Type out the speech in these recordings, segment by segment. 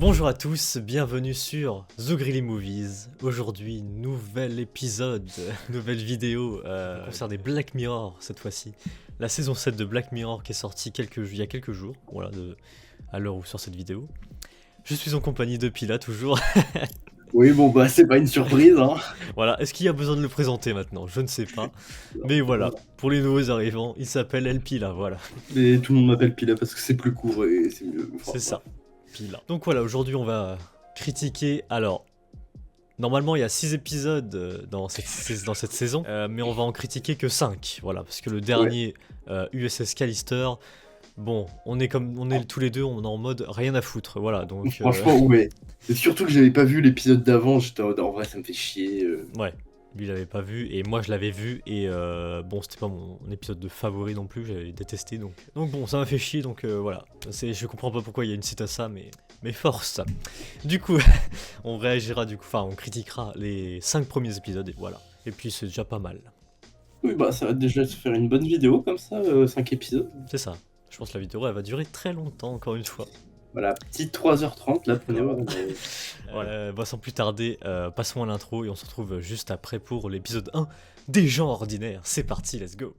Bonjour à tous, bienvenue sur The Greely Movies. Aujourd'hui, nouvel épisode, nouvelle vidéo concernant Black Mirror cette fois-ci. La saison 7 de Black Mirror qui est sortie il y a quelques jours, voilà, à l'heure où sort cette vidéo. Je suis en compagnie de Pila toujours. Oui, bon, bah, c'est pas une surprise, hein. Voilà, est-ce qu'il y a besoin de le présenter maintenant? Je ne sais pas. Mais voilà, pour les nouveaux arrivants, il s'appelle El Pila, voilà. Et tout le monde m'appelle Pila parce que c'est plus court et c'est mieux. Enfin, C'est ça, Pila. Donc voilà, aujourd'hui on va critiquer, alors... Normalement, il y a 6 épisodes dans cette saison, mais on va en critiquer que 5, voilà, parce que le dernier, USS Callister, bon, on est tous les deux, on est en mode rien à foutre, voilà, donc... Franchement, ouais. Et surtout que j'avais pas vu l'épisode d'avant, j'étais en vrai, ça me fait chier. Ouais, lui il l'avait pas vu, et moi je l'avais vu, et bon, c'était pas mon épisode de favori non plus, j'avais détesté, donc bon, ça m'a fait chier, donc voilà. Je comprends pas pourquoi il y a une suite à ça, mais force. Du coup, on réagira on critiquera les 5 premiers épisodes, et voilà. Et puis c'est déjà pas mal. Oui, bah, ça va déjà se faire une bonne vidéo comme ça, 5 épisodes. C'est ça. Je pense que la vidéo, elle va durer très longtemps, encore une fois. Voilà, petite 3h30, là, prenez-moi. Voilà, sans plus tarder, passons à l'intro et on se retrouve juste après pour l'épisode 1 des gens ordinaires. C'est parti, let's go.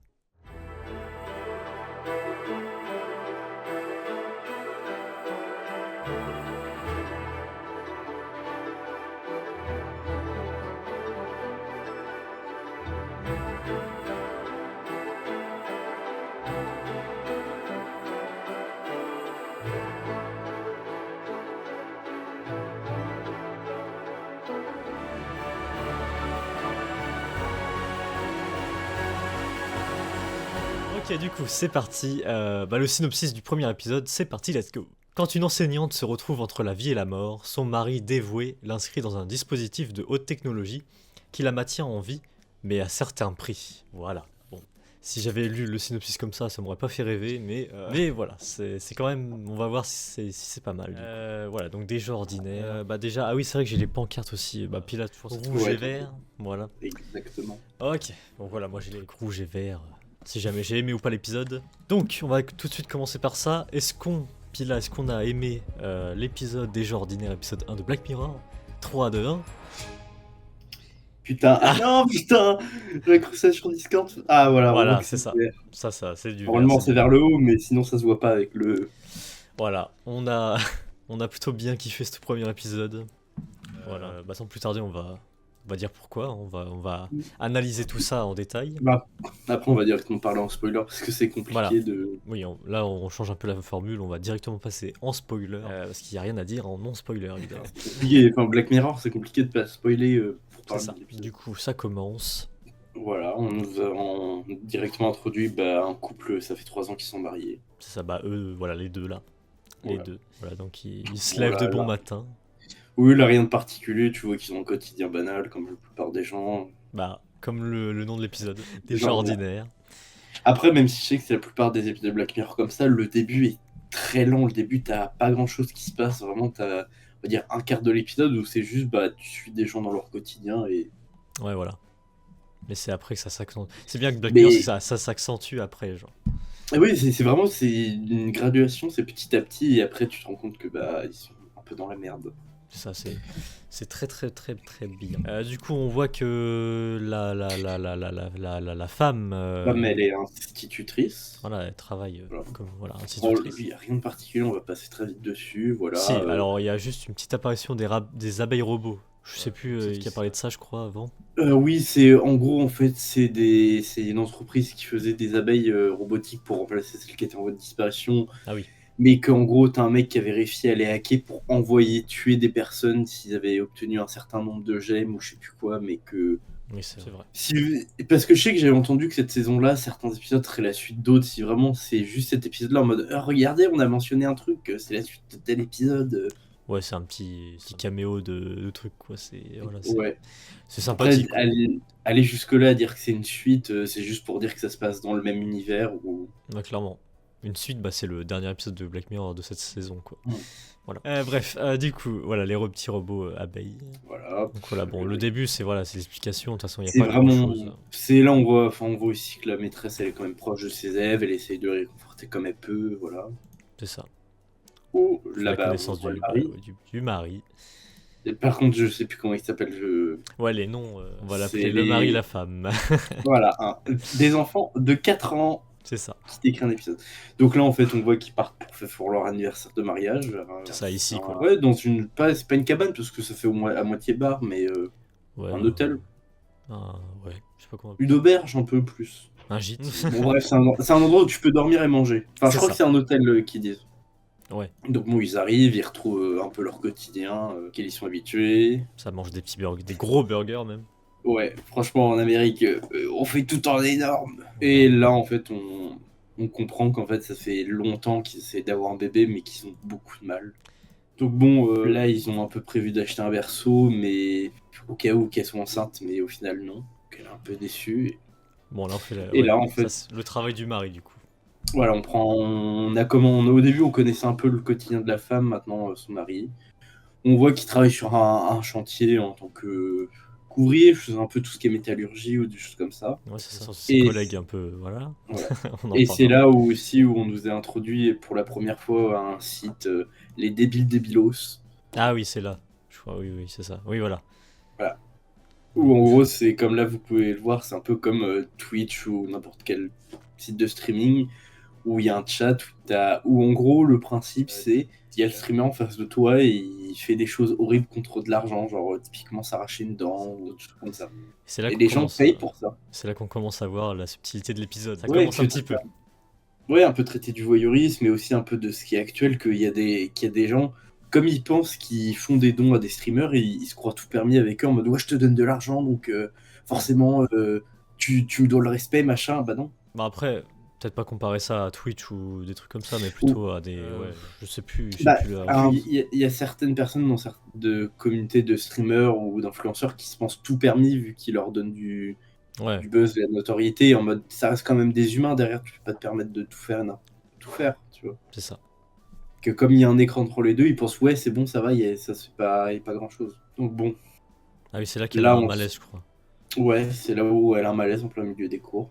Ok, du coup, c'est parti. Le synopsis du premier épisode, c'est parti, let's go. Quand une enseignante se retrouve entre la vie et la mort, son mari dévoué l'inscrit dans un dispositif de haute technologie qui la maintient en vie, mais à certain prix. Voilà. Bon, si j'avais lu le synopsis comme ça m'aurait pas fait rêver, mais voilà, c'est quand même... On va voir si c'est pas mal. Voilà, donc des gens ordinaires. Déjà, ah oui, c'est vrai que j'ai les pancartes aussi. Pilote, rouge et vert. Voilà. Exactement. Ok, donc voilà, moi j'ai les rouges et verts. Si jamais j'ai aimé ou pas l'épisode. Donc, on va tout de suite commencer par ça. Est-ce qu'on a aimé l'épisode des gens ordinaires, épisode 1 de Black Mirror? 3, 2, 1. Putain, ah non, putain. J'avais cru ça sur Discord. Ah, voilà, c'est ça. Vert. Ça, c'est du vert. Normalement, c'est vers le haut, mais sinon, ça se voit pas avec le... Voilà, on a plutôt bien kiffé ce premier épisode. Voilà, sans plus tarder, on va dire pourquoi. On va analyser tout ça en détail. Bah, après, on va directement parler en spoiler parce que c'est compliqué de... Oui, là, on change un peu la formule. On va directement passer en spoiler parce qu'il n'y a rien à dire en non-spoiler, évidemment. Enfin, Black Mirror, c'est compliqué de pas spoiler pour parler de l'épisode. Du coup, ça commence. Voilà, on nous a directement introduit un couple, ça fait 3 ans qu'ils sont mariés. C'est ça, eux, voilà, les deux là. Les Voilà. deux. Voilà, donc ils se lèvent de bon matin. Oui, là, rien de particulier, tu vois qu'ils ont un quotidien banal, comme la plupart des gens. Comme le nom de l'épisode, des gens ordinaires. Après, même si je sais que c'est la plupart des épisodes de Black Mirror comme ça, le début est très lent. Le début, t'as pas grand chose qui se passe. Vraiment, t'as, on va dire, un quart de l'épisode où c'est juste, tu suis des gens dans leur quotidien et... Ouais, voilà. Mais c'est après que ça s'accentue. C'est bien que Black Mirror, ça s'accentue après, genre. Oui, c'est vraiment une graduation, c'est petit à petit, et après tu te rends compte que ils sont un peu dans la merde. Ça, c'est très très très très bien. Du coup, on voit que la femme... Elle est institutrice. Voilà, elle travaille comme institutrice. Il n'y a rien de particulier, on va passer très vite dessus, voilà. Si, alors il y a juste une petite apparition des abeilles robots. Je sais plus qui a parlé de ça, je crois, avant. Oui, c'est en gros, en fait, c'est une entreprise qui faisait des abeilles robotiques pour remplacer celles qui étaient en voie de disparition. Ah oui. Mais qu'en gros, t'as un mec qui avait réussi à les hacker pour envoyer tuer des personnes s'ils avaient obtenu un certain nombre de gemmes ou je sais plus quoi, mais que... Oui, c'est vrai. Parce que je sais que j'avais entendu que cette saison-là, certains épisodes seraient la suite d'autres, si vraiment c'est juste cet épisode-là en mode regardez, on a mentionné un truc, c'est la suite de tel épisode. Ouais, c'est un petit caméo de truc, quoi. Ouais. C'est sympathique. Après, aller jusque-là à dire que c'est une suite, c'est juste pour dire que ça se passe dans le même univers ou... Ouais, clairement. Une suite, c'est le dernier épisode de Black Mirror de cette saison, quoi. Ouais. Voilà. Bref, du coup, voilà, les petits robots abeilles. Voilà. Donc voilà, bon, le début, c'est l'explication. De toute façon, il n'y a pas vraiment... grand-chose. C'est là, on voit aussi que la maîtresse, elle est quand même proche de ses élèves, elle essaye de les réconforter comme elle peut, voilà. C'est ça. où On fait la là-bas on connaissance voit le du, mari. ouais, du mari. Et par contre, je sais plus comment il s'appelle. Ouais, les noms, on va C'est l'appeler le mari et la les femme. voilà, des enfants de 4 ans C'est ça. qui décrit un épisode. Donc là, en fait, on voit qu'ils partent pour leur anniversaire de mariage. C'est ça, ici, quoi. Ouais, dans une c'est pas une cabane parce que ça fait à moitié bar, mais Ouais, un hôtel, ouais, je sais pas comment. une auberge un peu plus. Un gîte. Bon bref, c'est un endroit où tu peux dormir et manger. Enfin, je C'est crois ça. que c'est un hôtel qu'ils disent. Ouais, Donc bon, ils arrivent, ils retrouvent un peu leur quotidien, qu'ils y sont habitués. ça mange des petits burgers, des gros burgers même. Ouais, franchement, en Amérique, on fait tout en énorme. Et là, en fait, on comprend qu'en fait, ça fait longtemps qu'ils essaient d'avoir un bébé, mais qu'ils ont beaucoup de mal. Donc bon, là, ils ont un peu prévu d'acheter un berceau, mais au cas où qu'elles soient enceintes, mais au final, non. Donc elle est un peu déçue. Bon, là, on fait Et ouais, là, en ça, fait, c'est le travail du mari, du coup. voilà, au début, on connaissait un peu le quotidien de la femme, maintenant son mari. On voit qu'il travaille sur un chantier en tant que qu'ouvrier, faisant un peu tout ce qui est métallurgie ou des choses comme ça. Ouais, c'est ça. Ses Et collègues un peu, voilà. voilà. On en Et c'est parlera. là où aussi où on nous a introduit pour la première fois à un site, les débiles débilos. Ah oui, c'est là. Je crois, oui, oui, c'est ça. Oui, voilà. Voilà. Où en gros, c'est comme là, vous pouvez le voir, c'est un peu comme Twitch ou n'importe quel site de streaming où il y a un chat où en gros, le principe c'est il y a le streamer en face de toi et il fait des choses horribles contre de l'argent, genre typiquement s'arracher une dent ou des choses comme ça. C'est là Et qu'on les gens commence payent pour ça. c'est là qu'on commence à voir la subtilité de l'épisode. Ça Ouais, commence un petit peu. ouais, un peu traiter du voyeurisme, mais aussi un peu de ce qui est actuel, qu'il y a des gens, comme ils pensent qu'ils font des dons à des streamers, et ils se croient tout permis avec eux en mode ouais, je te donne de l'argent, donc forcément tu me dois le respect, machin. Bah non. Bah après, peut-être pas comparer ça à Twitch ou des trucs comme ça, mais Ou, plutôt à des. Ouais, je sais plus. Je sais bah, plus là. alors, il y a certaines personnes dans de communautés de streamers ou d'influenceurs qui se pensent tout permis vu qu'ils leur donnent Ouais, du buzz, de la notoriété, en mode ça reste quand même des humains derrière, tu peux pas te permettre de tout faire, non. Tout faire, tu vois. c'est ça. Que comme il y a un écran entre les deux, ils pensent ouais c'est bon, ça va, ça se fait pas, y a pas grand chose. Donc bon, Ah oui, c'est là qu'elle a là un malaise, je crois. ouais, c'est là où elle a un malaise en plein milieu des cours.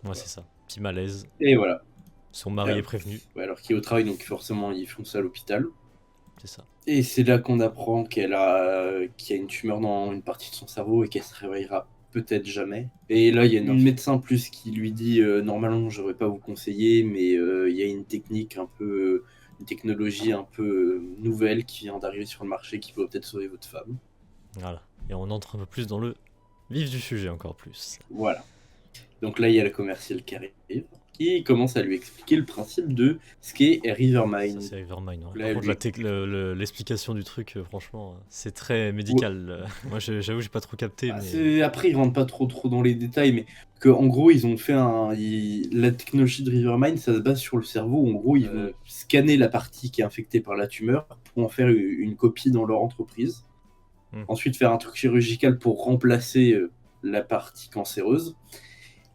Ouais, c'est ça. Petit malaise. Et voilà. Son mari est prévenu. Ouais, alors qu'il est au travail, donc forcément ils font ça à l'hôpital. C'est ça. Et c'est là qu'on apprend qu'il y a une tumeur dans une partie de son cerveau et qu'elle se réveillera peut-être jamais. Et là, il y a une médecin plus qui lui dit normalement, je devrais pas vous conseiller, mais il y a une technique un peu, une technologie un peu nouvelle qui vient d'arriver sur le marché qui peut peut-être sauver votre femme. Voilà. Et on entre un peu plus dans le vif du sujet encore plus. Voilà. Donc là, il y a le commercial qui arrive, qui commence à lui expliquer le principe de ce qu'est Rivermine. Ça, c'est Rivermine. Ouais. Là, Par contre, lui- l'explication du truc, franchement, c'est très médical. Moi, j'avoue, j'ai pas trop capté. Mais... Après, ils rentrent pas trop dans les détails, mais que en gros, ils ont fait la technologie de Rivermine, ça se base sur le cerveau. En gros, ils vont scanner la partie qui est infectée par la tumeur pour en faire une copie dans leur entreprise. Ensuite, faire un truc chirurgical pour remplacer la partie cancéreuse.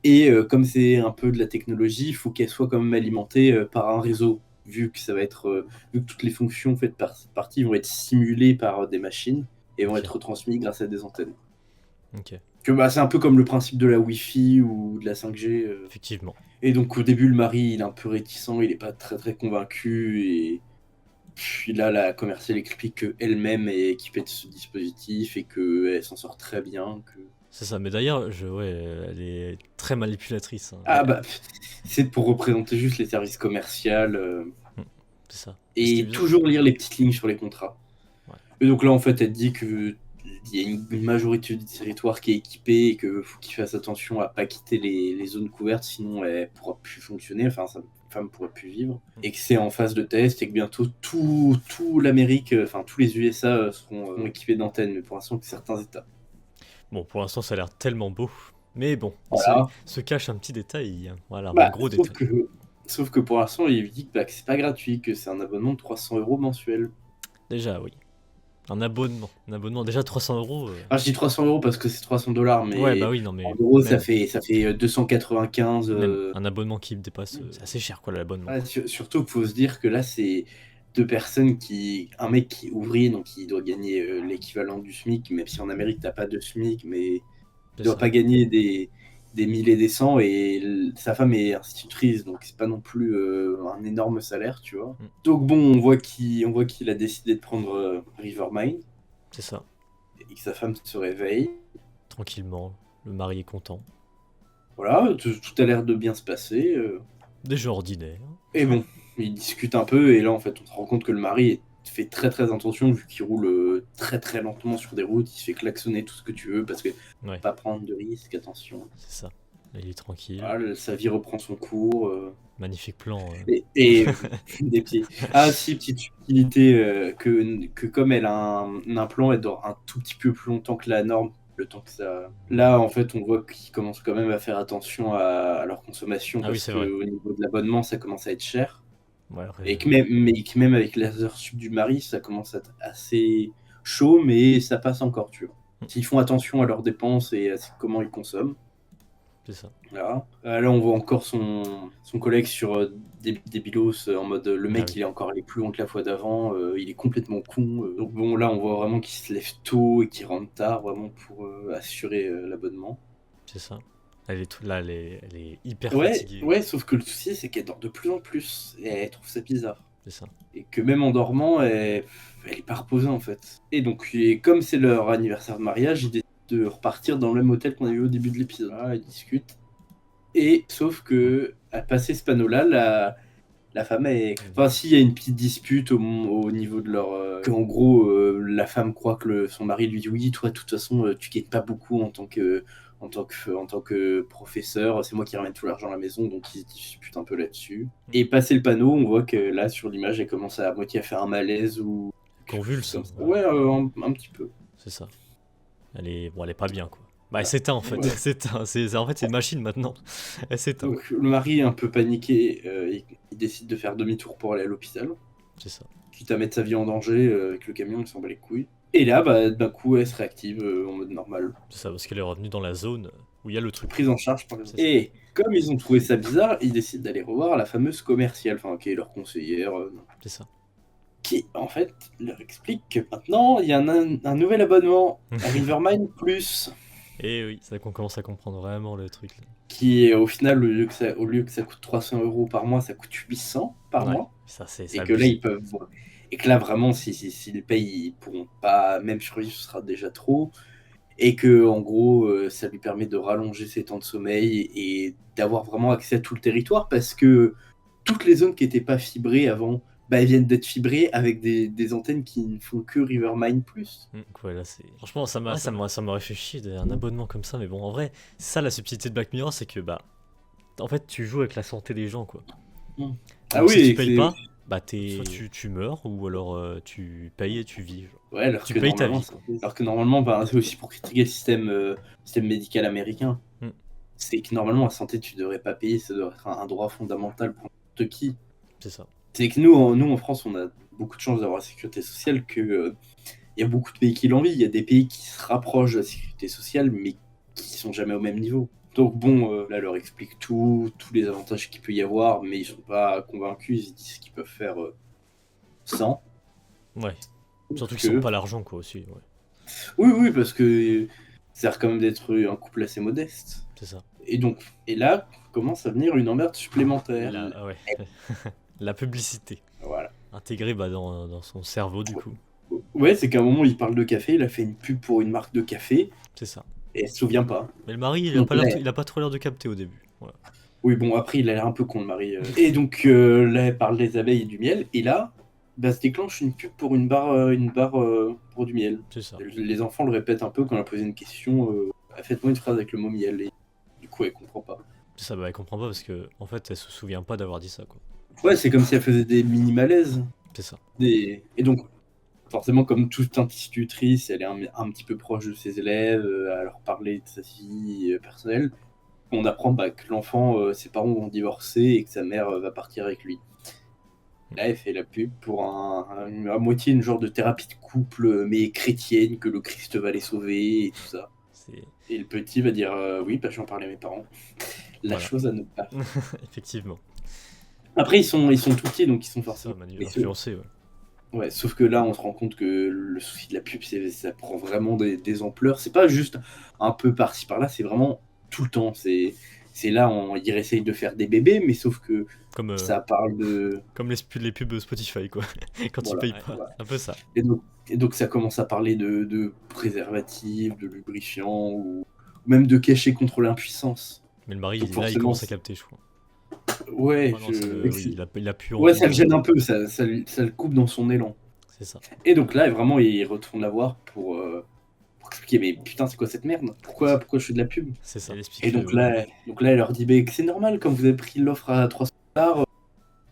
Et comme c'est un peu de la technologie, il faut qu'elle soit quand même alimentée par un réseau, vu que ça va être, vu que toutes les fonctions faites par cette partie vont être simulées par des machines et vont être retransmises grâce à des antennes. Ok. Que bah, c'est un peu comme le principe de la Wi-Fi ou de la 5G. Effectivement. Et donc au début, le mari, il est un peu réticent, il est pas très très convaincu. Et puis là, la commerciale explique qu'elle-même est équipée de ce dispositif et qu'elle s'en sort très bien. C'est ça, mais d'ailleurs, ouais, elle est très manipulatrice. Hein. Ah bah, c'est pour représenter juste les services commerciaux. C'est ça. Et toujours lire les petites lignes sur les contrats. Ouais. Et donc là, en fait, elle dit que il y a une majorité du territoire qui est équipé et qu'il faut qu'il fasse attention à pas quitter les zones couvertes, sinon elle pourra plus fonctionner, enfin sa femme pourra plus vivre. Et que c'est en phase de test et que bientôt tout l'Amérique, enfin tous les USA seront équipés d'antennes, mais pour l'instant que certains États. Bon, pour l'instant, ça a l'air tellement beau. Mais bon, voilà. il se cache un petit détail. Hein. Voilà, bah, un gros détail. Sauf que pour l'instant, il dit que c'est pas gratuit, que c'est un abonnement de 300 € mensuel. Déjà, oui. Un abonnement déjà 300 €. Ah, je dis 300 € parce que c'est 300 $, mais, ouais, bah oui, non, mais en euros, ça fait 295. Un abonnement qui me dépasse, c'est assez cher quoi l'abonnement. Ouais, surtout qu'il faut se dire que là, c'est deux personnes un mec qui est ouvrier, donc il doit gagner l'équivalent du SMIC, même si en Amérique, t'as pas de SMIC, mais il doit pas gagner des 1000 et des 100 et sa femme est institutrice, donc c'est pas non plus un énorme salaire, tu vois. Mm. Donc bon, on voit qu'il a décidé de prendre Rivermine C'est ça. et que sa femme se réveille. Tranquillement, le mari est content. Voilà, tout a l'air de bien se passer. Des gens ordinaires. Et bon, ils discutent un peu et là en fait on se rend compte que le mari fait très très attention vu qu'il roule très très lentement sur des routes, il se fait klaxonner tout ce que tu veux parce que Ouais, pas prendre de risques, attention. c'est ça. Là, il est tranquille. Voilà, sa vie reprend son cours. Magnifique plan. Et des petits. Ah si, petite subtilité, que comme elle a un implant, elle dort un tout petit peu plus longtemps que la norme, le temps que ça... Là, en fait, on voit qu'ils commencent quand même à faire attention à leur consommation, Ah oui, parce c'est vrai. qu'au niveau de l'abonnement, ça commence à être cher. Ouais, Et que même avec les heures sub du mari, ça commence à être assez chaud, mais ça passe encore, tu vois. S'ils font attention à leurs dépenses et à comment ils consomment. c'est ça. Là, là, on voit encore son collègue sur des bilos en mode le mec Ah oui. il est encore allé plus loin que la fois d'avant, il est complètement con. Donc bon, là on voit vraiment qu'il se lève tôt et qu'il rentre tard vraiment pour assurer l'abonnement. C'est ça. Là, elle est hyper Ouais, fatiguée. ouais, sauf que le souci c'est qu'elle dort de plus en plus et elle trouve ça bizarre. C'est ça. Et que même en dormant, elle est pas reposée en fait. Et donc, comme c'est leur anniversaire de mariage, ils décident de repartir dans le même hôtel qu'on a vu au début de l'épisode. Voilà, ils discutent. Et sauf que, à passer ce panneau-là, la femme est. Enfin, s'il y a une petite dispute au niveau de leur. En gros, la femme croit que son mari lui dit oui, toi, de toute façon, tu gagnes pas beaucoup en tant que professeur, c'est moi qui ramène tout l'argent à la maison, donc ils se disputent un peu là-dessus. Et passer le panneau, on voit que là, sur l'image, elle commence à moitié à faire un malaise ou. Convulse. Comme ça. Ouais, un petit peu. C'est ça. Elle est pas bien, quoi. Bah, elle s'éteint, en fait. Ouais. Elle s'éteint. En fait, c'est une machine, maintenant. Elle s'éteint. Donc, le mari est un peu paniqué, il décide de faire demi-tour pour aller à l'hôpital. C'est ça. Quitte à mettre sa vie en danger avec le camion, il s'en bat les couilles. Et là, bah, d'un coup, elle se réactive en mode normal. C'est ça, parce qu'elle est revenue dans la zone où il y a le truc. Prise en charge par les C'est ça. Et comme ils ont trouvé ça bizarre, ils décident d'aller revoir la fameuse commerciale, enfin, qui est leur conseillère, C'est ça. qui, en fait, leur explique que maintenant, il y a un nouvel abonnement à Rivermine Plus, Et oui, c'est là qu'on commence à comprendre vraiment le truc. Là. qui est au final, au lieu que ça coûte 300 € par mois, ça coûte 800 par Ouais, mois. ça, c'est Et que là, ils peuvent. Et que là, vraiment, s'ils le payent, ils pourront pas même survivre, ce sera déjà trop. Et que, en gros, ça lui permet de rallonger ses temps de sommeil et d'avoir vraiment accès à tout le territoire parce que toutes les zones qui n'étaient pas fibrées avant, bah, elles viennent d'être fibrées avec des antennes qui ne font que Rivermine Plus. Ouais, là, c'est... Franchement, ça m'a réfléchi d'un abonnement comme ça, mais bon, en vrai, c'est ça la subtilité de Black Mirror, c'est que, bah, en fait, tu joues avec la santé des gens, quoi. Mm. Alors, Ah si oui, tu payes pas, bah, Soit tu meurs, ou alors tu payes et tu vis. Genre. Ouais, alors Tu que payes ta normalement, vie, quoi. alors que normalement, bah, c'est aussi pour critiquer le système médical américain. Mm. C'est que normalement, la santé, tu devrais pas payer, ça devrait être un droit fondamental pour n'importe qui. C'est ça. C'est que nous, en France, on a beaucoup de chance d'avoir la sécurité sociale, que il y a beaucoup de pays qui l'envient. Il y a des pays qui se rapprochent de la sécurité sociale, mais qui sont jamais au même niveau. Donc bon, là, leur explique tous les avantages qu'il peut y avoir, mais ils sont pas convaincus, ils disent qu'ils peuvent faire sans. Ouais. Surtout que- qu'ils sont pas l'argent, quoi, aussi. Ouais. Oui, parce que ça a l'air quand même d'être un couple assez modeste. C'est ça. Et là, commence à venir une emmerde supplémentaire. Ah ouais. La publicité. Voilà. Intégrée bah, dans son cerveau, du coup. Ouais, c'est qu'à un moment, il parle de café, il a fait une pub pour une marque de café, C'est ça. et elle se souvient pas. Mais le mari, Donc, il a pas trop l'air de capter au début. Voilà. Oui, bon, après, il a l'air un peu con, le mari. Et donc, là, elle parle des abeilles et du miel, et là, bah, se déclenche une pub pour une barre pour du miel. C'est ça. Les enfants le répètent un peu quand on a posé une question, faites-moi une phrase avec le mot miel, et du coup, elle comprend pas. C'est ça, bah, elle comprend pas parce que, en fait, elle se souvient pas d'avoir dit ça, quoi. Ouais, c'est comme si elle faisait des mini-malaises. C'est ça. Et donc, forcément, comme toute institutrice, elle est un petit peu proche de ses élèves, à leur parler de sa vie personnelle. On apprend bah, que l'enfant, ses parents vont divorcer et que sa mère va partir avec lui. Là, elle fait la pub pour à moitié une genre de thérapie de couple, mais chrétienne, que le Christ va les sauver et tout ça. Et le petit va dire oui, bah, je vais en parler à mes parents. La Voilà. chose à ne pas. Effectivement. Après, ils sont tout petits, donc ils sont forcément influencés. Ouais. Ouais, sauf que là, on se rend compte que le souci de la pub, ça prend vraiment des ampleurs. C'est pas juste un peu par-ci par-là, c'est vraiment tout le temps. C'est là, il essaye de faire des bébés, mais sauf que Comme, ça parle de... comme les pubs Spotify, quoi. Quand ils Voilà, payent ouais, pas. voilà. Un peu ça. Et donc ça commence à parler de préservatifs, de lubrifiants, ou même de cachets contre l'impuissance. Mais le mari, Donc là, il forcément, commence à capter, je crois. ouais, Oh non, oui, il a plus ouais, envie ça le de. gêne un peu, ça le coupe dans son élan. C'est ça. Et donc là, vraiment, il retourne la voir pour expliquer, mais putain, c'est quoi cette merde? Pourquoi je fais de la pub? C'est ça. Il explique Et que, ouais. donc là, elle leur dit, bah, que c'est normal, quand vous avez pris l'offre à 300$,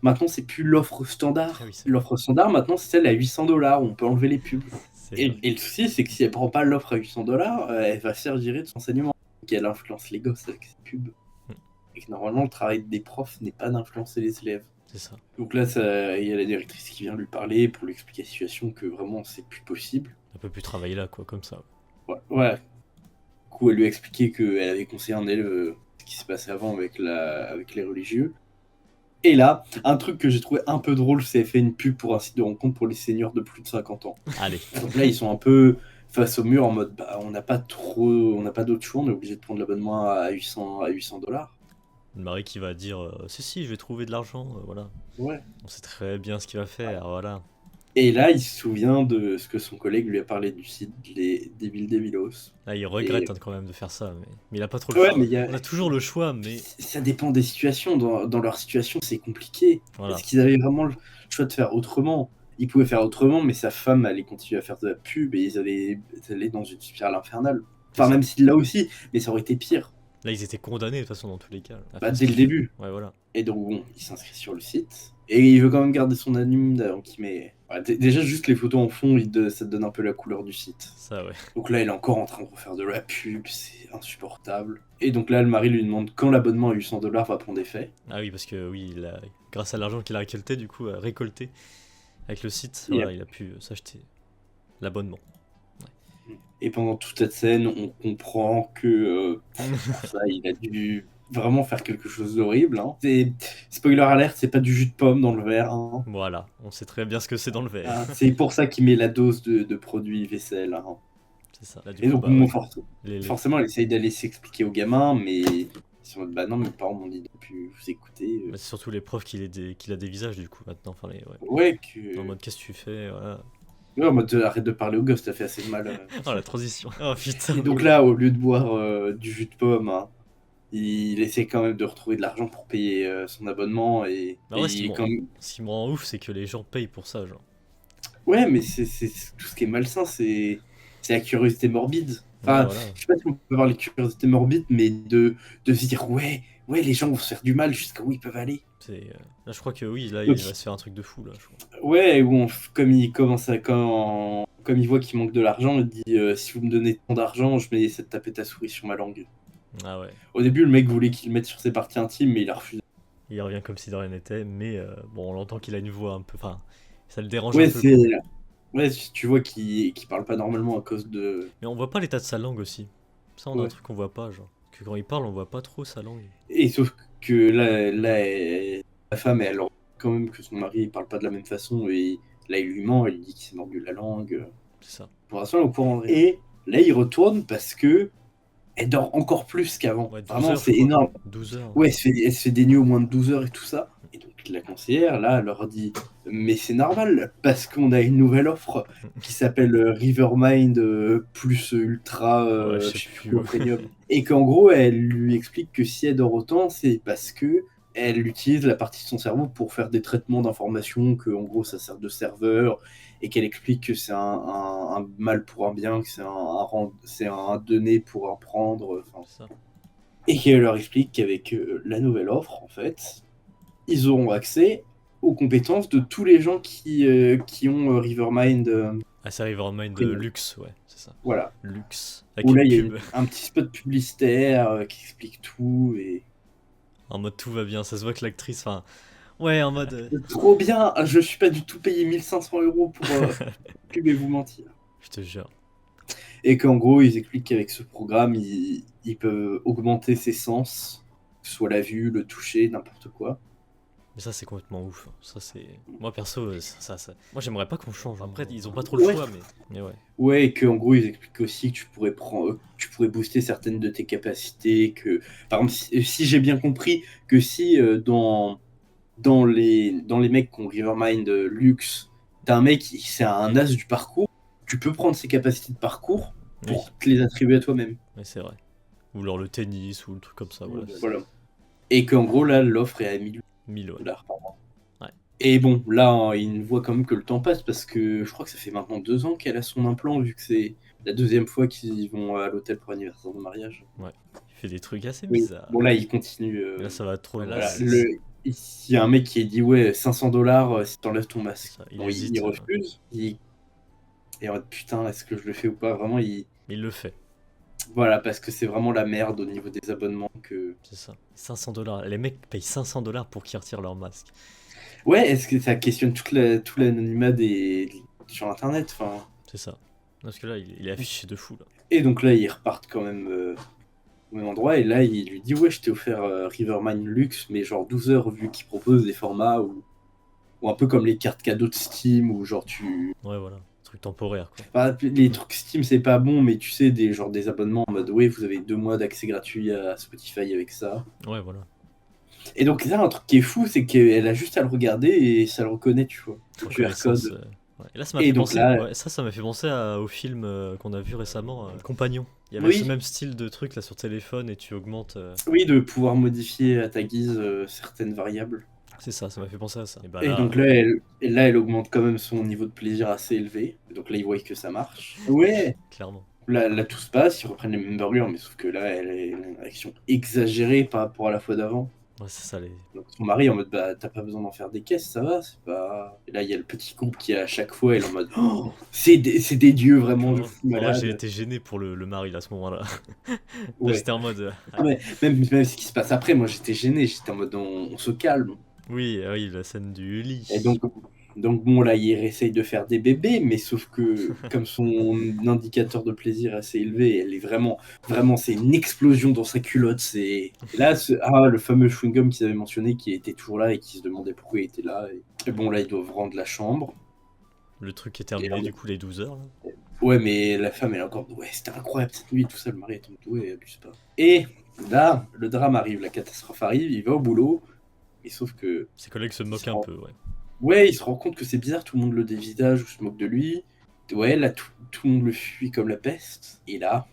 maintenant c'est plus l'offre standard. Ah oui, c'est L'offre standard, maintenant, c'est celle à 800$, on peut enlever les pubs. c'est- Et le souci, c'est que si elle prend pas l'offre à 800$, elle va se faire virer de son enseignement. Qu'elle influence les gosses avec ses pubs. Et que normalement, le travail des profs n'est pas d'influencer les élèves. C'est ça. Donc là, il y a la directrice qui vient lui parler pour lui expliquer la situation, que vraiment, c'est plus possible. On peut plus travailler là, quoi, comme ça. Ouais. Du coup, elle lui a expliqué qu'elle avait conseillé un élève ce qui s'est passé avant avec les religieux. Et là, un truc que j'ai trouvé un peu drôle, c'est fait une pub pour un site de rencontre pour les seniors de plus de 50 ans. Allez. Donc là, ils sont un peu face au mur en mode, bah, on n'a pas d'autre choix, on est obligé de prendre l'abonnement à 800$. Le mari qui va dire si, je vais trouver de l'argent, voilà. Ouais. On sait très bien ce qu'il va faire, voilà. Et là, il se souvient de ce que son collègue lui a parlé du site Les Débiles Débilos. Là, il regrette quand même de faire ça, mais il a pas trop le Ouais, choix. mais On a toujours le choix, mais ça dépend des situations. Dans leur situation, c'est compliqué. voilà. Est-ce qu'ils avaient vraiment le choix de faire autrement? Ils pouvaient faire autrement, mais sa femme allait continuer à faire de la pub et ils allaient dans une spirale infernale. Enfin, même si là aussi, mais ça aurait été pire. Là, ils étaient condamnés de toute façon dans tous les cas. Bah, dès le début. Ouais, voilà. Et donc, bon, il s'inscrit sur le site. Et il veut quand même garder son anonyme, donc il met... Ouais, déjà, juste les photos en fond, ça te donne un peu la couleur du site. Ça, ouais. Donc là, il est encore en train de refaire de la pub, c'est insupportable. Et donc là, le mari lui demande quand l'abonnement à 800$ va prendre effet. Ah oui, parce que oui, grâce à l'argent qu'il a récolté, du coup, récolté avec le site, Yeah. voilà, il a pu s'acheter l'abonnement. Et pendant toute cette scène, on comprend que pour ça, il a dû vraiment faire quelque chose d'horrible. Hein. Spoiler alert, c'est pas du jus de pomme dans le verre. Hein. Voilà, on sait très bien ce que c'est dans le verre. Ah, c'est pour ça qu'il met la dose de produits vaisselle. Hein. C'est ça. Là, du Et coup, donc, bah, bon, ouais. forcément, elle essaye d'aller s'expliquer aux gamins, mais ils sont en mode, bah non, mes parents m'ont dit de plus vous écouter. Bah, c'est surtout les profs qu'il a des visages, du coup, maintenant. Enfin, Ouais, que... En mode, qu'est-ce que tu fais, voilà. Ouais, en mode, arrête de parler aux gosses, t'as fait assez de mal. Oh, la transition. Oh, putain. Et donc là, au lieu de boire du jus de pomme, hein, il essaie quand même de retrouver de l'argent pour payer son abonnement. Et, Bah ouais, et il est quand même... ce qui me rend ouf, c'est que les gens payent pour ça, genre. Ouais, mais c'est tout ce qui est malsain, c'est la curiosité morbide. Enfin, Ouais, voilà. je sais pas si on peut parler de curiosité morbide, mais de se dire, ouais, les gens vont se faire du mal jusqu'à où ils peuvent aller. Là, je crois que oui, là, Donc, il va se faire un truc de fou, là, je crois. Ouais, comme il commence comme il voit qu'il manque de l'argent, il dit si vous me donnez tant d'argent, je vais essayer de taper ta souris sur ma langue. Ah ouais. Au début, le mec voulait qu'il le mette sur ses parties intimes, mais il a refusé. Il revient comme si de rien n'était, mais bon, on l'entend qu'il a une voix un peu. Enfin, ça le dérange Ouais, un peu. ouais, tu vois qu'il parle pas normalement à cause de. Mais on voit pas l'état de sa langue aussi. Ça, on a un Ouais. truc qu'on voit pas, genre. Que quand il parle, on voit pas trop sa langue. Et sauf que la femme, elle remarque quand même que son mari il parle pas de la même façon, et là, il lui ment, il lui dit qu'il s'est mordu la langue. C'est ça. Pour l'instant, elle est au courant de rien. Et là, il retourne parce que elle dort encore plus qu'avant. Ouais, 12 Vraiment, heures, c'est je crois. énorme. 12 heures. Ouais, elle se fait des nuits au moins de 12 heures et tout ça. Et donc la conseillère, là, elle leur dit mais c'est normal, parce qu'on a une nouvelle offre qui s'appelle Rivermind plus Ultra Ouais, je sais je sais plus. plus quoi, Premium. Et qu'en gros, elle lui explique que si elle dort autant, c'est parce que elle utilise la partie de son cerveau pour faire des traitements d'informations, que en gros ça sert de serveur, et qu'elle explique que c'est un mal pour un bien, que c'est un donné pour un prendre. C'est ça. Et qu'elle leur explique qu'avec la nouvelle offre, en fait, ils auront accès aux compétences de tous les gens qui ont Rivermind. Ah, c'est Rivermind Premium. Lux, ouais, c'est ça. Voilà. Lux. Où Avec là, une il y a pub. un petit spot publicitaire qui explique tout. Et... En mode tout va bien, ça se voit que l'actrice. Enfin, ouais, en mode. Trop bien. Je suis pas du tout payé 1500€ pour pub et vous mentir. Je te jure. Et qu'en gros, ils expliquent qu'avec ce programme, ils peuvent augmenter ses sens, que ce soit la vue, le toucher, n'importe quoi. Mais ça, c'est complètement ouf. Ça, c'est. Moi, perso, moi, j'aimerais pas qu'on change. Après, ils ont pas trop le Ouais. choix, mais ouais. Ouais, et qu'en gros, ils expliquent aussi que tu pourrais booster certaines de tes capacités. Que, par exemple, si j'ai bien compris, que si dans les mecs qui ont Rivermind Lux, t'as un mec, c'est un as du parcours, tu peux prendre ses capacités de parcours Oui, pour te les attribuer à toi-même. mais c'est vrai. Ou alors le tennis, ou le truc comme ça, voilà. Voilà. Et qu'en gros, là, l'offre est à 1000 1000, ouais. dollars par mois. Ouais. Et bon, là, hein, il voit quand même que le temps passe parce que je crois que ça fait maintenant 2 ans qu'elle a son implant, vu que c'est la deuxième fois qu'ils vont à l'hôtel pour anniversaire de mariage. Ouais. Il fait des trucs assez Oui. bizarres. Bon, là, il continue. Et là, ça va trop. Voilà. Il y a un mec qui a dit ouais, 500 dollars si t'enlèves ton masque. Ça, il Bon, hésite. il refuse. Et en mode putain, est-ce que je le fais ou pas? Vraiment, Mais il le fait. Voilà, parce que c'est vraiment la merde au niveau des abonnements que. C'est ça. 500 $. Les mecs payent 500 $ pour qu'ils retirent leur masque. Ouais, est-ce que ça questionne tout l'anonymat sur internet, enfin. C'est ça. Parce que là, il est affiché de fou, là. Et donc là, ils repartent quand même au même endroit. Et là, il lui dit ouais, je t'ai offert Rivermine Lux, mais genre 12 heures, vu qu'il propose des formats ou un peu comme les cartes cadeaux de Steam, où genre tu. Ouais, voilà. Truc temporaire, quoi. Enfin, les trucs Steam, c'est pas bon, mais tu sais, des abonnements en mode ouais, vous avez 2 mois d'accès gratuit à Spotify avec ça. Ouais, voilà. Et donc là, un truc qui est fou, c'est qu'elle a juste à le regarder et ça le reconnaît, tu vois. Le QR Reconnaissance, code. ouais. Et là, ça m'a Et fait donc penser, là- ouais, ça m'a fait penser au film qu'on a vu récemment, Compagnon. Il y avait Oui. ce même style de truc là sur téléphone et tu augmentes. Oui, de pouvoir modifier à ta guise certaines variables. C'est ça m'a fait penser à ça. Et bah Et là, donc là elle augmente quand même son niveau de plaisir assez élevé. Donc là, il voit que ça marche. Ouais. clairement. Là, tout se passe, ils reprennent les mêmes burgers, mais sauf que là, elle a une réaction exagérée par rapport à la fois d'avant. Ouais, c'est ça les. Donc son mari en mode bah t'as pas besoin d'en faire des caisses, ça va, c'est pas. Et là il y a le petit groupe qui à chaque fois elle est en mode oh, c'est des dieux vraiment de fou En vrai, j'ai malade. été gêné pour le mari là, à ce moment-là. Là, Ouais. j'étais en mode. Ah, mais même ce qui se passe après, moi j'étais gêné, j'étais en mode on se calme. Oui, la scène du lit. Et donc bon là il essaye de faire des bébés, mais sauf que comme son indicateur de plaisir est assez élevé, elle est vraiment c'est une explosion dans sa culotte. C'est et là le fameux chewing-gum qu'ils avaient mentionné qui était toujours là et qui se demandait pourquoi il était là. Et bon là ils doivent rendre la chambre. Le truc est terminé du coup les 12 heures. Là. Ouais, mais la femme, elle est encore. Ouais, c'était incroyable cette nuit, tout ça, le mari est en doué, abuse pas. Et là, le drame arrive, la catastrophe arrive, il va au boulot, et sauf que. Ses collègues se moquent un peu, ouais. Ouais, il se rend compte que c'est bizarre, tout le monde le dévisage ou se moque de lui. Ouais, là, tout le monde le fuit comme la peste. Et là.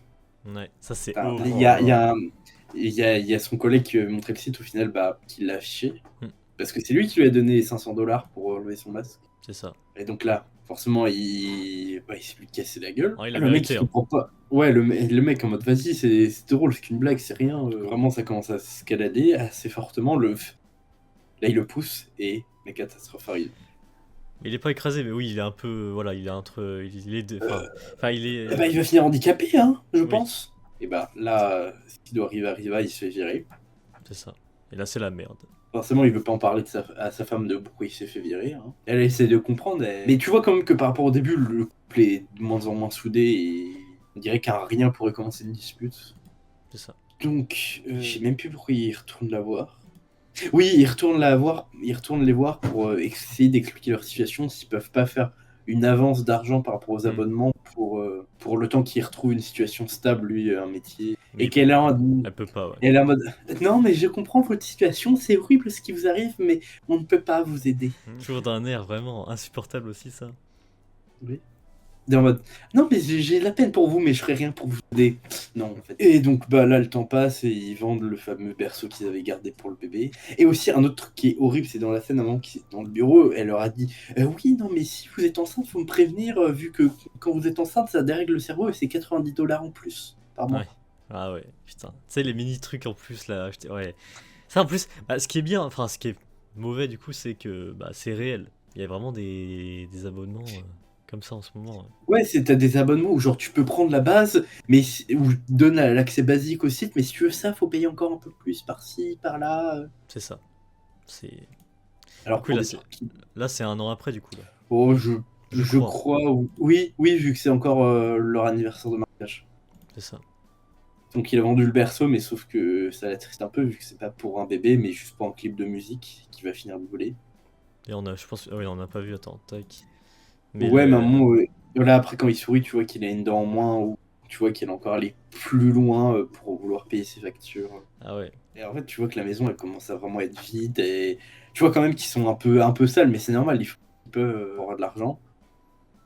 Ouais, ça c'est Il y a son collègue qui avait montré le site au final, qui l'a affiché. Parce que c'est lui qui lui a donné 500 $ pour enlever son masque. C'est ça. Et donc là, forcément, il s'est lui cassé la gueule. Il a le mérité, mec, il comprend pas. Ouais, le mec en mode vas-y, c'est drôle, c'est qu'une blague, c'est rien. Vraiment, ça commence à s'escalader assez fortement. Là, il le pousse et la catastrophe arrive. Il est pas écrasé, mais oui, il est un peu. Voilà, il est entre. Il est. Enfin, il est. Il va finir handicapé, hein, je pense. Et là, ce qui doit arriver, il se fait virer. C'est ça. Et là, c'est la merde. Forcément, il veut pas en parler à sa femme de pourquoi il s'est fait virer. Hein. Elle essaie de comprendre. Mais tu vois quand même que par rapport au début, le couple est de moins en moins soudé et on dirait qu'un rien pourrait commencer une dispute. C'est ça. Donc, je sais même plus pourquoi il retourne la voir. Oui, il retourne les voir pour essayer d'expliquer leur situation, s'ils peuvent pas faire une avance d'argent par rapport aux abonnements pour le temps qu'il retrouve une situation stable, lui, un métier. Mais et qu'elle a elle peut pas, ouais. Elle est en mode non, mais je comprends votre situation, c'est horrible ce qui vous arrive, mais on ne peut pas vous aider. Toujours d'un air vraiment insupportable aussi, ça. Oui. En mode non, mais j'ai de la peine pour vous, mais je ferai rien pour vous aider. Non, en fait. Et donc là le temps passe et ils vendent le fameux berceau qu'ils avaient gardé pour le bébé. Et aussi un autre truc qui est horrible, c'est dans la scène avant qui dans le bureau, elle leur a dit oui, non, mais si vous êtes enceinte, faut me prévenir, vu que quand vous êtes enceinte, ça dérègle le cerveau et c'est 90 $ en plus par mois. Ouais. Ah ouais, putain. Tu sais, les mini trucs en plus là, ouais. Ça en plus, ce qui est bien, enfin ce qui est mauvais du coup, c'est que c'est réel. Il y a vraiment des abonnements comme ça en ce moment. Ouais, t'as des abonnements où genre tu peux prendre la base, mais où donne l'accès basique au site, mais si tu veux ça, faut payer encore un peu plus par-ci, par-là. C'est ça. C'est. Alors que là, c'est 1 an après du coup. Là. Oh, je crois. Oui, vu que c'est encore leur anniversaire de mariage. C'est ça. Donc il a vendu le berceau, mais sauf que ça l'attriste un peu, vu que c'est pas pour un bébé, mais juste pour un clip de musique qui va finir brûlé. Et on a, je pense, ah oui, on n'a pas vu, attends, tac. Mais Ouais, mais à un le... moment, là, après, quand il sourit, tu vois qu'il a une dent en moins, ou tu vois qu'il est encore allé plus loin pour vouloir payer ses factures. Ah ouais, Et en fait, tu vois que la maison, elle commence à vraiment être vide, et tu vois quand même qu'ils sont un peu sales, mais c'est normal, il faut un peu avoir de l'argent.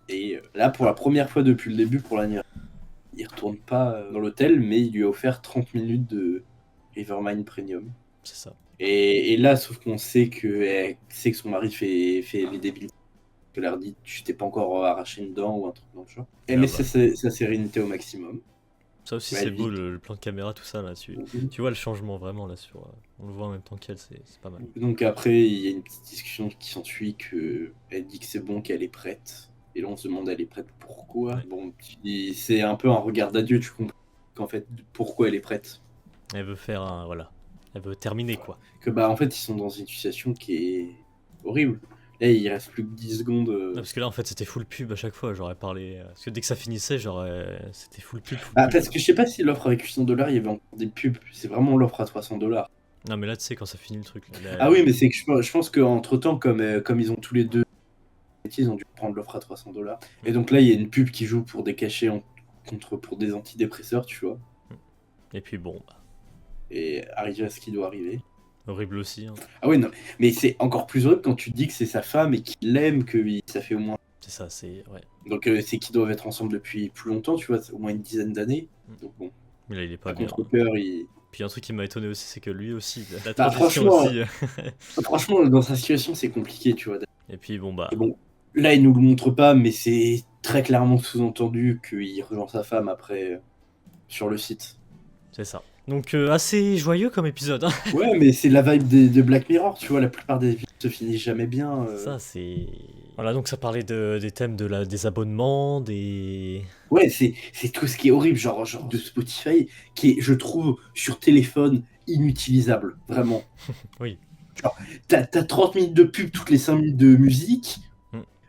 Et là, pour la première fois depuis le début, pour l'anniversaire, il retourne pas dans l'hôtel, mais il lui a offert 30 minutes de Rivermine Premium. c'est ça. Et là, sauf qu'on sait que son mari fait les débiles. Que leur dit, tu t'es pas encore arraché une dent ou un truc dans le genre. Et Ah mais bah. c'est sa sérénité au maximum. Ça aussi, Ouais, c'est elle beau, vit. le plan de caméra, tout ça, là. Tu vois le changement, vraiment, là, sur... on le voit en même temps qu'elle, c'est pas mal. Donc après, il y a une petite discussion qui s'ensuit que elle dit que c'est bon, qu'elle est prête. Et là, on se demande, elle est prête pourquoi? Ouais. Bon, c'est un peu un regard d'adieu, tu comprends qu'en fait, pourquoi elle est prête. Elle veut faire un... Voilà. Elle veut terminer, quoi. Que bah, en fait, ils sont dans une situation qui est horrible. Là, il reste plus que 10 secondes. Non, parce que là, en fait, c'était full pub à chaque fois, j'aurais parlé... Parce que dès que ça finissait, c'était full pub, full Ah, pub, parce quoi. que je sais pas si l'offre avec 800 $, il y avait encore des pubs. C'est vraiment l'offre à 300 $. Non, mais là, tu sais, quand ça finit le truc, là, Ah oui, mais c'est que je pense qu'entre temps, comme ils ont tous les deux, ils ont dû prendre l'offre à 300 $. Et donc là, il y a une pub qui joue pour des cachets contre pour des antidépresseurs, tu vois. Et puis bon, bah, Et arriver à ce qui doit arriver. horrible aussi, hein. Ah oui, non, mais c'est encore plus horrible quand tu te dis que c'est sa femme et qu'il l'aime, ça fait au moins. C'est ça, c'est... Ouais. Donc c'est qu'ils doivent être ensemble depuis plus longtemps, tu vois, au moins une dizaine d'années. Donc bon, Mais là, il est pas à bien. contre-cœur, il. Puis un truc qui m'a étonné aussi, c'est que lui aussi, la Bah, transition franchement, aussi. franchement, dans sa situation, c'est compliqué, tu vois. Et puis bon, bah... Et bon, là, il nous le montre pas, mais c'est très clairement sous-entendu qu'il rejoint sa femme après sur le site. C'est ça. Donc assez joyeux comme épisode, hein. Ouais, mais c'est la vibe de Black Mirror, tu vois, la plupart des épisodes se finissent jamais bien. Ça, c'est... Voilà, donc ça parlait des thèmes des abonnements, des... Ouais, c'est tout ce qui est horrible, genre de Spotify, qui est, je trouve, sur téléphone, inutilisable, vraiment. Oui. Genre, t'as 30 minutes de pub toutes les 5 minutes de musique,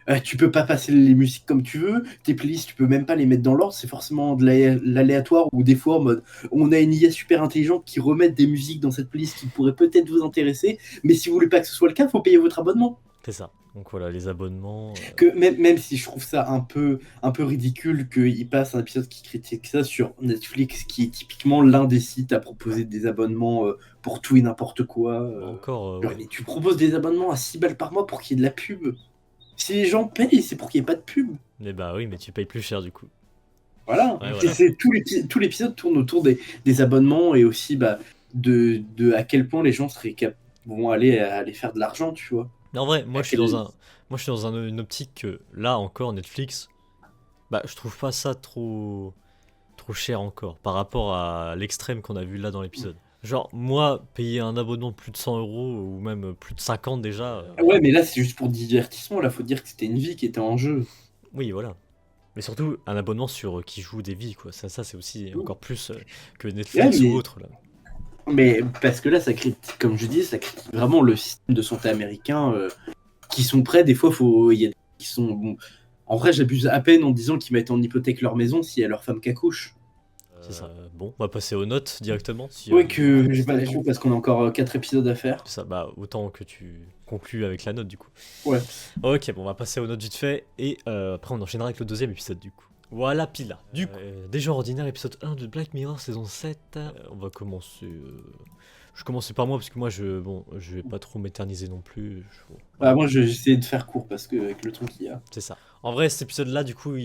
Mm. tu peux pas passer les musiques comme tu veux, tes playlists, tu peux même pas les mettre dans l'ordre, c'est forcément de l'aléatoire, ou des fois en mode, on a une IA super intelligente qui remet des musiques dans cette playlist qui pourrait peut-être vous intéresser, mais si vous voulez pas que ce soit le cas, faut payer votre abonnement. C'est ça. Donc voilà, les abonnements... Que même si je trouve ça un peu ridicule qu'il passe un épisode qui critique ça sur Netflix, qui est typiquement l'un des sites à proposer des abonnements pour tout et n'importe quoi. Encore, Genre, ouais. mais tu proposes des abonnements à 6 balles par mois pour qu'il y ait de la pub. Si les gens payent, c'est pour qu'il n'y ait pas de pub. Mais bah oui, mais tu payes plus cher du coup. Voilà. Ouais, Et voilà. tout l'épisode tourne autour des abonnements et aussi de à quel point les gens vont aller faire de l'argent, tu vois. Mais en vrai, À quel- moi je suis dans une optique que là encore Netflix, bah je trouve pas ça trop cher encore par rapport à l'extrême qu'on a vu là dans l'épisode. Genre moi payer un abonnement de plus de 100 euros ou même plus de 50 déjà, Ouais, mais là, c'est juste pour divertissement. Là, faut dire que c'était une vie qui était en jeu. oui voilà. Mais surtout un abonnement sur qui joue des vies quoi. Ça c'est aussi encore plus que Netflix Ouais, ou autre là. mais parce que là, ça critique, comme je dis, ça critique vraiment le système de santé américain qui sont prêts. Des fois, il y a des qui sont. Bon, en vrai, j'abuse à peine en disant qu'ils mettent en hypothèque leur maison s'il y a leur femme qui accouche. C'est ça. Bon, on va passer aux notes directement. Si, Ouais, que j'ai pas trop parce qu'on a encore 4 épisodes à faire. ça, bah autant que tu conclues avec la note du coup. Ouais. Ok, bon, on va passer aux notes vite fait et après on enchaînera avec le deuxième épisode du coup. Voilà Pila. Du coup, des gens ordinaires, épisode 1 de Black Mirror saison 7. On va commencer. Je commençais par moi parce que moi je vais pas trop m'éterniser non plus. Bah, moi, j'essaie de faire court parce que avec le truc qu'il y a. C'est ça. En vrai, cet épisode là, du coup,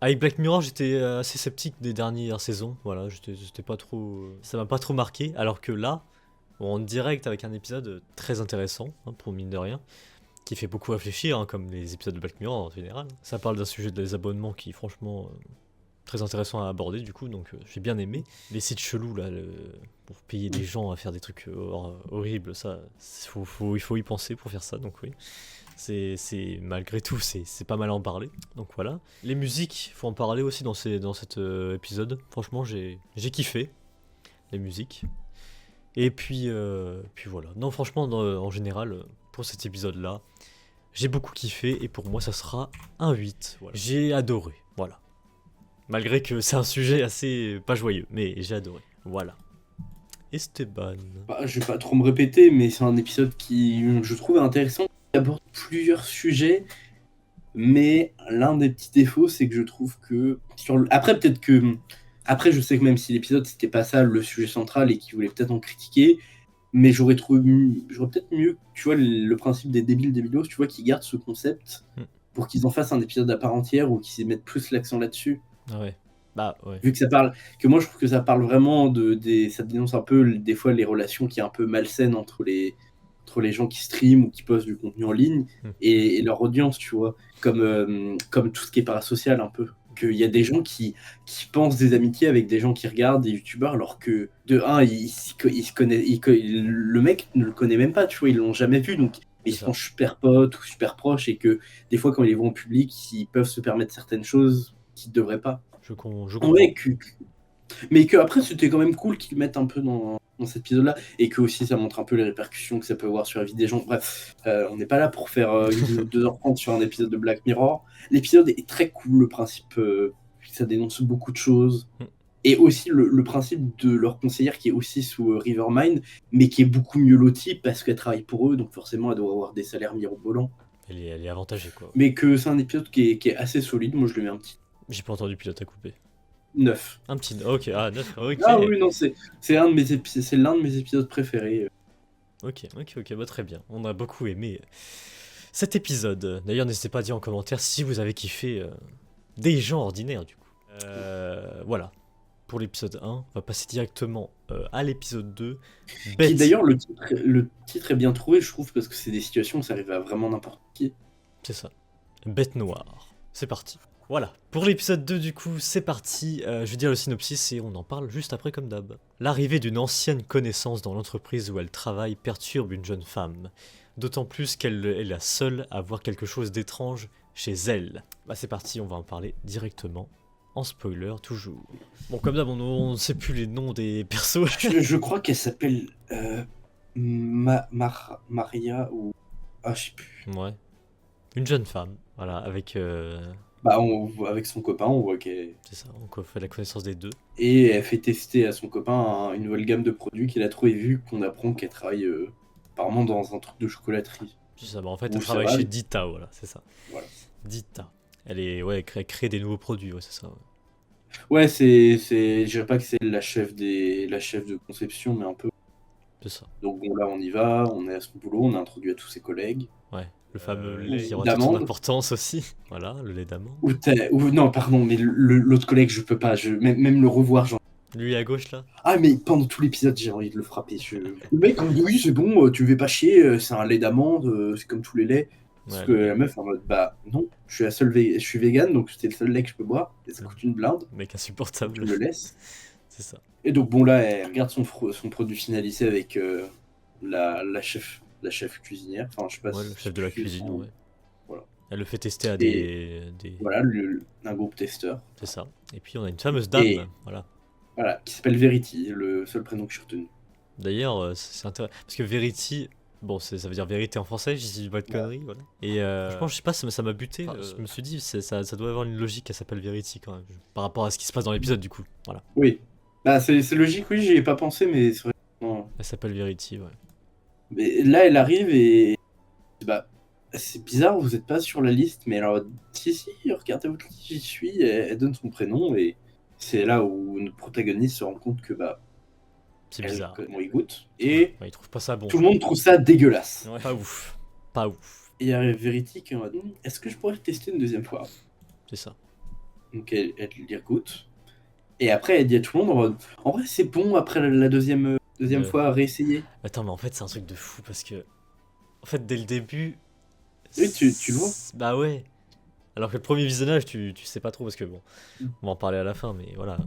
avec Black Mirror, j'étais assez sceptique des dernières saisons. Voilà, j'étais pas trop. Ça m'a pas trop marqué. Alors que là, en direct avec un épisode très intéressant, hein, pour mine de rien, qui fait beaucoup réfléchir, hein, comme les épisodes de Black Mirror en général. Ça parle d'un sujet des abonnements qui, franchement, très intéressant à aborder, du coup, donc j'ai bien aimé. Les sites chelous, là, pour payer des gens à faire des trucs horribles, ça, il faut y penser pour faire ça, donc oui. C'est malgré tout, c'est pas mal à en parler, donc voilà. Les musiques, faut en parler aussi dans cet épisode. Franchement, j'ai kiffé les musiques. Et puis voilà. Non, franchement, en général, pour cet épisode-là, j'ai beaucoup kiffé et pour moi, ça sera un 8. Voilà. J'ai adoré, voilà. Malgré que c'est un sujet assez pas joyeux, mais j'ai adoré. Voilà. Esteban. Bah, je vais pas trop me répéter, mais c'est un épisode qui, je trouve intéressant. Il aborde plusieurs sujets, mais l'un des petits défauts, c'est que je trouve que après peut-être que après je sais que même si l'épisode c'était pas ça le sujet central et qu'il voulait peut-être en critiquer, mais j'aurais peut-être mieux, tu vois, le principe des débilos, tu vois, qui gardent ce concept Mm. pour qu'ils en fassent un épisode à part entière ou qu'ils mettent plus l'accent là-dessus. Ah ouais. Bah ouais. Vu que ça parle, que moi je trouve que ça parle vraiment ça dénonce un peu des fois les relations qui est un peu malsaines entre les gens qui streament ou qui postent du contenu en ligne Mm. et leur audience, tu vois, comme tout ce qui est parasocial un peu. Qu'il y a des gens qui pensent des amitiés avec des gens qui regardent des youtubeurs alors que de un, le mec ne le connaît même pas, tu vois, ils l'ont jamais vu donc ils C'est se ça. font super potes ou super proches et que des fois quand ils les voient en public, ils peuvent se permettre certaines choses qu'ils ne devraient pas. Je comprends. Ouais, mais que après c'était quand même cool qu'ils le mettent un peu dans cet épisode-là et que aussi ça montre un peu les répercussions que ça peut avoir sur la vie des gens. Bref, on n'est pas là pour faire une vidéo de 2h30 sur un épisode de Black Mirror. L'épisode est très cool, le principe, ça dénonce beaucoup de choses. Mm. Et aussi le principe de leur conseillère qui est aussi sous Rivermind, mais qui est beaucoup mieux lotie parce qu'elle travaille pour eux, donc forcément elle doit avoir des salaires mirobolants. Elle est avantagée quoi. Mais que c'est un épisode qui est assez solide, moi je lui mets un petit J'ai pas entendu pilote à couper. 9. Un petit. Ok, ah 9, ok. Ah oui, non, c'est l'un de mes épisodes préférés. Ok, bah très bien. On a beaucoup aimé cet épisode. D'ailleurs, n'hésitez pas à dire en commentaire si vous avez kiffé des gens ordinaires du coup. Voilà. Pour l'épisode 1, on va passer directement à l'épisode 2. Qui d'ailleurs, le titre est bien trouvé, je trouve, parce que c'est des situations où ça arrive à vraiment n'importe qui. C'est ça. Bête noire. C'est parti. Voilà. Pour l'épisode 2, du coup, c'est parti. Je vais dire le synopsis et on en parle juste après comme d'hab. L'arrivée d'une ancienne connaissance dans l'entreprise où elle travaille perturbe une jeune femme. D'autant plus qu'elle est la seule à voir quelque chose d'étrange chez elle. Bah c'est parti, on va en parler directement. En spoiler, toujours. Bon, comme d'hab, on ne sait plus les noms des persos. Je crois qu'elle s'appelle Maria ou... Ah, je sais plus. Ouais. Une jeune femme, voilà, avec... Bah, avec son copain, on voit qu'elle... C'est ça, on fait la connaissance des deux. Et elle fait tester à son copain une nouvelle gamme de produits qu'il a trouvé, vu qu'on apprend qu'elle travaille apparemment dans un truc de chocolaterie. C'est ça, bah en fait, elle Ou travaille ça va, chez Dita, voilà, c'est ça. Voilà. Dita. Elle crée des nouveaux produits, ouais, c'est ça. Ouais. Ouais, je dirais pas que c'est la chef de conception, mais un peu. C'est ça. Donc bon, là, on y va, on est à son boulot, on est introduit à tous ses collègues. Ouais, le fameux lait, il y aura toute son d'amande. importance aussi. Voilà, le lait d'amande. Non, pardon, mais l'autre collègue, je peux pas, même le revoir, genre. Lui à gauche, là. Ah, mais pendant tout l'épisode, j'ai envie de le frapper. Le mec, oui, c'est bon, tu me fais pas chier, c'est un lait d'amande, c'est comme tous les laits. Parce Ouais, que la meuf, en mode, bah non, je suis vegan, donc c'est le seul lait que je peux boire, et ça coûte une blinde, mec tu insupportable. me le laisses. C'est ça. Et donc bon, là, elle regarde son produit finalisé avec la chef cuisinière, enfin, je sais pas Ouais, si le chef de la cuisine, ouais. Voilà. Elle le fait tester à Et des... voilà, un groupe testeur. C'est ça. Et puis on a une fameuse dame, Et- voilà. Voilà, qui s'appelle Verity, le seul prénom que j'ai retenu. D'ailleurs, c'est intéressant. Parce que Verity, bon, ça veut dire vérité en français, je dis pas de conneries, voilà. Et franchement, je sais pas, ça m'a buté. Je me suis dit, ça doit avoir une logique, elle s'appelle Verity quand même. Par rapport à ce qui se passe dans l'épisode, du coup. Voilà. Oui. Bah, c'est logique, oui, j'y ai pas pensé, mais c'est vrai. Non. Elle s'appelle Verity, ouais. Mais là, elle arrive et. Bah, c'est bizarre, vous êtes pas sur la liste, mais alors, si, regardez votre liste, j'y suis, elle donne son prénom et c'est là où notre protagoniste se rend compte que, bah, C'est bizarre. comment il goûte. Et Ouais, il trouve pas ça bon. tout le monde trouve ça dégueulasse. Ouais. Pas ouf. Pas ouf. Et il y a Verity qui est en mode, est-ce que je pourrais le tester une deuxième fois? C'est ça. Donc elle lui goûte. Et après, elle dit à tout le monde, en vrai, c'est bon après la deuxième fois à réessayer. Attends, mais en fait, c'est un truc de fou parce que. En fait, dès le début. Oui, tu le vois. Bah ouais. Alors que le premier visionnage, tu sais pas trop parce que bon. On va en parler à la fin, mais voilà.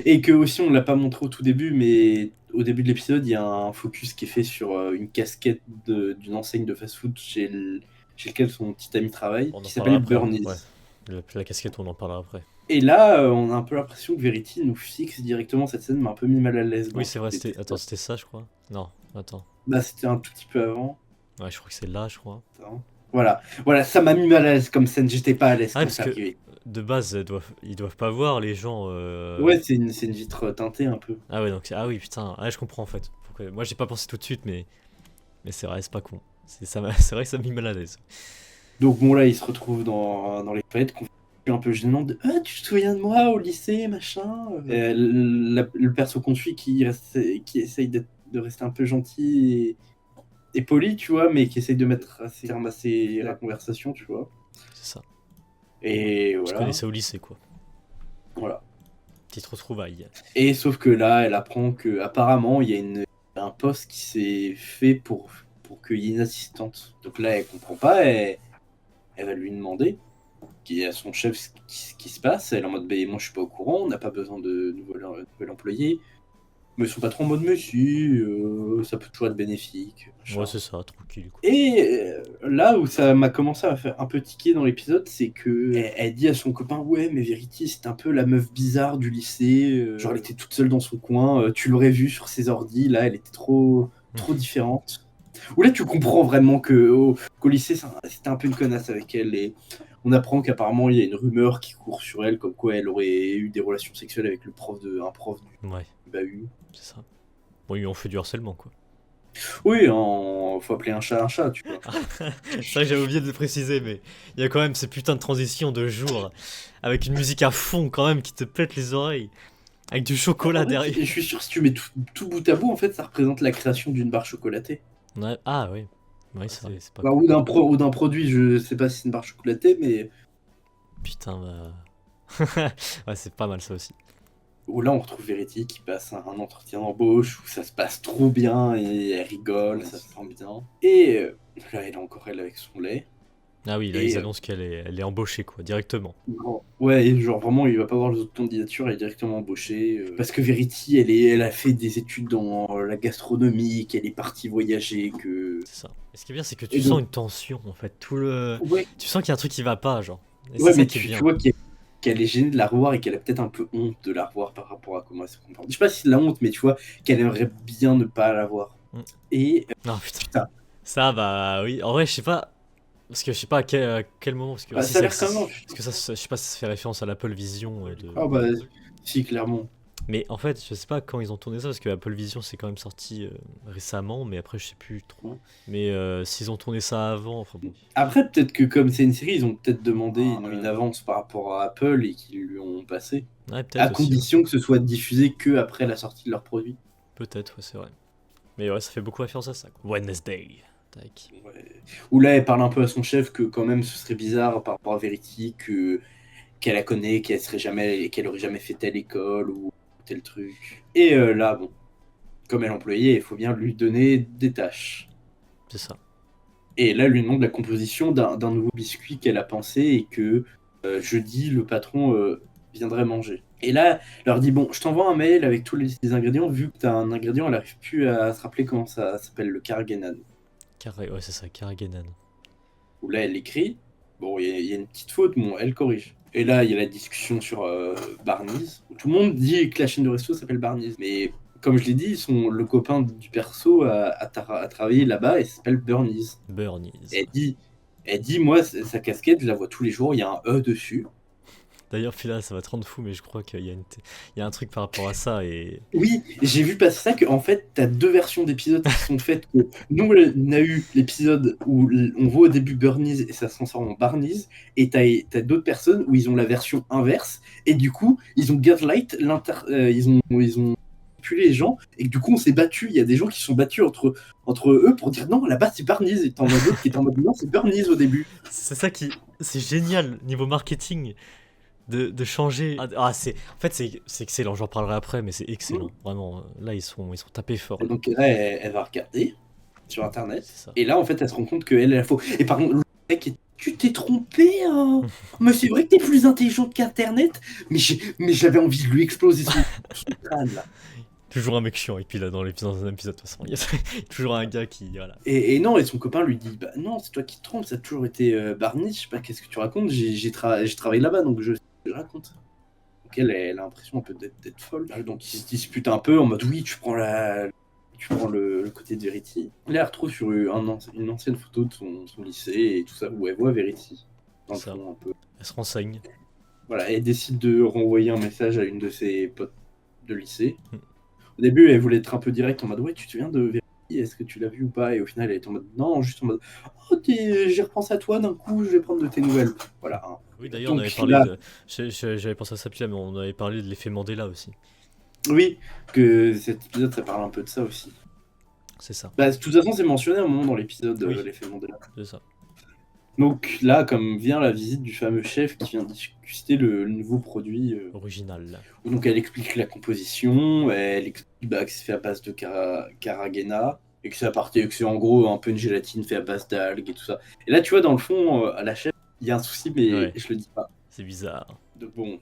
Et que aussi, on l'a pas montré au tout début, mais au début de l'épisode, il y a un focus qui est fait sur une casquette d'une enseigne de fast-food chez lequel son petit ami travaille, On en qui parlera s'appelle après. Burnies. Ouais. La casquette, on en parlera après. Et là, on a un peu l'impression que Verity nous fixe directement cette scène, m'a un peu mis mal à l'aise. Oui, c'est vrai, c'était ça, je crois. Non, attends. Bah, c'était un tout petit peu avant. Ouais, je crois que c'est là, je crois. Attends. Voilà, ça m'a mis mal à l'aise comme scène, j'étais pas à l'aise Ah, quand parce ça que arrivait. de base, ils doivent pas voir les gens. Ouais, c'est une vitre teintée un peu. Ah ouais, donc ah oui, putain, je comprends en fait. Moi, j'ai pas pensé tout de suite, mais c'est vrai, c'est pas con. C'est vrai que ça m'a mis mal à l'aise. Donc bon, là, il se retrouve dans les fêtes, un peu gênant de Ah, tu te souviens de moi au lycée, machin. Le perso qu'on suit qui essaye de rester un peu gentil et poli, tu vois, mais qui essaye de mettre assez terme à la conversation, tu vois. C'est ça. Et Je voilà. connaissais au lycée, quoi. Voilà. Petite retrouvaille. Et sauf que là, elle apprend que apparemment il y a un poste qui s'est fait pour qu'il y ait une assistante. Donc là, elle comprend pas, elle va lui demander qui est à son chef ce qui se passe. Elle est en mode, moi je suis pas au courant, on n'a pas besoin de nouvel employé. Mais son patron en mode, mais si, ça peut toujours être bénéfique. Ouais, c'est ça, tranquille. Quoi. Et là où ça m'a commencé à faire un peu tiquer dans l'épisode, c'est que elle dit à son copain, ouais, mais Verity, c'est un peu la meuf bizarre du lycée. Genre, elle était toute seule dans son coin. Tu l'aurais vu sur ses ordis, là, elle était trop différente. Où là, tu comprends vraiment qu'au lycée, c'était un peu une connasse avec elle. Et on apprend qu'apparemment, il y a une rumeur qui court sur elle, comme quoi elle aurait eu des relations sexuelles avec un prof du bahut. C'est ça. Bon, ils ont fait du harcèlement, quoi. Oui, faut appeler un chat, tu vois. C'est vrai que j'avais oublié de le préciser, mais il y a quand même ces putains de transitions de jour, avec une musique à fond, quand même, qui te pète les oreilles. Avec du chocolat derrière. Je suis sûr, si tu mets tout bout à bout, en fait, ça représente la création d'une barre chocolatée. Ouais. Ah oui, oui c'est vrai, c'est pas cool. Ou d'un produit, je sais pas si c'est une barre chocolatée, mais... Putain, ouais, c'est pas mal ça aussi. Où là, on retrouve Verity qui passe un entretien d'embauche où ça se passe trop bien et elle rigole, ça se sent bien. Et là, elle est encore elle avec son lait. Ah oui, là, ils annoncent qu'elle est embauchée, quoi, directement. Ouais, genre vraiment, il va pas voir les autres candidatures, elle est directement embauchée. Parce que Verity, elle a fait des études dans la gastronomie, qu'elle est partie voyager, que... C'est ça. Et ce qui est bien, c'est que tu sens une tension, en fait. Ouais. Tu sens qu'il y a un truc qui va pas, genre. Et ouais, mais tu vois qu'elle est gênée de la revoir et qu'elle a peut-être un peu honte de la revoir par rapport à comment elle se comporte. Je sais pas si c'est de la honte, mais tu vois qu'elle aimerait bien ne pas la voir. Et... Non, putain. Ça, bah oui. En vrai, je sais pas... Parce que je sais pas à quel moment... Parce que, ça a l'air quand même... Parce que ça, je sais pas si ça fait référence à l'Apple Vision et Ah bah, si, clairement. Mais en fait, je sais pas quand ils ont tourné ça, parce que Apple Vision c'est quand même sorti récemment, mais après je sais plus trop. Mais s'ils ont tourné ça avant, enfin bon. Après, peut-être que comme c'est une série, ils ont peut-être demandé une avance par rapport à Apple et qu'ils lui ont passé. Ouais, peut-être. À condition que ce soit diffusé que après la sortie de leur produit. Peut-être, ouais, c'est vrai. Mais ouais, ça fait beaucoup référence à ça. Quoi. Wednesday. Tac. Ouais. Où là, elle parle un peu à son chef que quand même ce serait bizarre par rapport à Verity, qu'elle la connaît, qu'elle aurait jamais fait telle école ou tel truc. Et là, bon, comme elle est employée, il faut bien lui donner des tâches. C'est ça. Et là, elle lui demande la composition d'un nouveau biscuit qu'elle a pensé et que jeudi, le patron viendrait manger. Et là, elle leur dit, bon, je t'envoie un mail avec tous les ingrédients, vu que tu as un ingrédient, elle n'arrive plus à se rappeler comment ça s'appelle, le Carrageenan. Ouais, c'est ça, Carrageenan. Où là, elle écrit, bon, il y a une petite faute, bon, elle corrige. Et là, il y a la discussion sur Barney's, où tout le monde dit que la chaîne de resto s'appelle Barney's. Mais comme je l'ai dit, le copain du perso a travaillé là-bas et s'appelle Bernie's. Elle dit, moi, sa casquette, je la vois tous les jours, il y a un E dessus. D'ailleurs, puis là, ça va te rendre fou, mais je crois qu'il y a un truc par rapport à ça. Et... Oui, j'ai vu passer ça qu'en fait, t'as deux versions d'épisodes qui sont faites. Que nous, on a eu l'épisode où on voit au début Bernie's et ça se transforme en Barney's, et t'as d'autres personnes où ils ont la version inverse, et du coup, ils ont gaslight, ils ont manipulé les gens, et du coup, on s'est battu. Il y a des gens qui sont battus entre eux pour dire non, là-bas c'est Barney's, et t'en as d'autres qui étaient en mode non, c'est Bernie's au début. C'est ça qui. C'est génial, niveau marketing. De changer. En fait, c'est excellent. J'en parlerai après, mais c'est excellent. Vraiment, là, ils sont tapés fort. Donc là, elle va regarder sur internet. Et là, en fait, elle se rend compte qu'elle est la faux. Et par contre, le mec, tu t'es trompé, hein. Mais c'est vrai que t'es plus intelligent qu'Internet. Mais j'avais envie de lui exploser son crâne, là. Toujours un mec chiant, et puis là, dans un épisode, de toute façon, il y a toujours un gars qui. Voilà. Et non, et son copain lui dit, bah non, c'est toi qui te trompes, ça a toujours été Barney, je sais pas qu'est-ce que tu racontes, j'ai travaillé là-bas, donc je raconte. Donc elle a l'impression un peu d'être folle. Donc ils se disputent un peu en mode oui, tu prends le côté de Verity. Là, elle retrouve sur une ancienne photo de son lycée et tout ça, où elle voit Verity. Dans le fond, un peu. Elle se renseigne. Voilà, elle décide de renvoyer un message à une de ses potes de lycée. Au début, elle voulait être un peu directe en mode ouais, tu te souviens de Verity, est-ce que tu l'as vu ou pas? Et au final, elle est en mode non, juste en mode oh, j'ai repensé à toi d'un coup, je vais prendre de tes nouvelles. Voilà. Hein. Oui, d'ailleurs, on avait Donc parlé là, de. J'avais pensé à ça, puis là, mais on avait parlé de l'effet Mandela aussi. oui, que cet épisode, ça parle un peu de ça aussi. C'est ça. Bah, de toute façon, c'est mentionné à un moment dans l'épisode, Oui. l'effet Mandela. C'est ça. Donc là, comme vient la visite du fameux chef qui vient discuter le nouveau produit, Original. donc elle explique la composition, elle explique que c'est fait à base de carragena, et que c'est en gros un peu une gélatine faite à base d'algues et tout ça. Et là, tu vois, dans le fond, à la chef, il y a un souci, mais Ouais. je le dis pas. C'est bizarre. Donc bon,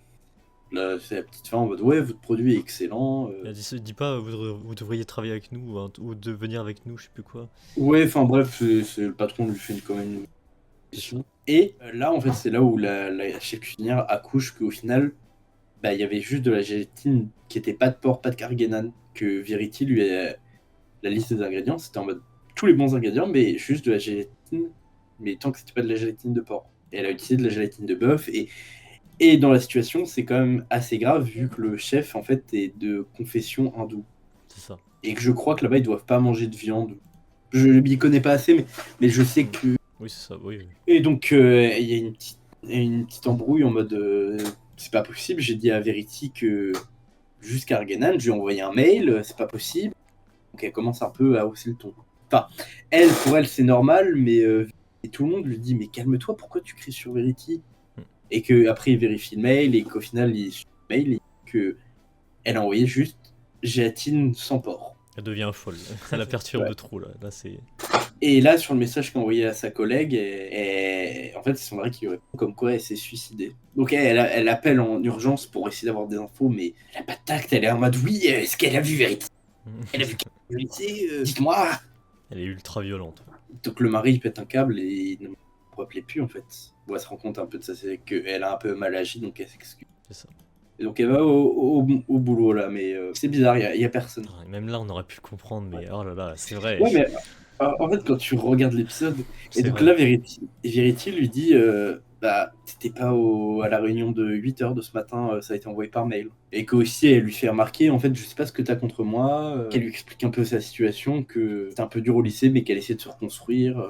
là, c'est la petite fin en mode ouais, votre produit est excellent. Elle dit pas, vous devriez travailler avec nous, ou de venir avec nous, je sais plus quoi. Ouais, enfin bref, c'est le patron lui fait quand même une question. Et là, en fait, c'est là où la chef cuisinière accouche qu'au final, bah, il y avait juste de la gélatine qui était pas de porc, pas de carguenan, que Verity lui a la liste des ingrédients, c'était en mode tous les bons ingrédients, mais juste de la gélatine, mais tant que c'était pas de la gélatine de porc. Et elle a utilisé de la gélatine de bœuf, et dans la situation, c'est quand même assez grave, vu que le chef, en fait, est de confession hindoue. C'est ça. Et que je crois que là-bas, ils doivent pas manger de viande. Je m'y connais pas assez, mais je sais que... Oui, c'est ça, oui. Et donc, il y a une petite embrouille en mode... c'est pas possible, j'ai dit à Verity que... Jusqu'à Argenan, je lui ai envoyé un mail, c'est pas possible. Donc elle commence un peu à hausser le ton. Enfin, pour elle, c'est normal, mais et tout le monde lui dit mais calme-toi, pourquoi tu cries sur Verity? Et qu'après il vérifie le mail et qu'au final il suit le mail et que elle a envoyé juste gélatine sans porc. Elle devient folle. Ça la perturbe Ouais. trop là. Là c'est. Et là sur le message qu'elle a envoyé à sa collègue, en fait c'est son mari qui lui répond comme quoi elle s'est suicidée. Donc elle appelle en urgence pour essayer d'avoir des infos, mais elle a pas de tact, elle est en mode oui, est-ce qu'elle a vu Verity? Elle a vu Verity, dites-moi. Elle est ultra violente. Donc le mari il pète un câble et il ne me rappelait plus en fait. Bon, elle se rend compte un peu de ça, c'est qu'elle a un peu mal agi donc elle s'excuse. C'est ça. Et donc elle va au boulot là, mais c'est bizarre, il y a personne. Ah, même là, on aurait pu comprendre, mais oh là là, c'est vrai. Ouais, mais en fait quand tu regardes l'épisode, et C'est donc vrai. là Verity lui dit bah t'étais pas à la réunion de 8h de ce matin, ça a été envoyé par mail. Et qu'aussi elle lui fait remarquer en fait je sais pas ce que t'as contre moi, qu'elle lui explique un peu sa situation, que c'est un peu dur au lycée mais qu'elle essaie de se reconstruire.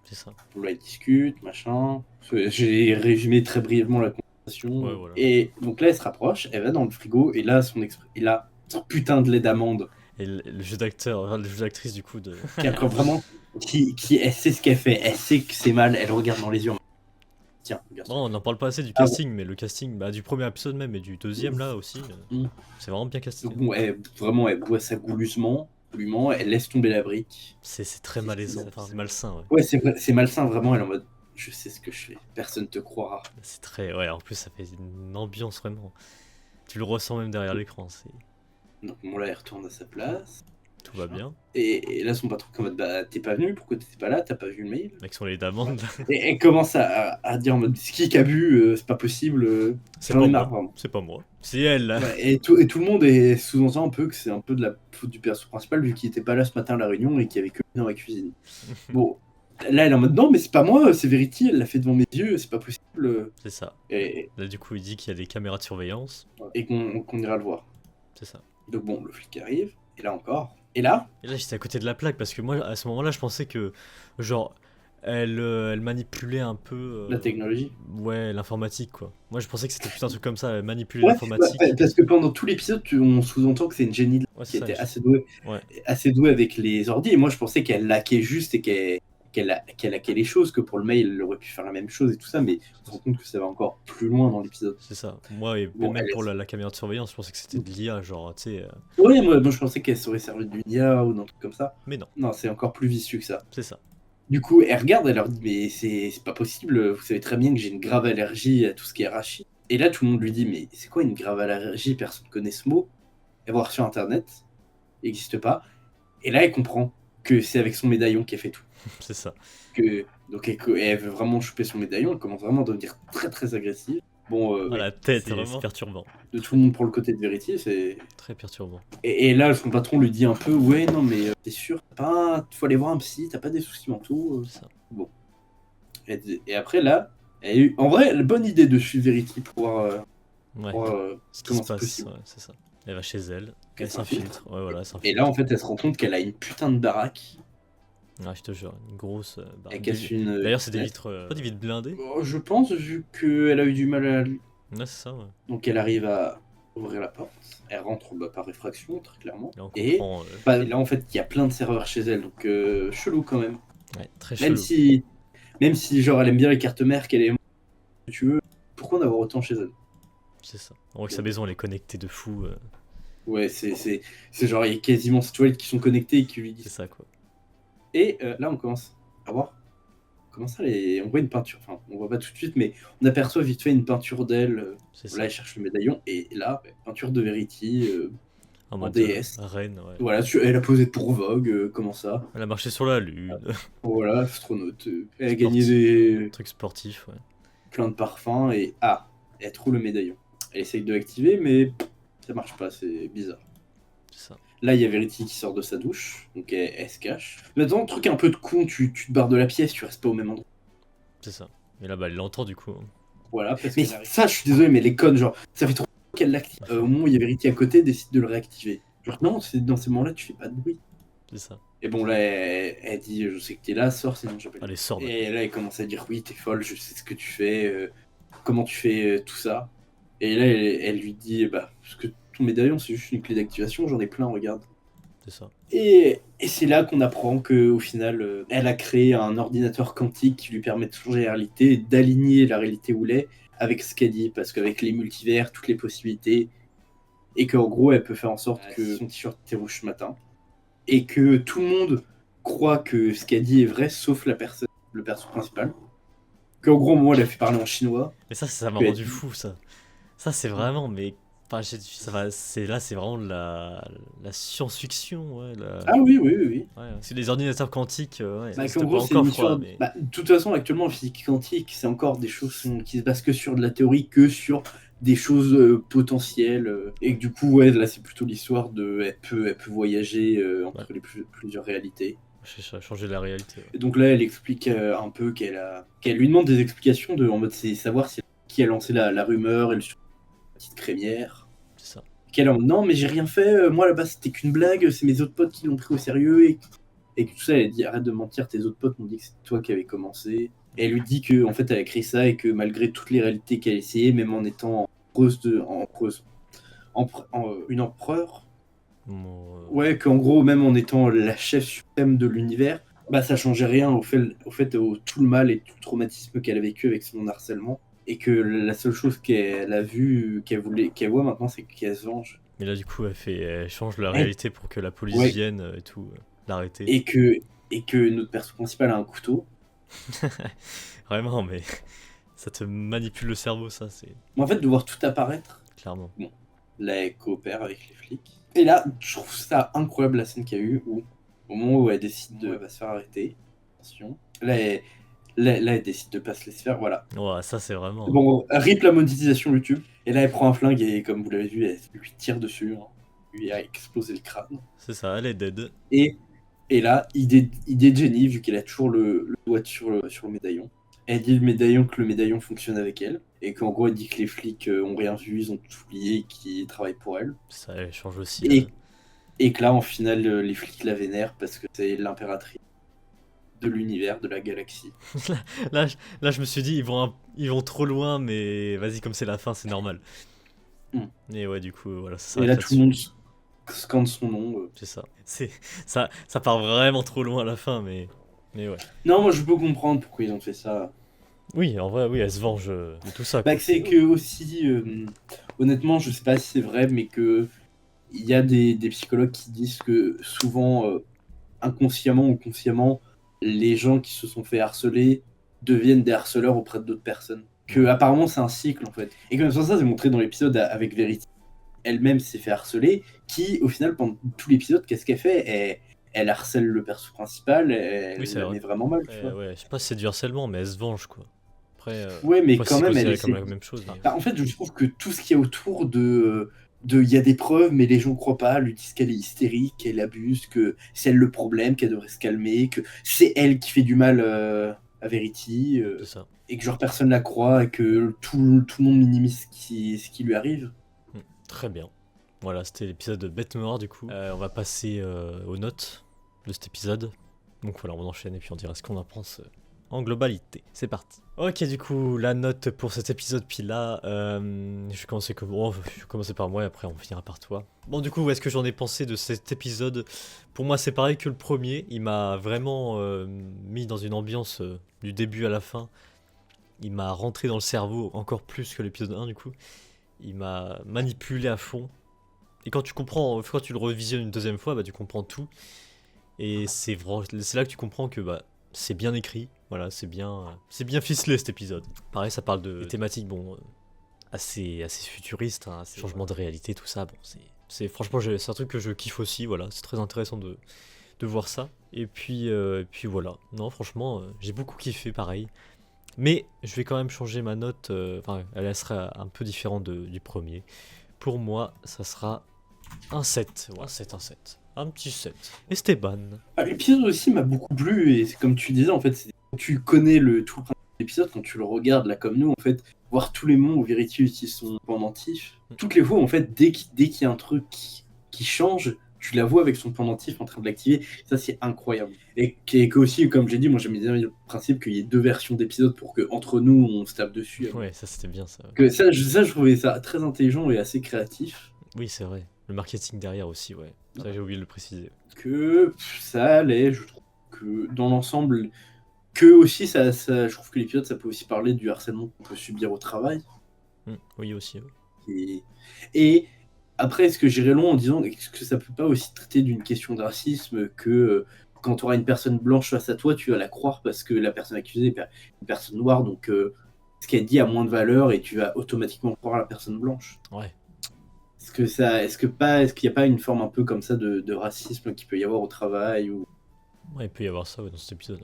C'est ça. Là, ils discutent, machin. J'ai résumé très brièvement la conversation. Ouais, voilà. Et donc là, elle se rapproche, elle va dans le frigo, et là, il a son putain de lait d'amande. Et le jeu d'acteur, enfin, le jeu d'actrice du coup de. Qui après, vraiment, elle sait ce qu'elle fait, elle sait que c'est mal, elle regarde dans les yeux. Tiens, regarde. Non, on n'en parle pas assez du Ah, casting, mais le casting du premier épisode même et du deuxième là aussi, c'est vraiment bien casté. Donc bon, vraiment, elle boit ça goulument, elle laisse tomber la brique. C'est très malaisant, enfin c'est malsain. Ouais. Ouais, c'est malsain, vraiment, elle est en mode, je sais ce que je fais, personne te croira. C'est très. Ouais, en plus ça fait une ambiance vraiment. Tu le ressens même derrière l'écran, c'est. Donc bon, là, elle retourne à sa place. Tout va bien. Et là, son patron, comme bah, t'es pas venu, pourquoi t'étais pas là, t'as pas vu le mail? Avec son lait d'amande. Et elle commence à dire en mode c'est qui a bu, c'est pas possible, C'est j'en pas ai marre, moi. vraiment. C'est pas moi. C'est elle. Ouais, et tout le monde sous-entend un peu que c'est un peu de la faute du perso principal vu qu'il était pas là ce matin à la réunion et qu'il y avait que lui dans la cuisine. Bon, là elle est en mode non, mais c'est pas moi, c'est Verity, elle l'a fait devant mes yeux, c'est pas possible. C'est ça. Et Là du coup il dit qu'il y a des caméras de surveillance. qu'on ira le voir. C'est ça. Donc bon, le flic arrive, et là encore. Et là, Et là j'étais à côté de la plaque parce que moi à ce moment-là je pensais que genre elle manipulait un peu la technologie. ouais l'informatique quoi. Moi je pensais que c'était plus un truc comme ça, elle manipulait Ouais, l'informatique. parce que pendant tout l'épisode, on sous-entend que c'est une génie Ouais, qui c'est ça, était Ouais. assez douée avec les ordi. Et moi, je pensais qu'elle laquait juste et qu'elle laquait les choses, que pour le mail, elle aurait pu faire la même chose et tout ça, mais on se rend compte que ça va encore plus loin dans l'épisode. C'est ça. Moi et Bon, même elle pour la caméra de surveillance, je pensais que c'était de l'IA genre tu sais Ouais, moi, je pensais qu'elle serait servie d'une IA ou d'un truc comme ça. mais non, Non, c'est encore plus vicieux que ça. c'est ça. Du coup, elle regarde, elle leur dit mais c'est pas possible, vous savez très bien que j'ai une grave allergie à tout ce qui est arachide. Et là, tout le monde lui dit mais c'est quoi une grave allergie? Personne ne connaît ce mot. Elle va voir sur internet, il n'existe pas. Et là, elle comprend que c'est avec son médaillon qu'elle fait tout. C'est ça. Donc elle veut vraiment choper son médaillon, elle commence vraiment à devenir très très agressive. Bon, Ah, ouais, la tête, c'est c'est vraiment perturbant. de tout le monde pour le côté de Verity, c'est... Très perturbant. Et là, son patron lui dit un peu, ouais, non, mais t'es sûr, faut aller voir un psy, t'as pas des soucis mentaux. C'est ça. Bon. Et après, là, Et en vrai, la bonne idée de suivre Verity Ouais. pour voir Ce qui comment se c'est passe, possible. ouais, c'est ça. Elle va chez elle, Qu'elle elle s'infiltre. Ouais, voilà, elle Et là, s'infiltre. en fait, elle se rend compte qu'elle a une putain de baraque. Ouais, je te jure, une grosse Elle baraque. casse une D'ailleurs, c'est des fenêtre. vitres. Pas des vitres blindées? Bon, je pense, vu qu'elle a eu du mal à... Ouais, c'est ça, ouais. Donc elle arrive à ouvrir la porte. Elle rentre par effraction, très clairement. Là, on Et comprend. bah, là, en fait, il y a plein de serveurs chez elle. Donc chelou quand même. Ouais, très Même chelou. si, même si genre, elle aime bien les cartes mères, qu'elle est que tu veux, pourquoi en avoir autant chez elle? C'est ça. On voit que sa maison, elle est connectée de fou. Ouais, c'est genre, il y a quasiment ces toilettes qui sont connectées et qui lui C'est disent. ça, quoi. Et là, on commence à voir. Comment ça, on voit une peinture. Enfin, on voit pas tout de suite, mais on aperçoit vite fait une peinture d'elle. C'est Là, ça. elle cherche le médaillon. Et là, peinture de Verity En en mode déesse. reine, ouais. Voilà, elle a posé pour Vogue. Comment ça? Elle a marché sur la lune. Voilà, astronaute. Elle a gagné Sportif. Truc sportif, ouais. plein de parfums. Et elle trouve le médaillon. Elle essaye de l'activer, mais ça marche pas. C'est bizarre. C'est ça. Là, il y a Verity qui sort de sa douche, donc elle se cache. Maintenant, truc un peu de con, tu te barres de la pièce, tu restes pas au même endroit. C'est ça. Et là, bah, elle l'entend du coup. Voilà, mais ça, je suis désolé, mais les connes, genre, ça fait trop qu'elle l'active. Au moment où il y a Verity à côté, décide de le réactiver. Genre, non, c'est dans ces moments-là, tu fais pas de bruit. C'est ça. Et bon, là, elle dit, je sais que t'es là, sors, sinon j'appelle. Allez, sors. Et là, elle commence à dire, oui, t'es folle, je sais ce que tu fais, comment tu fais tout ça. Et là, elle lui dit, bah, parce que ton médaillon, c'est juste une clé d'activation, j'en ai plein, regarde. C'est ça. Et c'est là qu'on apprend qu'au final, elle a créé un ordinateur quantique qui lui permet de changer la réalité et d'aligner la réalité où elle est avec ce qu'elle dit, parce qu'avec les multivers, toutes les possibilités, et qu'en gros, elle peut faire en sorte que son t-shirt était rouge ce matin, et que tout le monde croit que ce qu'elle dit est vrai, sauf le perso principal. Qu'en gros, moi, elle a fait parler en chinois. Et ça m'a rendu fou, ça. Ça, c'est vraiment, mais. Enfin, c'est vraiment de la science-fiction, ouais. Ah oui, oui, oui, oui. Ouais, c'est des ordinateurs quantiques, ouais. Bah, C'était qu'en pas gros, c'est encore, une je crois, histoire. mais. Bah, de toute façon, actuellement, en physique quantique, c'est encore des choses qui se basent que sur de la théorie, que sur des choses potentielles. Et que du coup, ouais, là, c'est plutôt l'histoire de. Elle peut voyager entre plusieurs réalités. J'ai changé la réalité. Ouais. Et donc là, elle explique un peu qu'elle lui demande des explications en mode c'est savoir qui a lancé la rumeur et la petite crémière. C'est ça. Qu'elle en non, mais j'ai rien fait, moi là-bas c'était qu'une blague, c'est mes autres potes qui l'ont pris au sérieux. Et que tout ça, elle dit arrête de mentir, tes autres potes m'ont dit que c'est toi qui avais commencé. Et elle lui dit que en fait elle a écrit ça et que malgré toutes les réalités qu'elle a essayé, même en étant une empereur, ouais, qu'en gros même en étant la chef suprême de l'univers, bah ça changeait rien au tout le mal et tout le traumatisme qu'elle a vécu avec son harcèlement. Et que la seule chose qu'elle a vue, qu'elle voit maintenant, c'est qu'elle se venge. Mais là, du coup, elle change la réalité pour que la police vienne et tout, l'arrêter. Et que notre perso principal a un couteau. Vraiment, mais ça te manipule le cerveau, ça, c'est. Mais en fait, de voir tout apparaître. Clairement. Bon, là, elle coopère avec les flics. Et là, je trouve ça incroyable la scène qu'il y a eu où, au moment où elle décide de se faire arrêter, attention, là, elle décide de pas se laisser faire, voilà. Ouais, ça, c'est vraiment. Bon, rip la monétisation YouTube. Et là, elle prend un flingue et, comme vous l'avez vu, elle lui tire dessus. Hein. Lui a explosé le crâne. C'est ça, elle est dead. Et là, idée de Jenny, vu qu'elle a toujours le doigt sur le médaillon. Elle dit que le médaillon fonctionne avec elle. Et qu'en gros, elle dit que les flics ont rien vu, ils ont tout oublié et qu'ils travaillent pour elle. Ça, elle change aussi. Et que là, en finale, les flics la vénèrent parce que c'est l'impératrice de l'univers, de la galaxie. là, je me suis dit, ils vont trop loin, mais vas-y, comme c'est la fin, c'est normal. Et ouais, du coup, voilà, ça. Et là, tout le monde scande son nom. C'est ça. Ça part vraiment trop loin à la fin, mais ouais. Non, moi, je peux comprendre pourquoi ils ont fait ça. Oui, en vrai, oui, elle se venge de tout ça. Bah, c'est que aussi, honnêtement, je sais pas si c'est vrai, mais que il y a des psychologues qui disent que souvent, inconsciemment ou consciemment, les gens qui se sont fait harceler deviennent des harceleurs auprès d'autres personnes. Que apparemment c'est un cycle en fait. Et comme ça c'est montré dans l'épisode avec Verity. Elle-même s'est fait harceler, qui au final pendant tout l'épisode, qu'est-ce qu'elle fait? Elle harcèle le perso principal, elle la met vraiment mal. Tu vois. Ouais, je sais pas si c'est du harcèlement, mais elle se venge quoi. Après, ouais, mais quand même, elle comme la même chose. Mais... Bah, en fait, je trouve que tout ce qu'il y a autour il y a des preuves, mais les gens croient pas, lui disent qu'elle est hystérique, qu'elle abuse, que c'est elle le problème, qu'elle devrait se calmer, que c'est elle qui fait du mal à Verity, C'est ça. et que genre personne la croit et que tout le monde minimise ce qui lui arrive. Très bien. Voilà, c'était l'épisode de Bête Noire du coup. On va passer aux notes de cet épisode. Donc voilà, on enchaîne et puis on dira ce qu'on en pense en globalité. C'est parti. Ok, du coup, la note pour cet épisode, puis là, je vais commencer je vais commencer par moi et après on finira par toi. Bon, du coup, est-ce que j'en ai pensé de cet épisode? Pour moi, c'est pareil que le premier. Il m'a vraiment mis dans une ambiance du début à la fin. Il m'a rentré dans le cerveau encore plus que l'épisode 1 du coup. Il m'a manipulé à fond. Et quand tu le revisionnes une deuxième fois, bah tu comprends tout. Et c'est là que tu comprends que bah c'est bien écrit. Voilà, c'est bien ficelé cet épisode. Pareil, ça parle de des thématiques assez futuristes, hein, changement de réalité, tout ça. Bon, franchement, c'est un truc que je kiffe aussi. Voilà, c'est très intéressant de voir ça. Et puis voilà. Non, franchement, j'ai beaucoup kiffé, pareil. Mais je vais quand même changer ma note. Enfin, elle sera un peu différente du premier. Pour moi, ça sera un 7. Ouais, un 7. Un petit 7. Esteban. L'épisode aussi m'a beaucoup plu, et c'est comme tu disais, en fait, quand tu connais tout le principe de l'épisode, quand tu le regardes là comme nous, en fait, voir tous les moments où Verity utilise son pendentif, toutes les fois, en fait, dès qu'il y a un truc qui change, tu la vois avec son pendentif en train de l'activer, ça c'est incroyable. Et que aussi, comme j'ai dit, moi j'aime bien le principe qu'il y ait 2 versions d'épisodes pour que entre nous on se tape dessus. Ouais, ça c'était bien ça. Que je trouvais ça très intelligent et assez créatif. Oui, c'est vrai. Le marketing derrière aussi, ouais. Ça, j'ai oublié de le préciser. Que ça allait, je trouve que dans l'ensemble, que aussi, je trouve que l'épisode, ça peut aussi parler du harcèlement qu'on peut subir au travail. Oui, aussi. Et après, est-ce que j'irai loin en disant, est-ce que ça peut pas aussi traiter d'une question de racisme, que quand tu auras une personne blanche face à toi, tu vas la croire parce que la personne accusée est une personne noire, donc ce qu'elle dit a moins de valeur et tu vas automatiquement croire la personne blanche. Ouais. Est-ce qu'il n'y a pas une forme un peu comme ça de racisme qu'il peut y avoir au travail ou... Ouais, il peut y avoir ça dans cet épisode.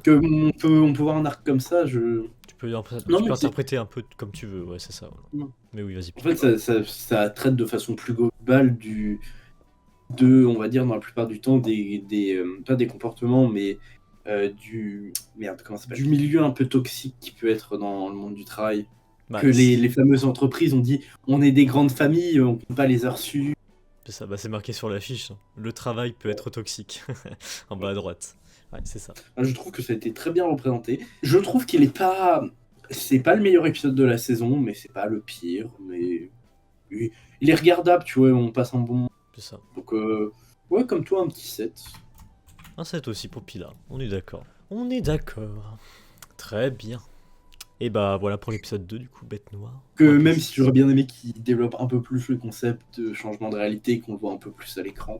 Que on peut voir un arc comme ça, Tu peux interpréter un peu comme tu veux, ouais, c'est ça. Voilà. Mais oui, vas-y. En fait, ça traite de façon plus globale on va dire, dans la plupart du temps, pas des comportements, mais du milieu un peu toxique qui peut être dans le monde du travail. Que les fameuses entreprises ont dit, on est des grandes familles, on ne peut pas les heures sup. C'est ça, c'est marqué sur l'affiche. Le travail peut être toxique, en bas à droite. Ouais, c'est ça. Je trouve que ça a été très bien représenté. Je trouve qu'il est pas... C'est pas le meilleur épisode de la saison, mais c'est pas le pire. Mais il est regardable, tu vois, on passe un bon moment. C'est ça. Donc, ouais, comme toi, un petit 7. Un 7 aussi pour Pilar, on est d'accord. On est d'accord. Très bien. Et bah voilà pour l'épisode 2 du coup, Bête Noire. Que même si j'aurais bien aimé qu'il développe un peu plus le concept de changement de réalité et qu'on le voit un peu plus à l'écran.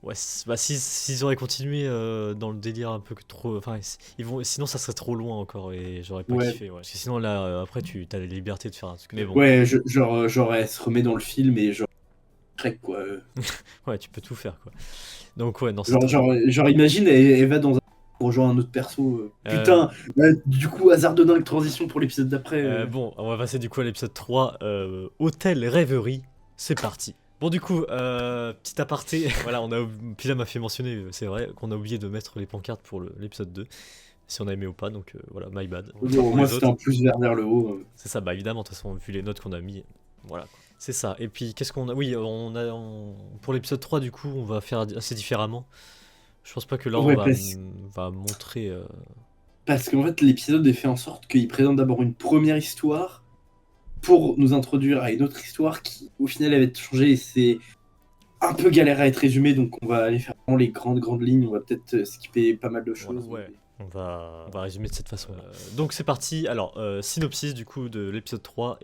Ouais, bah s'ils auraient continué dans le délire un peu trop... Enfin, sinon ça serait trop loin encore et j'aurais pas kiffé. Ouais. Parce que sinon là, après tu as la liberté de faire un truc. Mais bon. Ouais, genre elle se remet dans le film et genre... quoi. Ouais, tu peux tout faire quoi. Donc ouais, non, genre imagine, elle va dans un... pour rejoindre un autre perso. Putain, du coup, hasard de dingue, transition pour l'épisode d'après. Bon, on va passer du coup à l'épisode 3, Hôtel Rêverie, c'est parti. Bon du coup, petit aparté, voilà, Pila m'a fait mentionner, c'est vrai, qu'on a oublié de mettre les pancartes pour l'épisode 2, si on a aimé ou pas, donc voilà, my bad. Moi c'était en plus vers le haut. C'est ça, bah évidemment, de toute façon, vu les notes qu'on a mis, voilà. C'est ça, et puis qu'est-ce qu'on a... Oui, pour l'épisode 3 du coup, on va faire assez différemment. Je pense pas que là, on va montrer... Parce qu'en fait, l'épisode est fait en sorte qu'il présente d'abord une première histoire pour nous introduire à une autre histoire qui, au final, va être changée et c'est un peu galère à être résumé, donc on va aller faire vraiment les grandes lignes, on va peut-être skipper pas mal de choses. Ouais. On va résumer de cette façon. Donc c'est parti, alors, synopsis du coup de l'épisode 3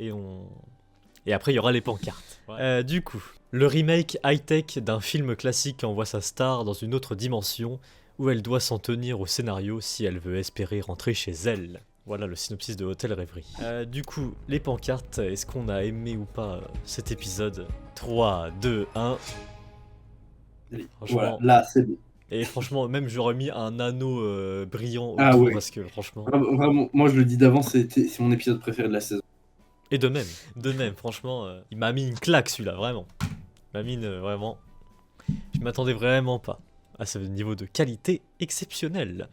et après il y aura les pancartes. Ouais. Du coup, le remake high-tech d'un film classique envoie sa star dans une autre dimension où elle doit s'en tenir au scénario si elle veut espérer rentrer chez elle. Voilà le synopsis de Hôtel Rêverie. Du coup, les pancartes, est-ce qu'on a aimé ou pas cet épisode? 3, 2, 1... Voilà, là c'est bon. Et franchement, même j'aurais mis un anneau brillant autour parce que franchement... Vraiment, moi je le dis d'avance, c'est mon épisode préféré de la saison. Et de même, franchement, il m'a mis une claque celui-là, vraiment. Il m'a mis vraiment... Je m'attendais vraiment pas. à ce niveau de qualité exceptionnel.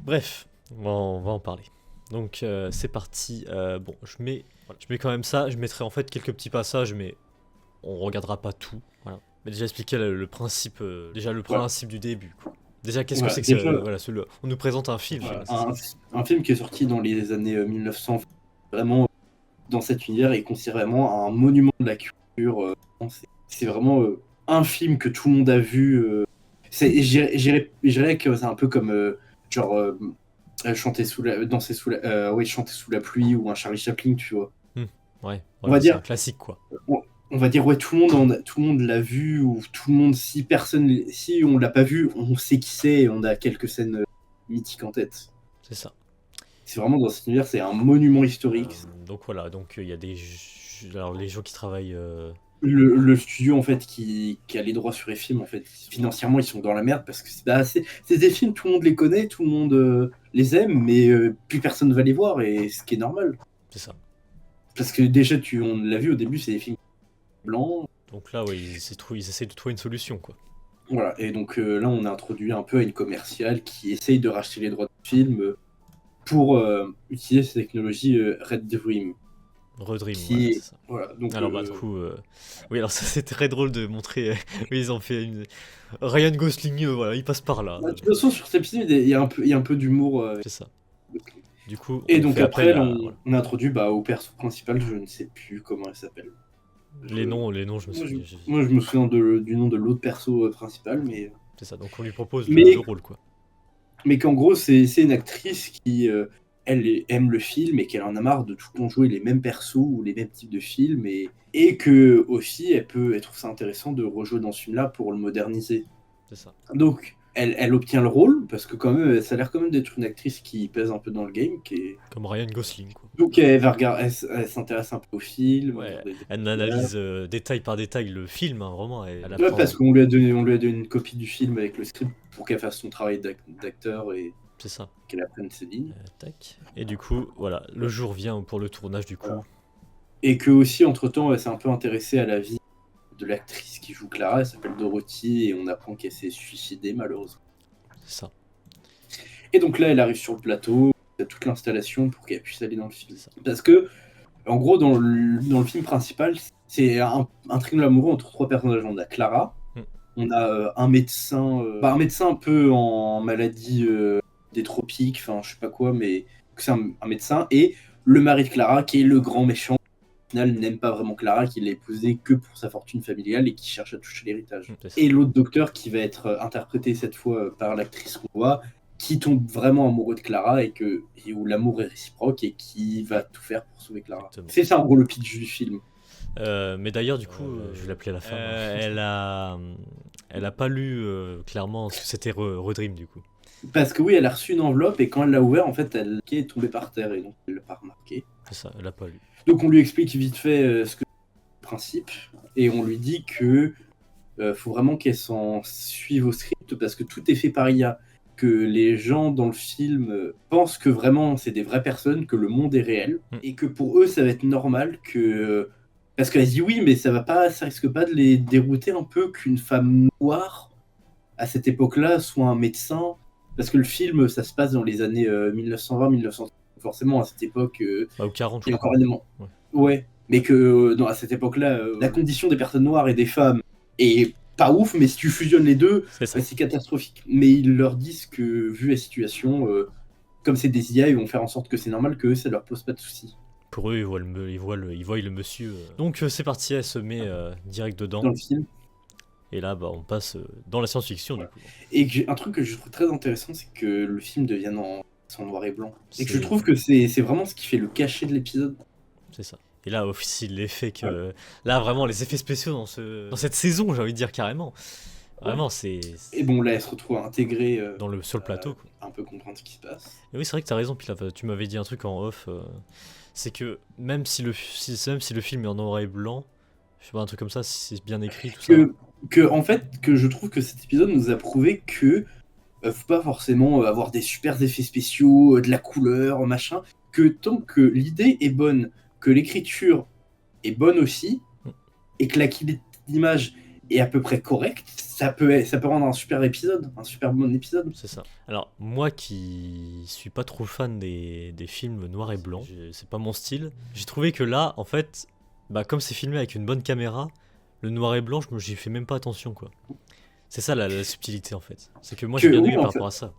Bref, on va en parler. Donc c'est parti. Bon, je mets quand même ça. Je mettrai en fait quelques petits passages, mais on regardera pas tout. Voilà. Mais déjà expliquer le principe, le principe du début, quoi. Déjà, qu'est-ce que Voilà, c'est que déjà, voilà, on nous présente un film. voilà, C'est ça. un film qui est sorti dans les années 1900, vraiment dans cet univers, est considéré vraiment un monument de la culture. C'est vraiment un film que tout le monde a vu. Je dirais que c'est un peu comme genre chanter sous la pluie ou un Charlie Chaplin, tu vois. Ouais, On va voilà, c'est un dire, classique, quoi. on va dire ouais, tout le monde l'a vu, ou tout le monde, si on l'a pas vu, on sait qui c'est, et on a quelques scènes mythiques en tête. C'est ça. C'est vraiment, dans cet univers, c'est un monument historique. Donc voilà, donc il y a alors les gens qui travaillent. Le studio en fait qui a les droits sur les films, en fait, financièrement ils sont dans la merde, parce que c'est des films, tout le monde les connaît, tout le monde les aime, mais plus personne va les voir, et ce qui est normal. C'est ça. Parce que déjà, on l'a vu au début, c'est des films blancs. Donc là, ouais, ils essaient de trouver une solution, quoi. Voilà, et donc là on a introduit un peu à une commerciale qui essaye de racheter les droits de film pour utiliser cette technologie Red Dream. Redream, voilà, Qui c'est est... ça. Voilà, donc, Alors bah du coup, oui, alors ça c'est très drôle de montrer. Oui, ils ont fait une. Ryan Gosling, voilà, il passe par là. de toute façon, sur cet épisode, il y a un peu d'humour. C'est ça. Du coup, Et on donc fait après, appel là, à. Voilà. on a introduit au perso principal, je ne sais plus comment elle s'appelle. Les noms, je me Moi, souviens. moi, je me souviens du nom de l'autre perso principal, mais... C'est ça, donc on lui propose Mais, le rôle, quoi. mais qu'en gros, c'est une actrice qui, aime le film, et qu'elle en a marre de tout le temps jouer les mêmes persos ou les mêmes types de films, et que aussi, elle trouve ça intéressant de rejouer dans ce film-là pour le moderniser. C'est ça. Donc, elle obtient le rôle, parce que quand même, ça a l'air quand même d'être une actrice qui pèse un peu dans le game. Comme Ryan Gosling, quoi. Donc elle va regarder, elle s'intéresse un peu au film. Ouais, elle analyse détail par détail le film, hein, vraiment. Elle Ouais, apprend. parce qu'on lui a donné une copie du film avec le script pour qu'elle fasse son travail d'acteur, et C'est ça. qu'elle apprenne ses lignes. Tac. Et du coup, voilà, le jour vient pour le tournage, du coup. Voilà. Et que aussi, entre-temps, elle s'est un peu intéressée à la vie de l'actrice qui joue Clara. Elle s'appelle Dorothy, et on apprend qu'elle s'est suicidée, malheureusement. C'est ça. Et donc là, elle arrive sur le plateau, il y a toute l'installation pour qu'elle puisse aller dans le film. C'est ça. Parce que, en gros, dans le film principal, c'est un triangle amoureux entre trois personnages. On a Clara, on a un médecin un peu en maladie des tropiques, enfin je sais pas quoi, mais c'est un médecin, et le mari de Clara, qui est le grand méchant, au final n'aime pas vraiment Clara, qui l'a épousée que pour sa fortune familiale et qui cherche à toucher l'héritage. Et l'autre docteur, qui va être interprété cette fois par l'actrice qu'on voit, qui tombe vraiment amoureux de Clara, et où l'amour est réciproque, et qui va tout faire pour sauver Clara. Exactement. C'est ça en gros le pitch du film. Mais d'ailleurs, du coup, je vais l'appeler la femme. Elle a pas lu clairement ce que c'était Redream, du coup. Parce que oui, elle a reçu une enveloppe, et quand elle l'a ouvert, en fait, elle est tombée par terre, et donc elle l'a pas remarqué. C'est ça, elle a pas lu. Donc on lui explique vite fait ce que c'est le principe, et on lui dit que faut vraiment qu'elle s'en suive au script, parce que tout est fait par IA. Que les gens dans le film pensent que vraiment c'est des vraies personnes, que le monde est réel, et que pour eux ça va être normal que... Parce qu'elle dit oui, mais ça risque pas de les dérouter un peu qu'une femme noire, à cette époque-là, soit un médecin, parce que le film, ça se passe dans les années 1920-1930, forcément à cette époque... Ou 40, il y je a crois. encore énormément. Ouais, mais que à cette époque-là, la condition des personnes noires et des femmes est pas ouf, mais si tu fusionnes les deux, c'est catastrophique. Mais ils leur disent que, vu la situation, comme c'est des IA, ils vont faire en sorte que c'est normal, que ça leur pose pas de soucis. Pour eux, ils voient le monsieur. Donc c'est parti, elle se met direct dedans. Dans le film. Et là, on passe dans la science-fiction, du coup. Et un truc que je trouve très intéressant, c'est que le film devienne en noir et blanc. Et que je trouve que c'est vraiment ce qui fait le cachet de l'épisode. C'est ça. Et là, aussi, l'effet que... Là, vraiment, les effets spéciaux dans cette saison, j'ai envie de dire carrément. Vraiment, c'est... Et bon, là, elle se retrouve intégrée... sur le plateau, quoi. Un peu comprendre ce qui se passe. Et oui, c'est vrai que t'as raison, puis là, tu m'avais dit un truc en off. C'est que même si le film est en noir et blanc, je sais pas, un truc comme ça, si c'est bien écrit, tout ça... En fait, que je trouve que cet épisode nous a prouvé que faut pas forcément avoir des super effets spéciaux, de la couleur, machin, que tant que l'idée est bonne, que l'écriture est bonne aussi, et que la qualité d'image est à peu près correcte, ça peut rendre un super épisode, un super bon épisode. C'est ça. Alors, moi qui suis pas trop fan des films noir et blanc, c'est pas mon style, j'ai trouvé que là, en fait, bah, comme c'est filmé avec une bonne caméra, le noir et blanc, j'y fais même pas attention, quoi. C'est ça la subtilité, en fait. C'est que moi, j'ai bien Oui, aimé par rapport à ça.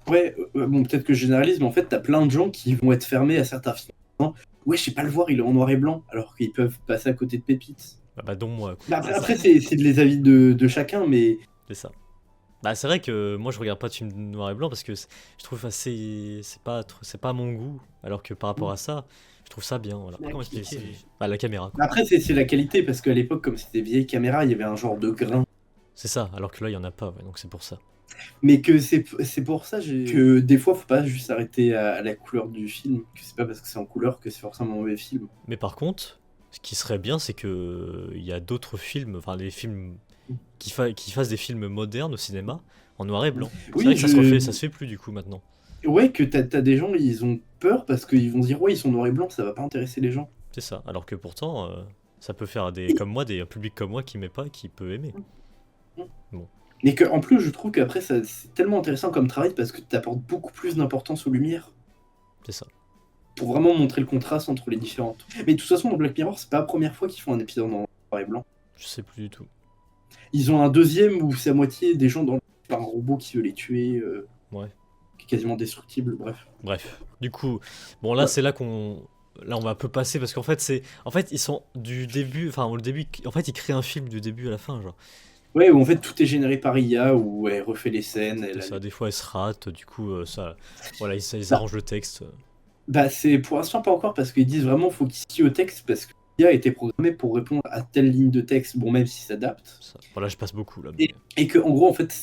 Ouais, bon, peut-être que je généralise, mais en fait, t'as plein de gens qui vont être fermés à certains films. Ouais, je sais pas le voir, il est en noir et blanc, alors qu'ils peuvent passer à côté de pépites. Bah dont moi, quoi. Bah, après, c'est de les avis de chacun, mais C'est ça. Bah, c'est vrai que moi, je regarde pas de films noir et blanc parce que je trouve assez. C'est pas à mon goût. Alors que par rapport à ça, je trouve ça bien. Voilà. Comment expliquer Bah, la caméra, quoi. après, c'est la qualité, parce qu'à l'époque, comme c'était vieille caméra, il y avait un genre de grain. C'est ça, alors que là, il y en a pas, ouais, donc c'est pour ça. Mais que c'est pour ça que des fois, faut pas juste s'arrêter à la couleur du film, que c'est pas parce que c'est en couleur que c'est forcément un mauvais film. Mais par contre, ce qui serait bien, c'est que il y a d'autres films, enfin des films qui fassent des films modernes au cinéma en noir et blanc. Oui, C'est vrai que ça se fait plus du coup maintenant. Ouais, que t'as des gens, ils ont peur parce qu'ils vont se dire, ouais, ils sont noir et blanc, ça va pas intéresser les gens. C'est ça, alors que pourtant, ça peut faire un public comme moi qui m'aime pas, qui peut aimer. Bon. Mais que, en plus, je trouve qu'après, c'est tellement intéressant comme travail parce que t'apportes beaucoup plus d'importance aux lumières. C'est ça. Pour vraiment montrer le contraste entre les différentes. Mais de toute façon, dans Black Mirror, c'est pas la première fois qu'ils font un épisode en noir et blanc. Je sais plus du tout. Ils ont un deuxième où c'est à moitié des gens par un robot qui veut les tuer, Ouais. qui est quasiment destructible, bref. Bref. Du coup, bon là, c'est là qu'on. Là, on va un peu passer parce qu'en fait, ils sont du début. Enfin, au début, en fait, ils créent un film du début à la fin, genre. Ouais, où en fait tout est généré par IA, où elle refait les scènes. Ça, des fois, elle se rate, du coup, ça. Voilà, ils arrangent le texte. Bah, c'est pour l'instant pas encore parce qu'ils disent vraiment faut qu'ils se fient au texte parce que l'IA a été programmée pour répondre à telle ligne de texte, bon, même si ça s'adapte. Voilà, je passe beaucoup là. Mais... Et que, en gros, en fait,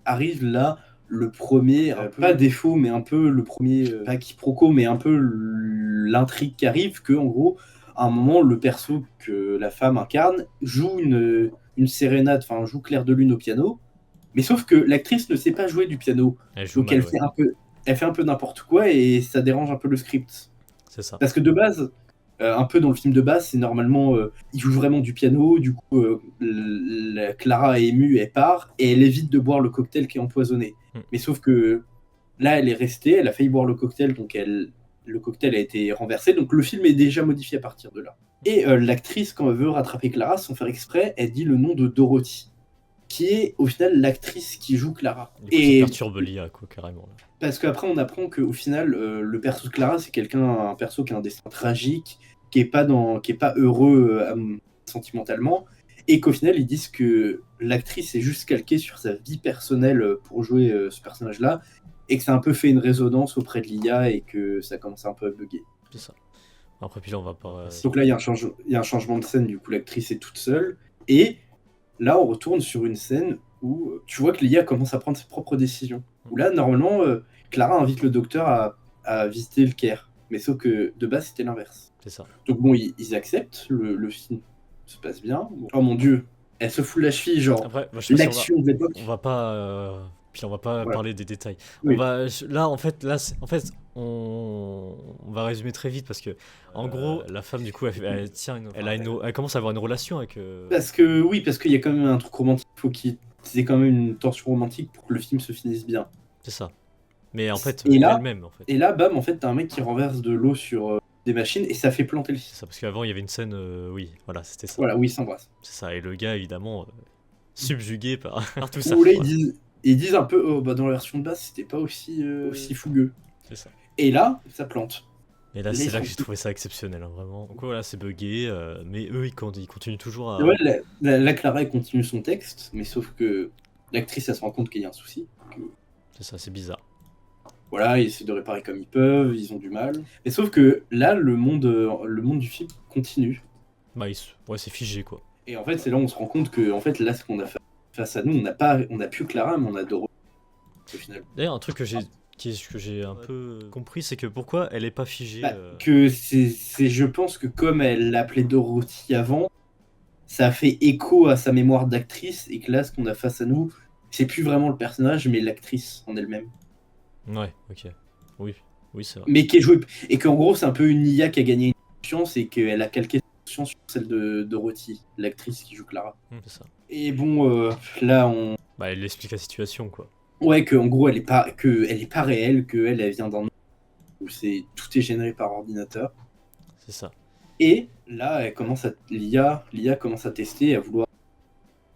arrive là le premier, pas défaut, mais un peu le premier, pas quiproquo, mais un peu l'intrigue qui arrive, que, en gros, à un moment, le perso que la femme incarne joue une sérénade, enfin, joue Clair de Lune au piano, mais sauf que l'actrice ne sait pas jouer du piano. Donc elle fait un peu n'importe quoi et ça dérange un peu le script. C'est ça. Parce que de base, un peu dans le film de base, c'est normalement, il joue vraiment du piano, du coup, Clara est émue, elle part, et elle évite de boire le cocktail qui est empoisonné. Mais sauf que là, elle est restée, elle a failli boire le cocktail, donc le cocktail a été renversé, donc le film est déjà modifié à partir de là. Et l'actrice, quand elle veut rattraper Clara, sans faire exprès, elle dit le nom de Dorothy, qui est au final l'actrice qui joue Clara. Du coup, et ça perturbe l'IA, quoi, carrément. Là. Parce qu'après, on apprend qu'au final, le perso de Clara, c'est un perso qui a un destin tragique, qui est pas heureux sentimentalement, et qu'au final, ils disent que l'actrice est juste calquée sur sa vie personnelle pour jouer ce personnage-là, et que ça a un peu fait une résonance auprès de l'IA, et que ça commence un peu à bugger. C'est ça. Après, puis là, on va pas... Donc là, il y a un changement de scène, du coup, l'actrice est toute seule, et là, on retourne sur une scène où tu vois que l'IA commence à prendre ses propres décisions. Où là, normalement, Clara invite le docteur à visiter le Caire. Mais sauf que de base, c'était l'inverse. C'est ça. Donc bon, ils acceptent, le film se passe bien. Oh mon dieu, elle se fout la cheville, genre, après, l'action de l'époque. On va pas... Puis on va pas parler des détails. Oui. Là, en fait, on va résumer très vite parce que, en gros, la femme, du coup, elle commence à avoir une relation avec. Parce qu'il y a quand même un truc romantique. Faut qu'il y ait quand même une tension romantique pour que le film se finisse bien. C'est ça. Mais en fait, elle-même, en fait. Et là, bam, en fait, t'as un mec qui renverse de l'eau sur des machines et ça fait planter le film. C'est ça, parce qu'avant, il y avait une scène, oui, voilà, c'était ça. Voilà, où ils s'embrassent. C'est ça, et le gars, évidemment, subjugué par tout ça. Où là, ils disent un peu, dans la version de base, c'était pas aussi fougueux. C'est ça. Et là, ça plante. Et là, c'est là que j'ai trouvé ça exceptionnel, hein, vraiment. Donc voilà, c'est buggé, mais eux, ils continuent toujours à... Ouais, la Clara, elle continue son texte, mais sauf que l'actrice, elle se rend compte qu'il y a un souci. C'est ça, c'est bizarre. Voilà, ils essaient de réparer comme ils peuvent, ils ont du mal. Mais sauf que là, le monde du film continue. Bah, ouais, c'est figé, quoi. Et en fait, c'est là où on se rend compte que, en fait, là, ce qu'on a fait face à nous, on n'a plus Clara, mais on a Dorothy, au final. D'ailleurs, un truc que j'ai un peu compris, c'est que pourquoi elle est pas figée. Que je pense que comme elle l'appelait Dorothy avant, ça a fait écho à sa mémoire d'actrice, et que là, ce qu'on a face à nous, c'est plus vraiment le personnage, mais l'actrice en elle-même. Ouais, ok. Oui, c'est vrai. Mais qui est jouée. Et qu'en gros, c'est un peu une IA qui a gagné une conscience et qu'elle a calqué sa conscience sur celle de Dorothy, l'actrice qui joue Clara. C'est ça. Et bon, là, on. Bah, elle explique la situation, quoi. Ouais, que en gros, elle est pas réelle, elle vient d'un monde où tout est généré par ordinateur. C'est ça. Et là, l'IA commence à tester, à vouloir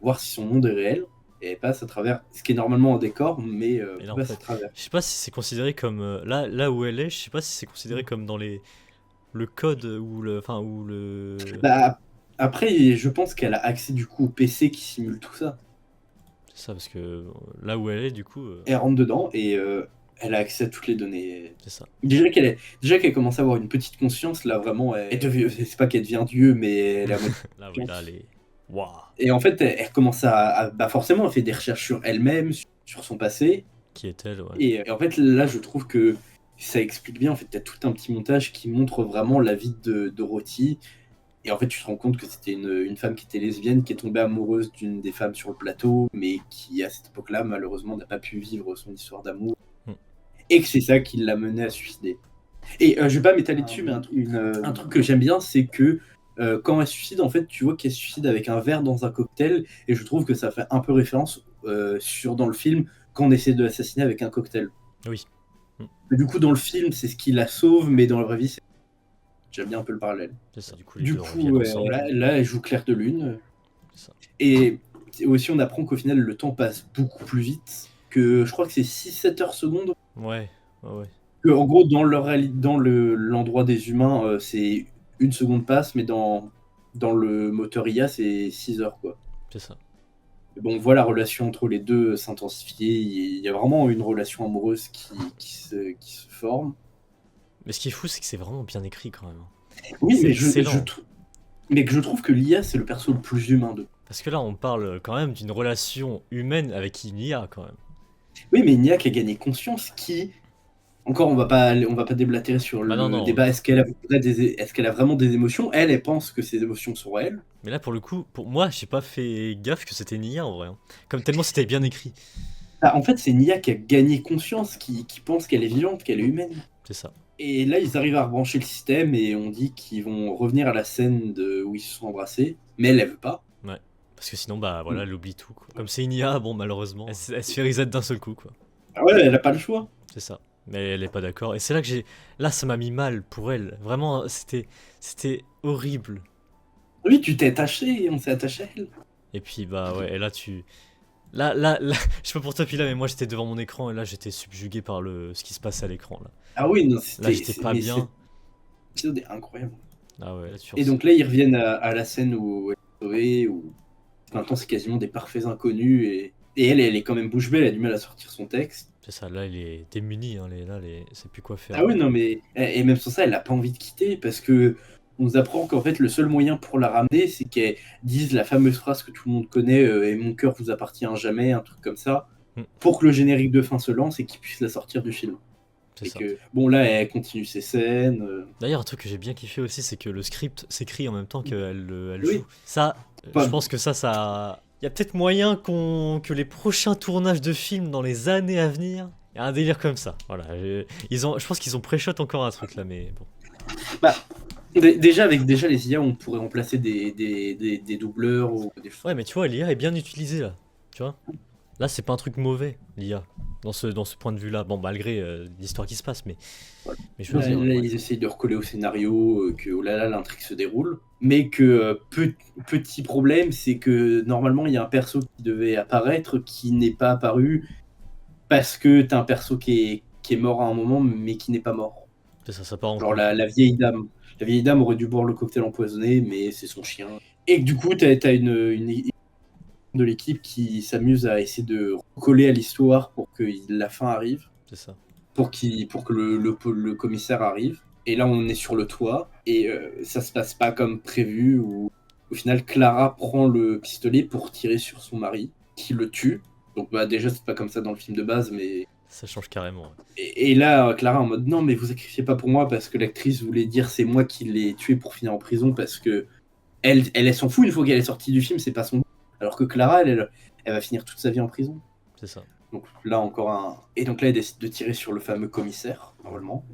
voir si son monde est réel. Et elle passe à travers ce qui est normalement en décor, mais Et là, en passe à fait, travers. je sais pas si c'est considéré comme là où elle est. Je sais pas si c'est considéré comme dans le code ou le. Bah, après, je pense qu'elle a accès du coup au PC qui simule tout ça. C'est ça, parce que là où elle est, du coup, Elle rentre dedans et elle a accès à toutes les données. c'est ça. Déjà qu'elle commence à avoir une petite conscience, là vraiment, c'est pas qu'elle devient Dieu, mais elle est à moitié Là, oui, là, conscience. elle est. Waouh! Et en fait, elle commence bah forcément, elle fait des recherches sur elle-même, sur son passé. Qui est-elle, ouais. Et en fait, là, je trouve que ça explique bien. En fait, t'as tout un petit montage qui montre vraiment la vie de Dorothy. Et en fait, tu te rends compte que c'était une femme qui était lesbienne, qui est tombée amoureuse d'une des femmes sur le plateau, mais qui, à cette époque-là, malheureusement, n'a pas pu vivre son histoire d'amour. Mm. Et que c'est ça qui l'a menée à se suicider. Et je vais pas m'étaler dessus, mais un truc que j'aime bien, c'est que quand elle se suicide, en fait, tu vois qu'elle se suicide avec un verre dans un cocktail, et je trouve que ça fait un peu référence dans le film quand on essaie de l'assassiner avec un cocktail. Oui. Mais du coup, dans le film, c'est ce qui la sauve, mais dans la vraie vie, j'aime bien un peu le parallèle. C'est ça. Du coup, les Du deux coup, reviennent ensemble. là, elle joue Claire de Lune. C'est ça. Et aussi, on apprend qu'au final, le temps passe beaucoup plus vite. Que je crois que c'est 6-7 heures secondes. Ouais, ouais, ouais. Que, en gros, dans l'endroit des humains, c'est une seconde passe, mais dans le moteur IA, c'est 6 heures, quoi. C'est ça. Et bon, on voit la relation entre les deux s'intensifier. Il y a vraiment une relation amoureuse qui se forme. Mais ce qui est fou, c'est que c'est vraiment bien écrit quand même. Oui, C'est mais excellent. mais que je trouve que l'IA, c'est le perso le plus humain de. Parce que là, on parle quand même d'une relation humaine avec une IA quand même. Oui, mais une IA qui a gagné conscience, qui. Encore, on va pas déblatérer sur Bah non, le non. débat. Est-ce qu'elle a vraiment des émotions? Elle pense que ses émotions sont réelles. Mais là, pour le coup, pour moi, j'ai pas fait gaffe que c'était une IA en vrai. Hein. Comme tellement c'était bien écrit. Ah, en fait, c'est une IA qui a gagné conscience, qui pense qu'elle est vivante, qu'elle est humaine. C'est ça. Et là, ils arrivent à rebrancher le système et on dit qu'ils vont revenir à la scène où ils se sont embrassés. Mais elle veut pas. Ouais. Parce que sinon, bah voilà, elle oublie tout. Quoi. Comme c'est une IA, bon, malheureusement, elle se fait reset d'un seul coup, quoi. Ah ouais, elle a pas le choix. C'est ça. Mais elle est pas d'accord. Et c'est là que j'ai. Là, ça m'a mis mal pour elle. Vraiment, c'était horrible. Oui, tu t'es attaché et on s'est attaché à elle. Et puis, bah ouais, et là, tu. Là, je sais pas pour toi, puis là, mais moi, j'étais devant mon écran et là, j'étais subjugué par ce qui se passe à l'écran, là. Ah oui, non, Là, j'étais pas mais bien. cet épisode est incroyable. Ah ouais, là, tu Et donc là, ils reviennent à la scène où elle est sauvée, où maintenant c'est quasiment des parfaits inconnus. Et elle est quand même bouche bée, elle a du mal à sortir son texte. C'est ça, là, il est démuni, hein, c'est plus quoi faire. Ah oui, non, mais. Et même sans ça, elle a pas envie de quitter parce que. On nous apprend qu'en fait, le seul moyen pour la ramener, c'est qu'elle dise la fameuse phrase que tout le monde connaît et mon cœur vous appartient à jamais, un truc comme ça, Mm. pour que le générique de fin se lance et qu'il puisse la sortir du film. C'est Et ça. que, bon, là, elle continue ses scènes. D'ailleurs, un truc que j'ai bien kiffé aussi, c'est que le script s'écrit en même temps qu'elle Oui. joue. Ça, Pas- je pense que ça. Il y a peut-être moyen que les prochains tournages de films dans les années à venir, il y a un délire comme ça. Voilà. Je pense qu'ils ont pré-shot encore un truc là, mais bon. Bah, déjà, avec les IA, on pourrait remplacer des doubleurs ou des choses. Ouais, mais tu vois, l'IA est bien utilisée là. Tu vois. Là, c'est pas un truc mauvais, l'IA. Dans ce point de vue-là. Bon, malgré l'histoire qui se passe, mais je veux Là, dire. là, Ouais. ils essayent de recoller au scénario, que oh là là, l'intrigue se déroule. Mais que petit problème, c'est que normalement, il y a un perso qui devait apparaître qui n'est pas apparu parce que t'as un perso qui est mort à un moment, mais qui n'est pas mort. C'est ça part en Genre couille. la vieille dame. La vieille dame aurait dû boire le cocktail empoisonné, mais c'est son chien. Et que du coup, t'as une de l'équipe qui s'amuse à essayer de recoller à l'histoire pour que la fin arrive. C'est ça. Pour que le commissaire arrive. Et là, on est sur le toit, et ça se passe pas comme prévu, où au final, Clara prend le pistolet pour tirer sur son mari, qui le tue. Donc bah, déjà, c'est pas comme ça dans le film de base, mais... Ça change carrément. Ouais. Et là, Clara en mode, non, mais vous sacrifiez pas pour moi, parce que l'actrice voulait dire c'est moi qui l'ai tué pour finir en prison, parce que elle s'en fout une fois qu'elle est sortie du film, c'est pas son... Alors que Clara, elle va finir toute sa vie en prison. C'est ça. Donc là, encore un... Et donc là, elle décide de tirer sur le fameux commissaire, normalement.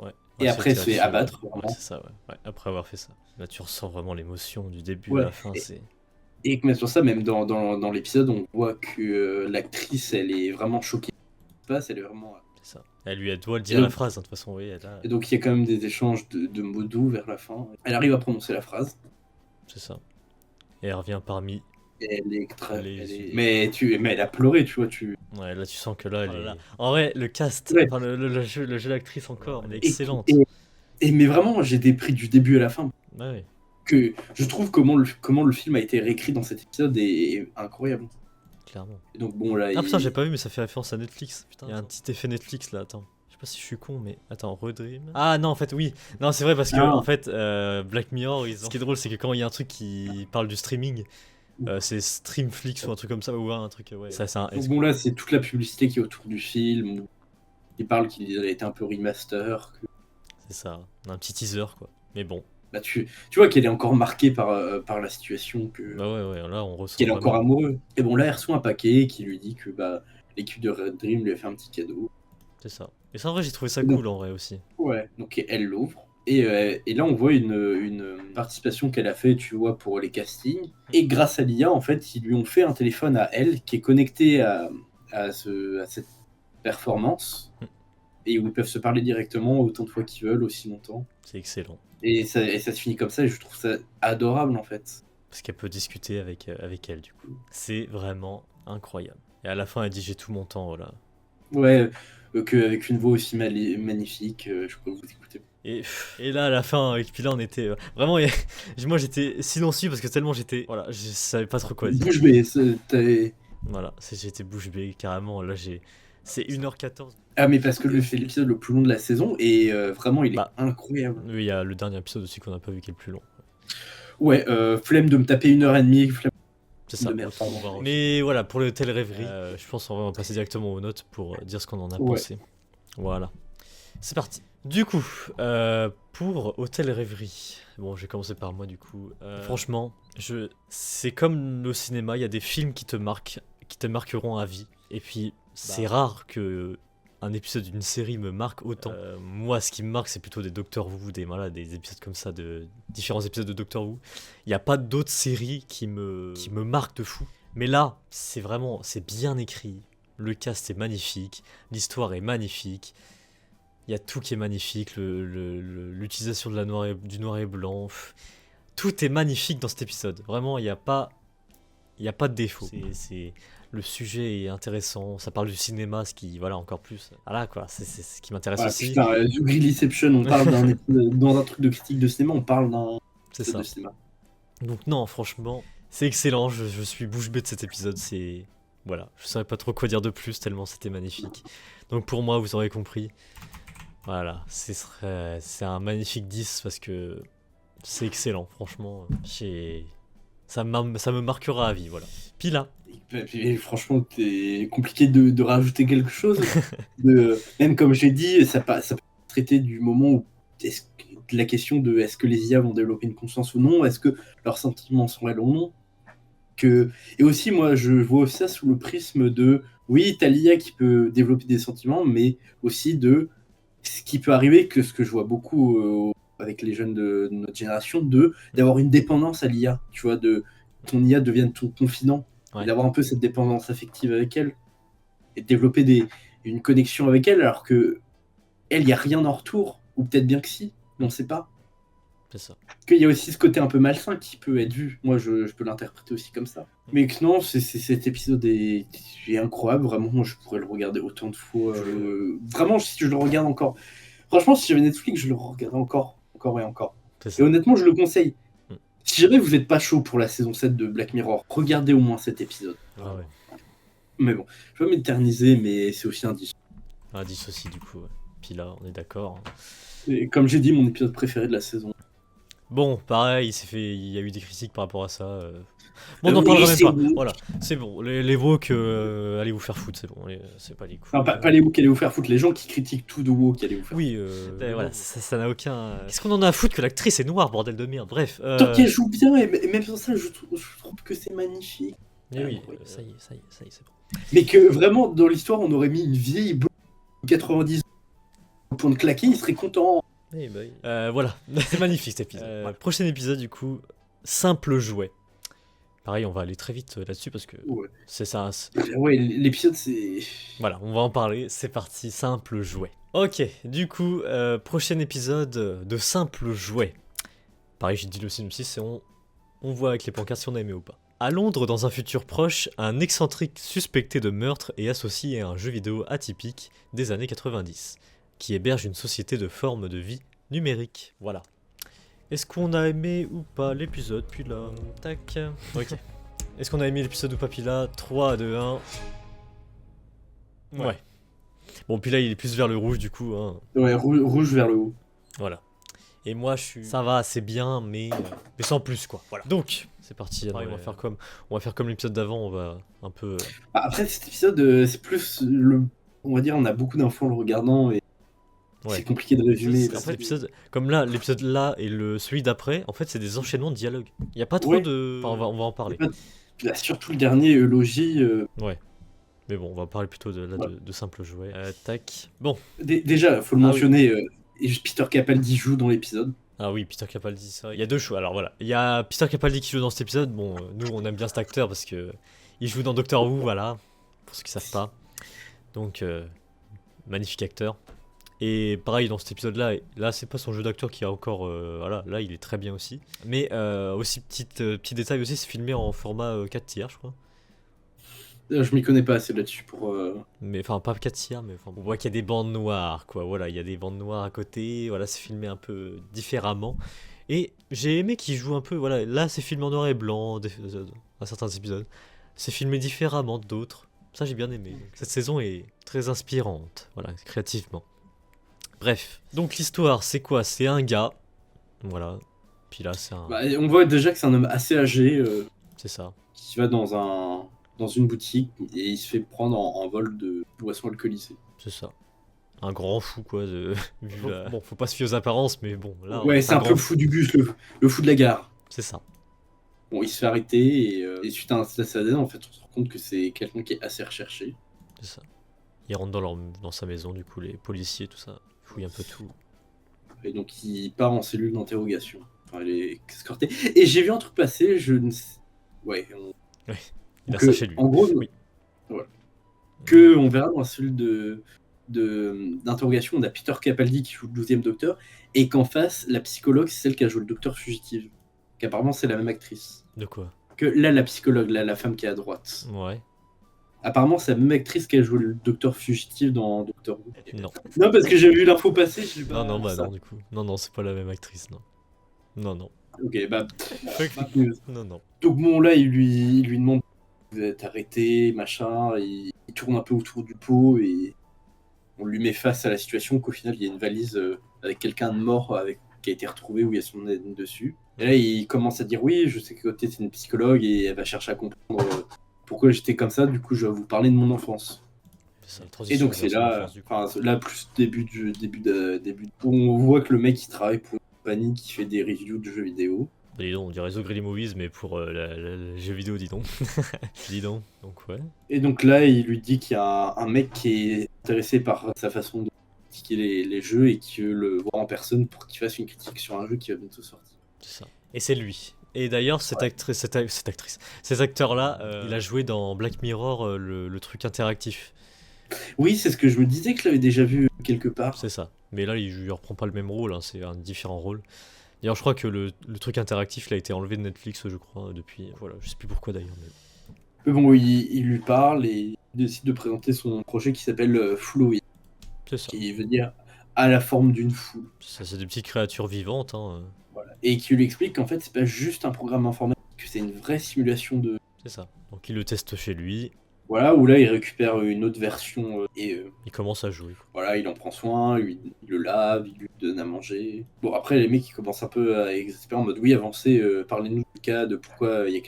Ouais. Et après, c'est se fait abattre, Ouais, vraiment. c'est ça, ouais. Ouais. Après avoir fait ça. Là, tu ressens vraiment l'émotion du début Ouais. à la fin. C'est. Et que même sur ça, même dans l'épisode, on voit que l'actrice, elle est vraiment choquée. Elle est vraiment. C'est ça. Elle doit le Et dire la donc, phrase, hein, de toute façon, oui. et donc il y a quand même des échanges de mots doux vers la fin. Elle arrive à prononcer la phrase. C'est ça. Et elle revient parmi Et elle est très. les... Mais elle a pleuré, tu vois. Ouais, là tu sens que là, elle est... En vrai, le cast, Ouais. enfin le jeu d'actrice encore, elle est Et- excellente. mais vraiment, j'ai des prix du début à la fin. Ouais. Que je trouve comment le film a été réécrit dans cet épisode est incroyable. Clairement. Et donc bon là. Ah putain, j'ai pas vu, mais ça fait référence à Netflix. Putain, il y a un petit effet Netflix là, attends. Je sais pas si je suis con, mais attends, Redream. Ah non, en fait, oui. Non, c'est vrai parce que, en fait, Black Mirror, ce qui est drôle, c'est que quand il y a un truc qui parle du streaming, c'est Streamflix ou un truc comme ça, ou un truc, ouais. Ça, c'est un Donc bon là, c'est toute la publicité qui est autour du film. Il parle qu'il a été un peu remaster. C'est ça, un petit teaser quoi. Mais bon. Bah, tu vois qu'elle est encore marquée par la situation, que Bah ouais, là on ressent. qu'elle est encore amoureux. Et bon là, elle reçoit un paquet qui lui dit que bah l'équipe de Red Dream lui a fait un petit cadeau. C'est ça. Et ça en vrai, j'ai trouvé ça Donc, cool en vrai aussi. Ouais, donc elle l'ouvre. Et là, on voit une participation qu'elle a fait, tu vois, pour les castings. Et grâce à l'IA, en fait, ils lui ont fait un téléphone à elle qui est connecté à cette performance. Et où ils peuvent se parler directement autant de fois qu'ils veulent, aussi longtemps. C'est excellent. Et ça se finit comme ça, et je trouve ça adorable, en fait. Parce qu'elle peut discuter avec elle, du coup. C'est vraiment incroyable. Et à la fin, elle dit j'ai tout mon temps, voilà. Ouais, qu'avec une voix aussi magnifique, je peux vous écouter. Et là, à la fin, et puis là, on était... vraiment, moi, j'étais silencieux parce que tellement j'étais... Voilà, je savais pas trop quoi dire. Bouche bée, Voilà, j'étais bouche bée, carrément. Là, c'est 1h14. Ah, mais parce que c'est l'épisode le plus long de la saison, et vraiment, il est incroyable. Oui, il y a le dernier épisode aussi qu'on n'a pas vu qui est le plus long. Ouais, flemme de me taper 1h30, flemme. C'est ça. Mais voilà, pour le Hôtel Rêverie, je pense qu'on va passer directement aux notes pour dire ce qu'on en a pensé. Voilà. C'est parti. Du coup, pour Hôtel Rêverie, bon, je vais commencer par moi du coup. Franchement, c'est comme au cinéma, il y a des films qui te marqueront à vie. Et puis, c'est rare que un épisode d'une série me marque autant. Moi, ce qui me marque, c'est plutôt des Doctor Who, des épisodes comme ça, différents épisodes de Doctor Who. Il n'y a pas d'autres séries qui me marquent de fou. Mais là, c'est bien écrit. Le cast est magnifique, l'histoire est magnifique. Il y a tout qui est magnifique, l'utilisation du noir et blanc. Tout est magnifique dans cet épisode. Vraiment, il n'y a pas de défaut. Le sujet est intéressant, ça parle du cinéma, ce qui, voilà, encore plus. Voilà quoi, c'est ce qui m'intéresse aussi. Putain, du Grilleception, on parle dans un truc de critique de cinéma, on parle d'un épisode de cinéma. Donc non, franchement, c'est excellent, je suis bouche bée de cet épisode, voilà, je savais pas trop quoi dire de plus, tellement c'était magnifique. Donc pour moi, vous aurez compris, voilà, c'est un magnifique 10 parce que c'est excellent, franchement, ça me marquera à vie, voilà. Puis là. Et franchement, c'est compliqué de rajouter quelque chose. Même comme j'ai dit, ça peut traiter du moment où de la question de est-ce que les IA vont développer une conscience ou non, est-ce que leurs sentiments sont réels ou non. Et aussi, moi, je vois ça sous le prisme de oui, t'as l'IA qui peut développer des sentiments, mais aussi de ce qui peut arriver, ce que je vois beaucoup avec les jeunes de notre génération, d'avoir une dépendance à l'IA, tu vois, ton IA devienne ton confident. Ouais. Et d'avoir un peu cette dépendance affective avec elle et de développer une connexion avec elle, alors que elle, il n'y a rien en retour, ou peut-être bien que si, mais on ne sait pas. C'est ça. Qu'il y a aussi ce côté un peu malsain qui peut être vu. Moi, je peux l'interpréter aussi comme ça. Mais que non, cet épisode est incroyable. Vraiment, moi, je pourrais le regarder autant de fois. Vraiment, si je le regarde encore. Franchement, si j'avais Netflix, je le regarderais encore et encore. Et honnêtement, je le conseille. Si jamais vous n'êtes pas chaud pour la saison 7 de Black Mirror, regardez au moins cet épisode. Ah ouais. Mais bon, je vais pas m'éterniser, mais c'est aussi un 10. Un 10 aussi, du coup. Ouais. Puis là, on est d'accord. Et comme j'ai dit, mon épisode préféré de la saison. Bon, pareil, il y a eu des critiques par rapport à ça. Bon, on n'en parlera même pas. Voilà, c'est bon. Les woke, allez vous faire foutre, c'est bon. C'est pas les coups. Non, pas les woke, allez vous faire foutre. Les gens qui critiquent tout de woke, allez vous faire foutre. Oui, voilà, ça n'a aucun. Qu'est-ce qu'on en a à foutre que l'actrice est noire, bordel de merde. Bref. Tant qu'elle joue bien, et même sur ça, je trouve que c'est magnifique. Mais oui, ça y est, c'est bon. Mais que vraiment, dans l'histoire, on aurait mis une vieille blonde 90 au point de claquer, il serait content. Oui, bah oui. Voilà, c'est magnifique cet épisode. Prochain épisode, du coup, simple jouet. Pareil, on va aller très vite là-dessus parce que Ouais. c'est ça. Ouais, l'épisode, c'est. Voilà, on va en parler. C'est parti, simple jouet. Ok, du coup, prochain épisode de simple jouet. Pareil, j'ai dit le synopsis et on voit avec les pancartes si on a aimé ou pas. À Londres, dans un futur proche, un excentrique suspecté de meurtre est associé à un jeu vidéo atypique des années 90, qui héberge une société de forme de vie numérique. Voilà. Est-ce qu'on a aimé ou pas l'épisode? Puis là, tac. Ok. Est-ce qu'on a aimé l'épisode ou pas? Puis là, 3, 2, 1. Ouais. Bon, puis là, il est plus vers le rouge du coup. Hein. Ouais, rouge vers le haut. Voilà. Et moi, je suis. Ça va, c'est bien, mais sans plus quoi. Voilà. Donc, c'est parti. Pareil, on va faire comme l'épisode d'avant. On va un peu. Après, cet épisode, c'est plus on va dire, on a beaucoup d'infos en le regardant et c'est compliqué de résumer. En fait, l'épisode, comme là, l'épisode là et celui d'après, en fait, c'est des enchaînements de dialogues. Il y a pas trop de. Enfin, on va en parler. Là, surtout le dernier, Logis. Ouais. Mais bon, on va parler plutôt de simples jouets. Tac. Bon. Déjà, faut le mentionner, Peter Capaldi joue dans l'épisode. Ah oui, Peter Capaldi, ça. Il y a deux choix. Alors voilà, il y a Peter Capaldi qui joue dans cet épisode. Bon, nous, on aime bien cet acteur parce que il joue dans Doctor Who, voilà. Pour ceux qui savent pas. Donc, magnifique acteur. Et pareil, dans cet épisode-là, là, c'est pas son jeu d'acteur qui a encore. Voilà, là, il est très bien aussi. Mais aussi, petit détail aussi, c'est filmé en format 4 tiers, je crois. Je m'y connais pas assez là-dessus pour. Mais enfin, pas 4 tiers, mais enfin, on voit qu'il y a des bandes noires, quoi. Voilà, il y a des bandes noires à côté. Voilà, c'est filmé un peu différemment. Et j'ai aimé qu'il joue un peu. Voilà, là, c'est filmé en noir et blanc à certains épisodes. C'est filmé différemment d'autres. Ça, j'ai bien aimé. Cette saison est très inspirante, voilà, créativement. Bref, donc l'histoire, c'est quoi? C'est un gars. Voilà. Puis là, c'est un. Bah, on voit déjà que c'est un homme assez âgé. C'est ça. Qui va dans une boutique et il se fait prendre en vol de boissons alcoolisées. C'est ça. Un grand fou, quoi. Bon, faut pas se fier aux apparences, mais bon, là. Ouais, c'est un peu le fou du bus, le fou de la gare. C'est ça. Bon, il se fait arrêter et suite à un test ADN, en fait, on se rend compte que c'est quelqu'un qui est assez recherché. C'est ça. Il rentre dans sa maison, du coup, les policiers, tout ça. Ils fouillent un peu tout. Et donc, il part en cellule d'interrogation. Enfin, il est escorté. Et j'ai vu un truc passer, je ne sais. Ouais. Il a ça chez lui. En gros, oui. Voilà. Que on verra dans la cellule d'interrogation, on a Peter Capaldi qui joue le 12e docteur, et qu'en face, la psychologue, c'est celle qui a joué le docteur fugitif. Qu'apparemment, c'est la même actrice. De quoi? Que là, la psychologue, là, la femme qui est à droite. Ouais. Apparemment, c'est la même actrice qui a joué le docteur fugitif dans Doctor Who. Non. Non, parce que j'ai vu l'info passer, je l'ai pas. Non, bah non, du coup. Non, c'est pas la même actrice, non. Non. Ok, bah. Non. Donc, bon, là, il lui demande: vous êtes arrêté, machin, il tourne un peu autour du pot et on lui met face à la situation qu'au final, il y a une valise avec quelqu'un de mort qui a été retrouvé où il y a son ADN dessus. Et là, il commence à dire: oui, je sais que côté c'est une psychologue et elle va chercher à comprendre pourquoi j'étais comme ça, du coup, je vais vous parler de mon enfance. Et donc, c'est là, plus début, on voit que le mec il travaille pour une compagnie qui fait des reviews de jeux vidéo. Dis donc, on dirait The Greedy Movies, mais pour les jeux vidéo, dis donc. Dis donc, ouais. Et donc là, il lui dit qu'il y a un mec qui est intéressé par sa façon de critiquer les jeux et qui veut le voir en personne pour qu'il fasse une critique sur un jeu qui va bientôt sortir. C'est ça. Et c'est lui. Et d'ailleurs, cet acteur-là, il a joué dans Black Mirror, le truc interactif. Oui, c'est ce que je me disais que je l'avais déjà vu quelque part. C'est ça. Mais là, il reprend pas le même rôle, hein, c'est un différent rôle. D'ailleurs, je crois que le truc interactif, il a été enlevé de Netflix, je crois, depuis. Voilà, je sais plus pourquoi d'ailleurs. Mais bon, il lui parle et il décide de présenter son projet qui s'appelle Flowy. C'est ça. Qui veut dire à la forme d'une foule. Ça, c'est des petites créatures vivantes. Hein. Voilà. Et qui lui explique qu'en fait, c'est pas juste un programme informatique, que c'est une vraie simulation de. C'est ça. Donc il le teste chez lui. Voilà, où là il récupère une autre version et il commence à jouer. Voilà, il en prend soin, il le lave, il lui donne à manger. Bon, après les mecs ils commencent un peu à exaspérer en mode: oui, avancez, parlez-nous du cas, de pourquoi il y a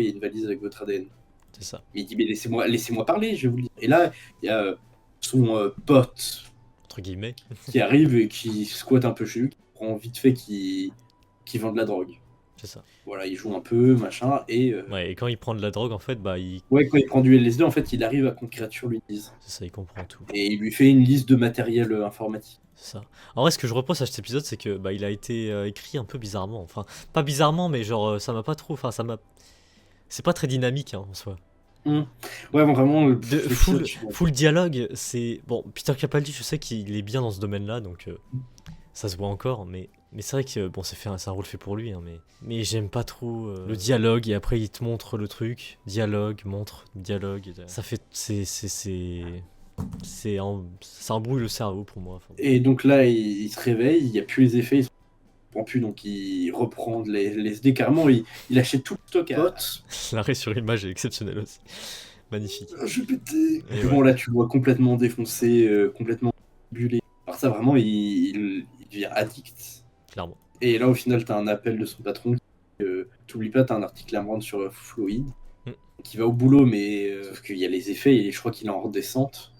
une valise avec votre ADN. C'est ça. Mais il dit: mais laissez-moi parler, je vais vous le dire. Et là, il y a son pote, entre guillemets, qui arrive et qui squatte un peu chez lui, qui prend vite fait qui vend de la drogue. C'est ça. Voilà, il joue un peu, machin, et... Ouais, et quand il prend de la drogue, en fait, bah, Ouais, quand il prend du LSD, en fait, il arrive à qu'on créature lui dise. C'est ça, il comprend tout. Et il lui fait une liste de matériel informatique. C'est ça. En vrai, ce que je reproche à cet épisode, c'est que bah, il a été écrit un peu bizarrement. Enfin, pas bizarrement, mais genre, ça m'a pas trop... Enfin, ça m'a... c'est pas très dynamique hein, en soi. Ouais, bon, vraiment, Full dialogue, c'est... Bon, Peter Capaldi, je sais qu'il est bien dans ce domaine-là, donc ça se voit encore, mais c'est vrai que bon, c'est un rôle fait pour lui, hein, mais j'aime pas trop le dialogue, et après il te montre le truc, dialogue, montre, dialogue, ça fait... ça embrouille le cerveau pour moi. Enfin. Et donc là, il se réveille, il n'y a plus les effets, il se prend plus, donc il reprend les SD carrément, il achète tout le stock à potes. L'arrêt sur image est exceptionnel aussi. Magnifique. Je vais péter. Et bon, là, tu le vois complètement défoncé, complètement bulé. Alors ça, vraiment, il devient addict. Clairement. Et là, au final, t'as un appel de son patron. T'oublies pas, t'as un article à me rendre sur Fluid. Qui va au boulot, mais sauf qu'il y a les effets, et je crois qu'il est en redescente.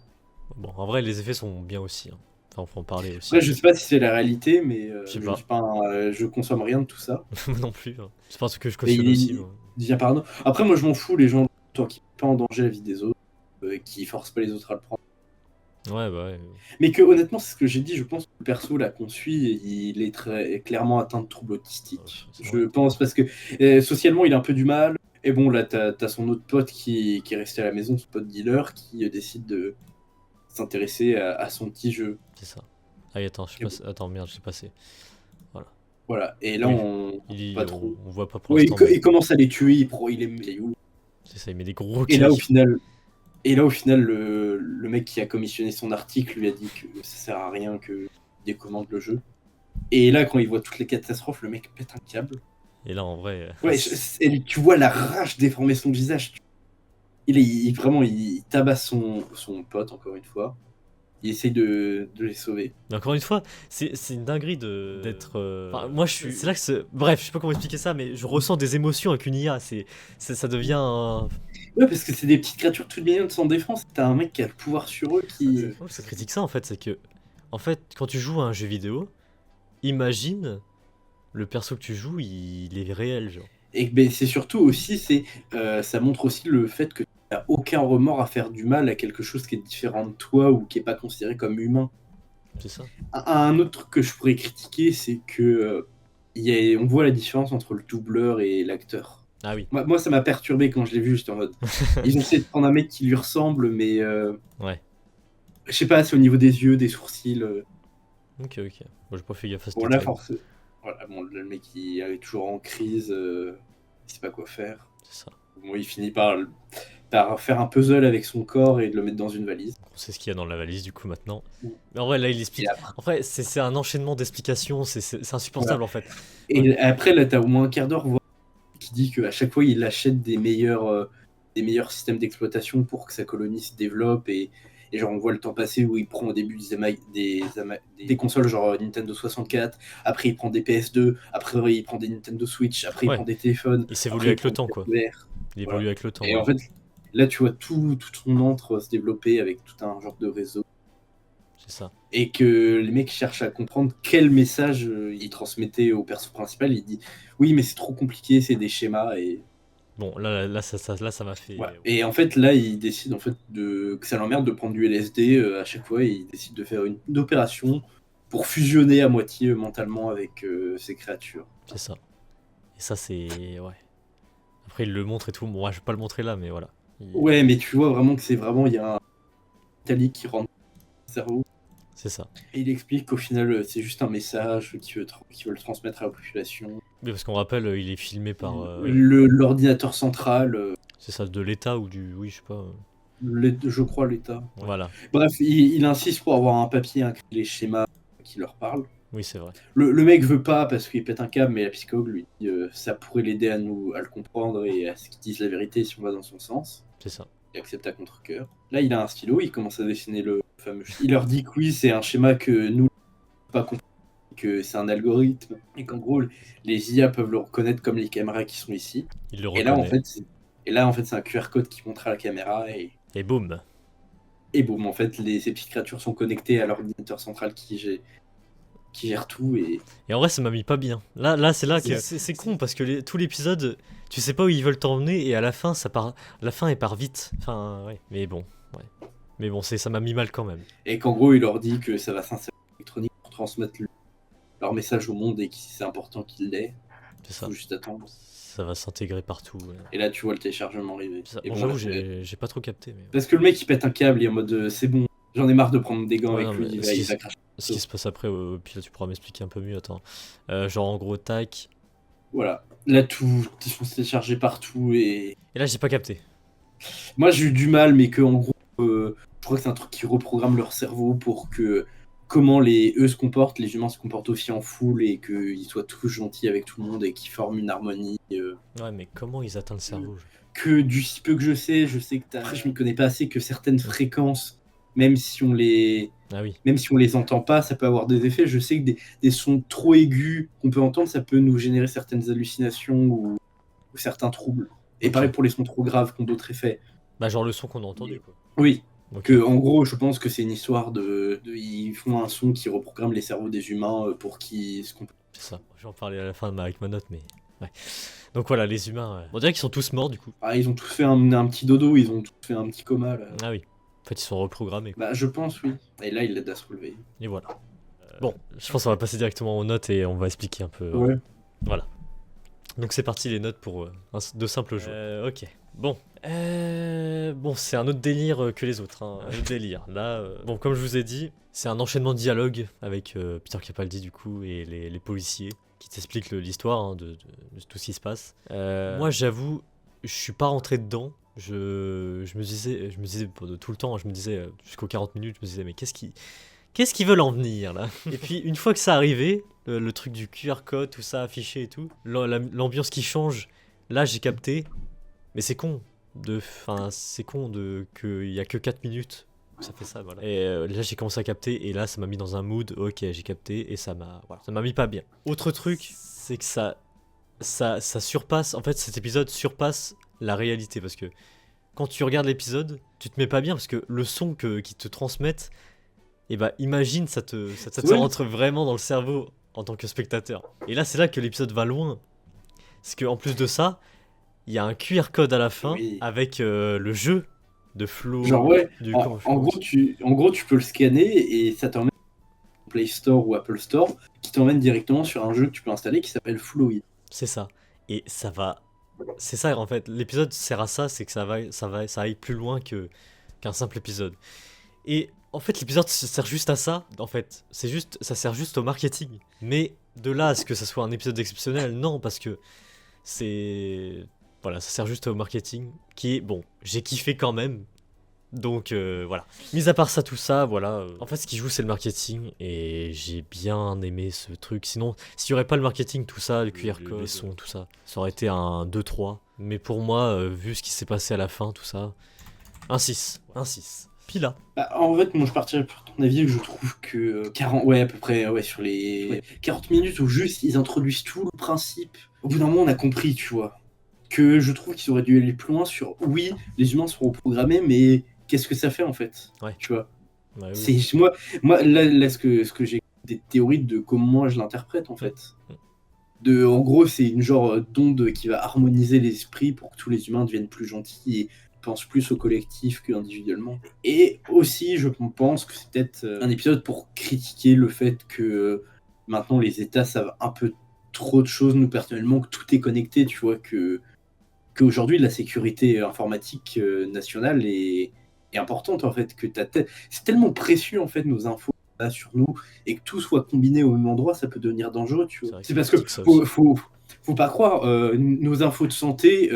Bon, en vrai, les effets sont bien aussi. Hein. Enfin, faut en parler aussi. Après, je sais pas si c'est la réalité, mais je consomme rien de tout ça. Moi non plus. Hein. C'est pas un truc que je cautionne aussi. Moi. Il devient parano. Après, moi, je m'en fous, les gens qui mettent pas en danger la vie des autres, qui forcent pas les autres à le prendre. Ouais, bah ouais. Mais que honnêtement, c'est ce que j'ai dit, je pense que le perso là qu'on suit, il est très clairement atteint de troubles autistiques. Je pense parce que socialement, il a un peu du mal. Et bon, là, t'as son autre pote qui est resté à la maison, son pote dealer, qui décide de s'intéresser à son petit jeu. C'est ça. Ah, attends, attends, merde, je suis passé. Voilà. Et là, on voit pas pour l'instant. Il commence à les tuer, il est cailloux. C'est ça, il met des gros Et là, au final, le mec qui a commissionné son article lui a dit que ça sert à rien qu'il décommande le jeu. Et là, quand il voit toutes les catastrophes, le mec pète un câble. Et là, en vrai... Ouais, tu vois la rage déformer son visage. Vraiment, il tabasse son pote, encore une fois. Il essaye de les sauver. Mais encore une fois, c'est une dinguerie d'être... Enfin, moi, je suis... C'est là que... Bref, je sais pas comment expliquer ça, mais je ressens des émotions avec une IA. Ça devient... Ouais, parce que c'est des petites créatures toutes mignonnes sans défense. T'as un mec qui a le pouvoir sur eux qui... Ça critique ça, en fait. C'est que... En fait, quand tu joues à un jeu vidéo, imagine le perso que tu joues, il est réel, genre. Et ben, c'est surtout aussi... ça montre aussi le fait que t'as aucun remords à faire du mal à quelque chose qui est différent de toi ou qui est pas considéré comme humain. C'est ça. Un autre truc que je pourrais critiquer, c'est que on voit la différence entre le doubleur et l'acteur. Ah oui. Moi, ça m'a perturbé quand je l'ai vu, j'étais en mode... Ils ont essayé de prendre un mec qui lui ressemble, mais... Ouais. Je sais pas, c'est au niveau des yeux, des sourcils. Ok. Moi, j'ai pas fait gaffe à ce Bon, là, forcément. Voilà, bon, le mec, il est toujours en crise, il sait pas quoi faire. C'est ça. Bon, il finit par faire un puzzle avec son corps et de le mettre dans une valise. On sait ce qu'il y a dans la valise, du coup, maintenant. Mais en vrai, là, il explique... En vrai, c'est un enchaînement d'explications, c'est insupportable, voilà. En fait. Et après, là, t'as au moins un quart d'heure qui dit qu'à chaque fois, il achète des meilleurs systèmes d'exploitation pour que sa colonie se développe et genre on voit le temps passer où il prend au début des consoles genre Nintendo 64, après il prend des PS2, après il prend des Nintendo Switch, après il prend des téléphones. Il s'évolue avec le temps, quoi. Il évolue avec le temps. Et en fait, là tu vois tout son entre se développer avec tout un genre de réseau. C'est ça. Et que les mecs cherchent à comprendre quel message il transmettait au perso principal. Il dit oui mais c'est trop compliqué, c'est des schémas et... Bon, là ça m'a fait... Ouais. Et en fait, là, il décide en fait que ça l'emmerde de prendre du LSD à chaque fois et il décide de faire une opération pour fusionner à moitié mentalement avec ces créatures. C'est ça. Et ça, c'est... Ouais. Après, il le montre et tout. Bon, je vais pas le montrer là, mais voilà. Ouais, mais tu vois vraiment que c'est vraiment... Il y a un métallique qui rentre dans le cerveau. C'est ça. Et il explique qu'au final, c'est juste un message qu'il veut le transmettre à la population. Oui, parce qu'on rappelle, il est filmé par... l'ordinateur central. C'est ça, de l'État ou du... Oui, je sais pas... Je crois l'État. Ouais. Voilà. Bref, il insiste pour avoir un papier, les schémas qui leur parlent. Oui, c'est vrai. Le mec veut pas parce qu'il pète un câble, mais la psychologue lui dit ça pourrait l'aider à le comprendre et à ce qu'il dise la vérité si on va dans son sens. C'est ça. Il accepte à contre-cœur. Là, il a un stylo, il commence à dessiner le fameux schéma. Il leur dit que oui, c'est un schéma que nous, pas comprendre, que c'est un algorithme et qu'en gros, les IA peuvent le reconnaître comme les caméras qui sont ici. Il le reconnaît. Et là, en fait, c'est un QR code qui montre à la caméra et boum. Et boum, en fait, ces petites créatures sont connectées à l'ordinateur central qui gère tout et en vrai ça m'a mis pas bien. Là c'est là que c'est con parce que tout l'épisode tu sais pas où ils veulent t'emmener et à la fin la fin elle part vite. Enfin ouais, mais bon, ça m'a mis mal quand même. Et qu'en gros il leur dit que ça va s'insérer en électronique pour transmettre leur message au monde et que c'est important qu'il l'ait. C'est ça. Faut juste attendre. Ça va s'intégrer partout. Ouais. Et là, tu vois le téléchargement arriver. C'est ça. Et Bon, bon, j'avoue, là, j'ai pas trop capté. Mais... parce que le mec il pète un câble, il est en mode c'est bon, j'en ai marre de prendre des gants Ouais, avec non, lui, mais il va cracher. ce qui se passe après, puis là tu pourras m'expliquer un peu mieux. Attends. Genre en gros, tac. Voilà. Là, tout est censé télécharger partout et. Et là, j'ai pas capté. Moi, j'ai eu du mal, mais que en gros, je crois que c'est un truc qui reprogramme leur cerveau pour que comment eux se comportent, les humains se comportent aussi en foule et qu'ils soient tous gentils avec tout le monde et qu'ils forment une harmonie. Ouais, mais comment ils atteignent le cerveau? Que du si peu que je sais que après, je m'y connais pas assez, que certaines fréquences, même si on les. Ah oui. Même si on les entend pas, ça peut avoir des effets. Je sais que des sons trop aigus qu'on peut entendre, ça peut nous générer certaines hallucinations ou certains troubles. Et Ok. pareil pour les sons trop graves qui ont d'autres effets. Bah, genre le son qu'on a entendu, quoi. Oui. Ok. Que, en gros, je pense que c'est une histoire ils font un son qui reprogramme les cerveaux des humains pour qu'ils se comportent. C'est ça. J'en parlais à la fin avec ma note, mais. Ouais. Donc voilà, les humains. On dirait qu'ils sont tous morts, du coup. Ah, ils ont tous fait un petit dodo, ils ont tous fait un petit coma. Là. Ah oui. En fait, ils sont reprogrammés. Bah, je pense, oui. Et là, il l'aide à se relever. Et voilà. Bon, je pense qu'on va passer directement aux notes et on va expliquer un peu. Ouais. Voilà. Donc c'est parti les notes pour de simples jeux. Ok. Bon. Bon, c'est un autre délire que les autres. Hein. Un autre délire. Là, bon, comme je vous ai dit, c'est un enchaînement de dialogue avec Peter Capaldi du coup et les policiers qui t'expliquent l'histoire hein, de tout ce qui se passe. Moi, j'avoue, je suis pas rentré dedans. Je me disais tout le temps, je me disais jusqu'aux 40 minutes, je me disais mais qu'est-ce qu'ils veulent en venir là? Et puis une fois que ça arrivé, le truc du QR code, tout ça affiché et tout, l'ambiance qui change, là j'ai capté, mais c'est con c'est con qu'il y a que 4 minutes, ça fait ça voilà. Et là j'ai commencé à capter et là ça m'a mis dans un mood, ok j'ai capté et ça m'a mis pas bien. Autre truc, c'est que ça surpasse, en fait cet épisode surpasse la réalité parce que quand tu regardes l'épisode, tu te mets pas bien parce que le son qu'ils te transmettent, et bah imagine ça te rentre vraiment dans le cerveau en tant que spectateur. Et là c'est là que l'épisode va loin. Parce qu'en plus de ça, il y a un QR code à la fin avec le jeu de Flow. Genre ouais, en gros tu peux le scanner et ça t'emmène au Play Store ou Apple Store qui t'emmène directement sur un jeu que tu peux installer qui s'appelle Fluid. C'est ça. Et ça va... C'est ça en fait, l'épisode sert à ça, c'est que ça aille plus loin qu'un simple épisode. Et en fait, l'épisode sert juste à ça, en fait. Ça sert juste au marketing. Mais de là à ce que ça soit un épisode exceptionnel, non, parce que c'est... Voilà, ça sert juste au marketing, qui est, bon, j'ai kiffé quand même. Donc voilà. Mis à part ça, tout ça, voilà. En fait, ce qui joue, c'est le marketing. Et j'ai bien aimé ce truc. Sinon, s'il n'y aurait pas le marketing, tout ça, le QR code, les sons, tout ça, ça aurait été un 2-3. Mais pour moi, vu ce qui s'est passé à la fin, tout ça, un 6. Un 6. Pila. Bah, en fait, moi je partirais pour ton avis, je trouve que 40, ouais, à peu près, ouais, sur les 40 minutes où juste ils introduisent tout le principe. Au bout d'un moment, on a compris, tu vois. Que je trouve qu'ils auraient dû aller plus loin sur, oui, les humains seront programmés, mais qu'est-ce que ça fait en fait? Ouais. Tu vois. Ouais, oui. C'est moi là ce que j'ai des théories de comment moi je l'interprète en fait. En gros, c'est une genre d'onde qui va harmoniser l'esprit pour que tous les humains deviennent plus gentils et pensent plus au collectif qu'individuellement. Et aussi, je pense que c'est peut-être un épisode pour critiquer le fait que maintenant les États savent un peu trop de choses, nous personnellement, que tout est connecté, tu vois, qu'aujourd'hui la sécurité informatique nationale est importante en fait, que c'est tellement précieux en fait nos infos là, sur nous et que tout soit combiné au même endroit, ça peut devenir dangereux, tu vois. C'est parce que faut pas croire, nos infos de santé,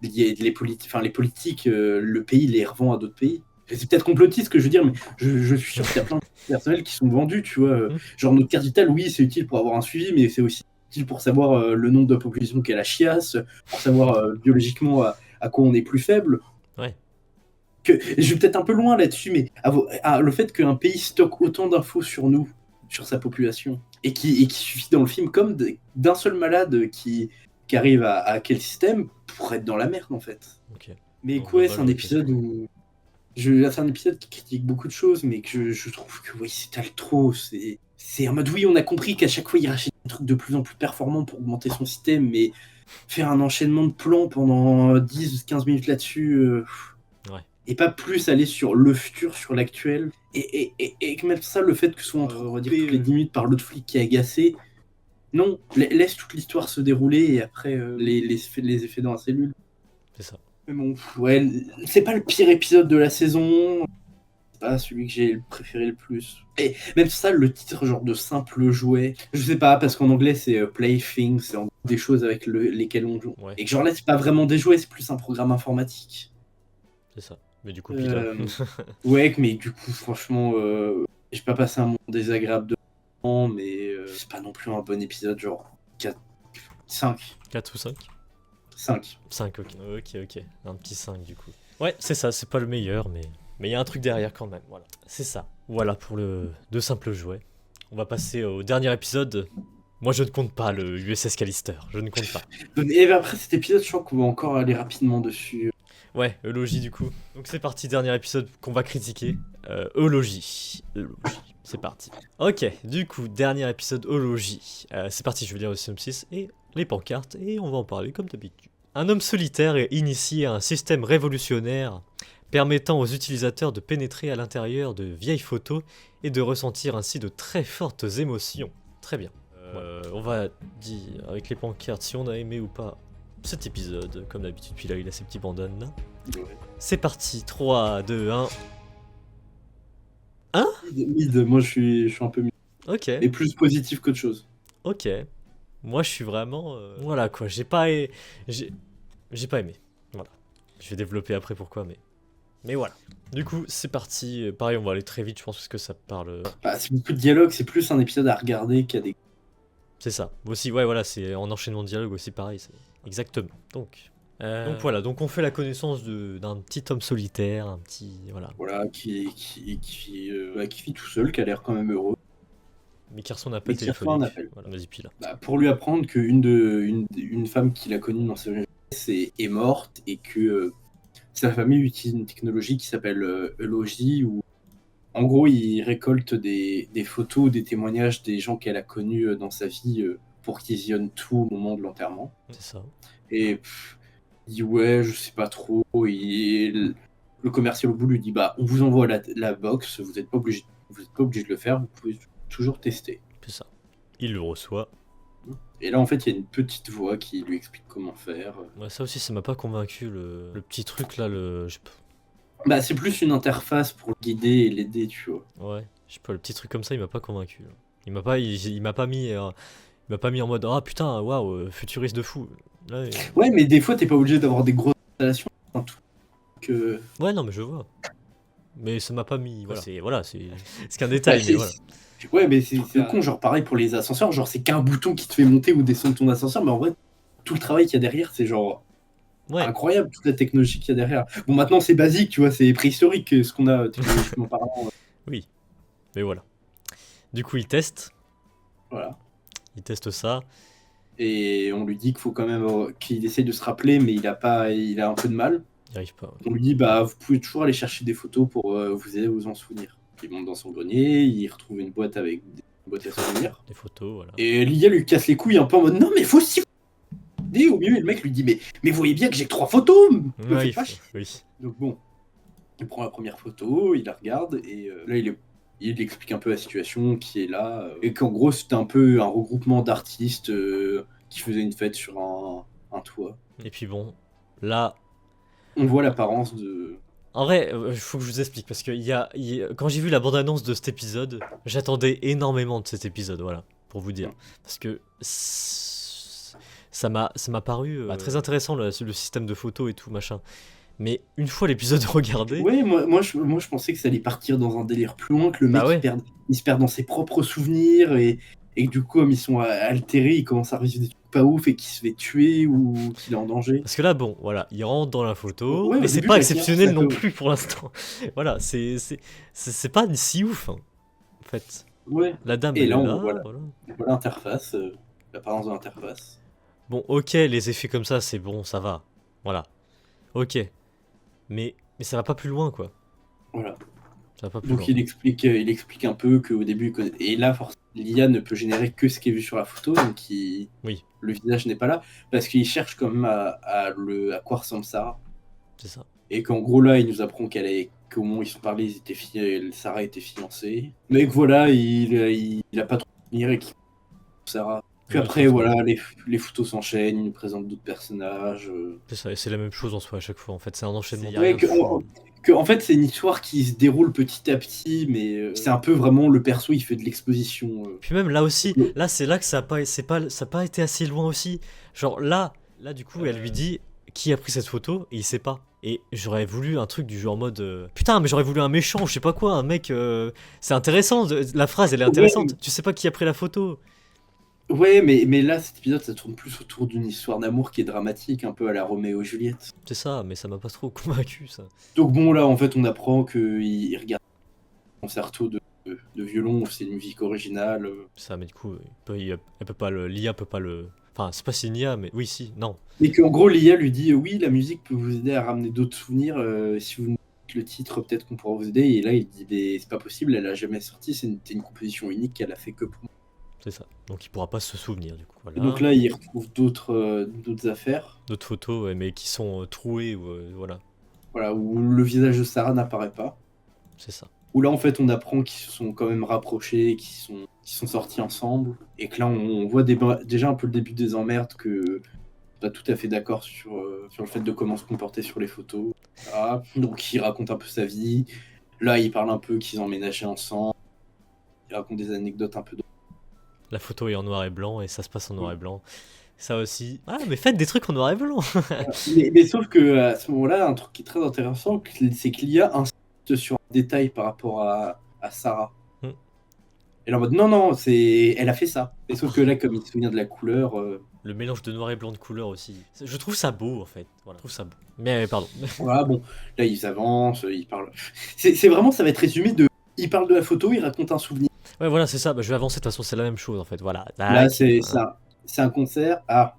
les politiques, le pays les revend à d'autres pays. C'est peut-être complotiste ce que je veux dire, mais je suis sûr qu'il y a plein de personnels qui sont vendus, tu vois. Genre notre carte vitale, oui, c'est utile pour avoir un suivi, mais c'est aussi utile pour savoir le nombre de population qu'est la chiasse, pour savoir biologiquement à quoi on est plus faible. Ouais. Je vais peut-être un peu loin là-dessus, mais le fait qu'un pays stocke autant d'infos sur nous, sur sa population, et qui suffit dans le film comme d'un seul malade qui arrive à hacker le système pour être dans la merde en fait. Okay. Mais quoi, c'est un épisode où... C'est un épisode qui critique beaucoup de choses, mais que je trouve que oui, c'est trop. C'est en mode oui, on a compris qu'à chaque fois il rachète des trucs de plus en plus performants pour augmenter son système, mais faire un enchaînement de plans pendant 10-15 minutes là-dessus, ouais. Et pas plus aller sur le futur, sur l'actuel, et même ça, le fait que soit entre les 10 minutes par l'autre flic qui est agacé, Non, laisse toute l'histoire se dérouler et après les effets dans la cellule. C'est ça. Mais bon, ouais, c'est pas le pire épisode de la saison. C'est pas celui que j'ai préféré le plus. Et même ça, le titre, genre de simple jouet, je sais pas, parce qu'en anglais c'est Playthings, c'est en gros des choses avec lesquelles on joue. Ouais. Et que genre là, c'est pas vraiment des jouets, c'est plus un programme informatique. C'est ça. Mais du coup, pile. Ouais, mais du coup, franchement, j'ai pas passé un moment désagréable de moment, mais c'est pas non plus un bon épisode, genre 4, 5. 4 ou 5 5. 5, ok. Un petit 5 du coup. Ouais, c'est ça, c'est pas le meilleur, mais il y a un truc derrière quand même, voilà. C'est ça. Voilà pour le deux simples jouets. On va passer au dernier épisode. Moi, je ne compte pas le USS Callister, je ne compte pas. Et après cet épisode, je crois qu'on va encore aller rapidement dessus. Ouais, Eulogie du coup. Donc c'est parti, dernier épisode qu'on va critiquer. Eulogie. C'est parti. Ok, du coup, dernier épisode Eulogie. C'est parti, je vais lire le synopsis et les pancartes et on va en parler comme d'habitude. Un homme solitaire est initié à un système révolutionnaire permettant aux utilisateurs de pénétrer à l'intérieur de vieilles photos et de ressentir ainsi de très fortes émotions. Très bien. On va dire avec les pancartes si on a aimé ou pas cet épisode, comme d'habitude, puis là il a ses petits bandanes là. Ouais. C'est parti, 3, 2, 1. Mid, moi je suis un peu mid. Ok, Et plus positif qu'autre chose. ok. Moi je suis vraiment... Voilà quoi, j'ai pas aimé. Voilà. Je vais développer après pourquoi, mais voilà. Du coup, c'est parti. Pareil, on va aller très vite, je pense, parce que ça parle... Bah, c'est beaucoup de dialogue, c'est plus un épisode à regarder qu'à des. C'est ça. Aussi, ouais, voilà, c'est en enchaînement de dialogue aussi pareil. Exactement. Donc voilà, donc on fait la connaissance d'un petit homme solitaire, un petit... Voilà. Voilà, qui vit tout seul, qui a l'air quand même heureux. Mais qui reçoit un appel Mais qui reçoit un téléphonique. appel. Voilà, vas-y, puis là. Bah, pour lui apprendre qu'une femme qu'il a connue dans sa jeunesse est morte et que sa famille utilise une technologie qui s'appelle Eulogie, où en gros il récolte des photos, des témoignages des gens qu'elle a connus dans sa vie pour qu'ils visionnent tout au moment de l'enterrement. C'est ça. Et il dit ouais, je sais pas trop. Et le commercial au bout lui dit bah on vous envoie la box, vous n'êtes pas obligé de le faire, vous pouvez toujours tester. C'est ça. Il le reçoit. Et là en fait il y a une petite voix qui lui explique comment faire. Ouais, ça aussi, ça m'a pas convaincu, le petit truc là, Bah c'est plus une interface pour le guider et l'aider, tu vois. Ouais, je sais pas, le petit truc comme ça, il m'a pas convaincu. Là. Il m'a pas mis... il m'a pas mis en mode ah putain waouh futuriste de fou. Là, Ouais mais des fois t'es pas obligé d'avoir des grosses installations, un truc que... Ouais non mais je vois. Mais ça m'a pas mis c'est qu'un détail mais voilà. Ouais mais c'est con, genre pareil pour les ascenseurs, genre c'est qu'un bouton qui te fait monter ou descendre ton ascenseur, mais en vrai tout le travail qu'il y a derrière c'est genre Ouais. incroyable, toute la technologie qu'il y a derrière. Bon maintenant c'est basique, tu vois, c'est préhistorique ce qu'on a technologiquement parlant. Oui. Mais voilà. Du coup il teste. Voilà. Il teste ça. Et on lui dit qu'il faut quand même qu'il essaye de se rappeler, mais il a un peu de mal. Il arrive pas. Ouais. On lui dit bah vous pouvez toujours aller chercher des photos pour vous aider à vous en souvenir. Il monte dans son grenier, il retrouve une boîte avec des boîtes à souvenirs. Des photos, voilà. Et Lydia lui casse les couilles un peu en mode non mais faut aussi au milieu, et le mec lui dit mais vous voyez bien que j'ai 3 photos, me faites pas chier. Oui. Donc bon, il prend la première photo, il la regarde et là il explique un peu la situation qui est là et qu'en gros c'était un peu un regroupement d'artistes qui faisaient une fête sur un toit. Et puis bon, là on voit l'apparence de... En vrai, il faut que je vous explique, parce que quand j'ai vu la bande-annonce de cet épisode, j'attendais énormément de cet épisode, voilà, pour vous dire. Parce que ça m'a paru très intéressant, le système de photos et tout, machin. Mais une fois l'épisode regardé... Ouais, moi je pensais que ça allait partir dans un délire plus loin, que le mec il se perd dans ses propres souvenirs, et que du coup, comme ils sont altérés, il commence à revivre des trucs pas ouf et qu'il se fait tuer ou qu'il est en danger. Parce que là, bon, voilà, il rentre dans la photo, Ouais, mais c'est pas exceptionnel non plus pour l'instant. Voilà, c'est pas si ouf, hein, en fait. Ouais. La dame, et là, on voilà l'interface, l'apparence de l'interface. Bon, ok, les effets comme ça, c'est bon, ça va. Voilà. Ok. Mais ça va pas plus loin, quoi. Voilà. Ça va pas plus Donc loin. il explique un peu qu'au début... Et là, forcément, l'IA ne peut générer que ce qui est vu sur la photo, donc le visage n'est pas là, parce qu'il cherche quand même à quoi ressemble Sarah. C'est ça. Et qu'en gros là, il nous apprend qu'au moment où ils sont parlé, Sarah était fiancée. Mais que voilà, il a pas trop de souvenir et qu'il Sarah. Puis Ouais, je après, pense pas. voilà, les photos s'enchaînent, ils nous présentent d'autres personnages. C'est ça, et c'est la même chose en soi à chaque fois. En fait, c'est un enchaînement. Y a Ouais, rien de fou. en fait, c'est une histoire qui se déroule petit à petit, mais c'est un peu vraiment le perso, il fait de l'exposition. Puis même là aussi, Donc, là c'est là que ça a pas été assez loin aussi. Genre là du coup, elle lui dit qui a pris cette photo et il sait pas. Et j'aurais voulu un truc du genre en mode putain, mais j'aurais voulu un méchant, je sais pas quoi, un mec. C'est intéressant, la phrase elle est ouais, intéressante. Tu sais pas qui a pris la photo. ouais, mais là, cet épisode, ça tourne plus autour d'une histoire d'amour qui est dramatique, un peu à la Roméo et Juliette. C'est ça, mais ça m'a pas trop convaincu ça. Donc bon, là, en fait, on apprend qu'il regarde un concerto de violon, c'est une musique originale. Ça, mais du coup, elle peut pas l'IA peut pas le. Enfin, c'est pas si une IA, mais oui, si, non. Mais qu'en gros, l'IA lui dit oui, la musique peut vous aider à ramener d'autres souvenirs. Si vous nous dites le titre, peut-être qu'on pourra vous aider. Et là, il dit mais c'est pas possible, elle a jamais sorti, c'est une composition unique qu'elle a fait que pour moi. C'est ça. Donc il pourra pas se souvenir du coup. Et donc Voilà. là, il retrouve d'autres affaires, D'autres photos, ouais, mais qui sont trouées ou voilà. voilà, où le visage de Sarah n'apparaît pas. C'est ça. Où là, en fait, on apprend qu'ils se sont quand même rapprochés, qu'ils sont sortis ensemble. Et que là, on voit déjà un peu le début des emmerdes que pas tout à fait d'accord sur le fait de comment se comporter sur les photos. Voilà. Donc il raconte un peu sa vie. Là, il parle un peu qu'ils emménageaient ensemble. Il raconte des anecdotes un peu drôles. La photo est en noir et blanc et ça se passe en noir et blanc. Ça aussi. Ah, mais faites des trucs en noir et blanc. Mais sauf que à ce moment-là, un truc qui est très intéressant, c'est que l'IA insiste sur un détail par rapport à Sarah. Hmm. Elle est en mode non, non, elle a fait ça. Et sauf que là, comme il se souvient de la couleur, Le mélange de noir et blanc de couleurs aussi. Je trouve ça beau en fait. Voilà, je trouve ça beau. Mais pardon. voilà, bon, là, ils avancent, ils parlent. C'est vraiment, ça va être résumé de. Il parle de la photo, il raconte un souvenir. Ouais, voilà, c'est ça. Bah, je vais avancer. De toute façon, c'est la même chose en fait. Voilà. Là, Tac. c'est un concert. Ah,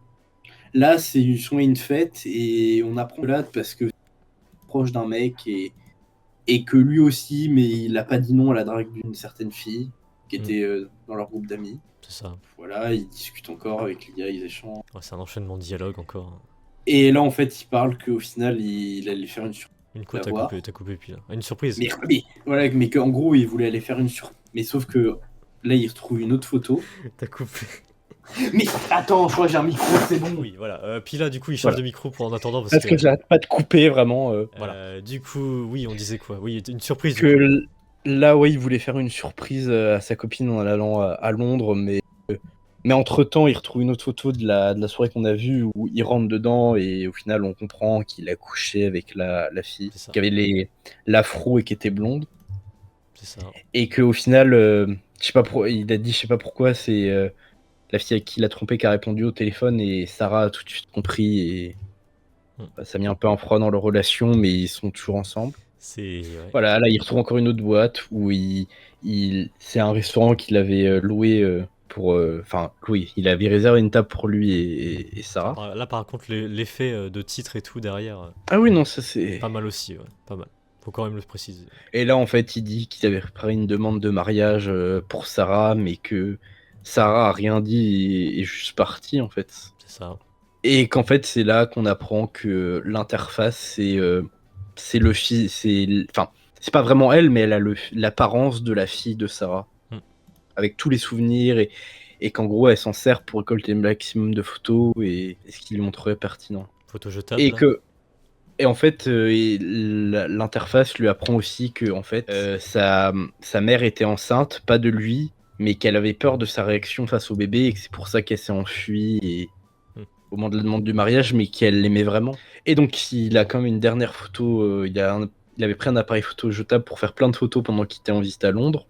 là, c'est une fête et on apprend là parce que c'est proche d'un mec et que lui aussi, mais il a pas dit non à la drague d'une certaine fille qui était dans leur groupe d'amis. C'est ça. Voilà, ils discutent encore avec l'IA, ils échangent. Ouais, c'est un enchaînement de dialogue encore. Et là, en fait, il parle qu'au final, il allait faire une surprise Une quoi à voir. t'as coupé puis là. Une surprise. Voilà, mais qu'en gros, il voulait aller faire une surprise. Mais sauf que là, il retrouve une autre photo. T'as coupé. Mais attends, je crois que j'ai un micro, c'est bon. Oui, voilà. Puis là, du coup, il change Voilà. de micro pour en attendant parce Parce que. que j'arrête pas de couper, vraiment. Voilà. Du coup, oui, on disait quoi? Oui, une surprise du Que coup. là, ouais, il voulait faire une surprise à sa copine en allant à Londres, mais entre-temps, il retrouve une autre photo de la soirée qu'on a vue où il rentre dedans et au final, on comprend qu'il a couché avec la fille C'est ça. qui avait l'afro et qui était blonde. C'est ça. Et qu'au final, je sais pas il a dit, je sais pas pourquoi, c'est la fille avec qui il a trompé qui a répondu au téléphone et Sarah a tout de suite compris et ça a mis un peu un froid dans leur relation, mais ils sont toujours ensemble. C'est. Ouais. Voilà, là, il retrouve encore une autre boîte où c'est un restaurant qu'il avait loué pour. Enfin, loué. Il avait réservé une table pour lui et Sarah. Là, par contre, l'effet de titre et tout derrière, Ah oui, non, ça c'est. pas mal aussi, ouais. Pas mal. Faut quand même le préciser. Et là, en fait, il dit qu'il avait préparé une demande de mariage pour Sarah, mais que Sarah a rien dit et est juste partie, en fait. C'est ça. Et qu'en fait, c'est là qu'on apprend que l'interface, c'est le fils. Enfin, c'est pas vraiment elle, mais elle a l'apparence de la fille de Sarah. Hmm. Avec tous les souvenirs et qu'en gros, elle s'en sert pour récolter le maximum de photos et ce qui lui montrerait pertinent. Photo jetable. Et que. Et en fait, l'interface lui apprend aussi que en fait, sa mère était enceinte, pas de lui, mais qu'elle avait peur de sa réaction face au bébé et que c'est pour ça qu'elle s'est enfuie au moment de la demande du mariage, mais qu'elle l'aimait vraiment. Et donc, il a quand même une dernière photo. Il avait pris un appareil photo jetable pour faire plein de photos pendant qu'il était en visite à Londres.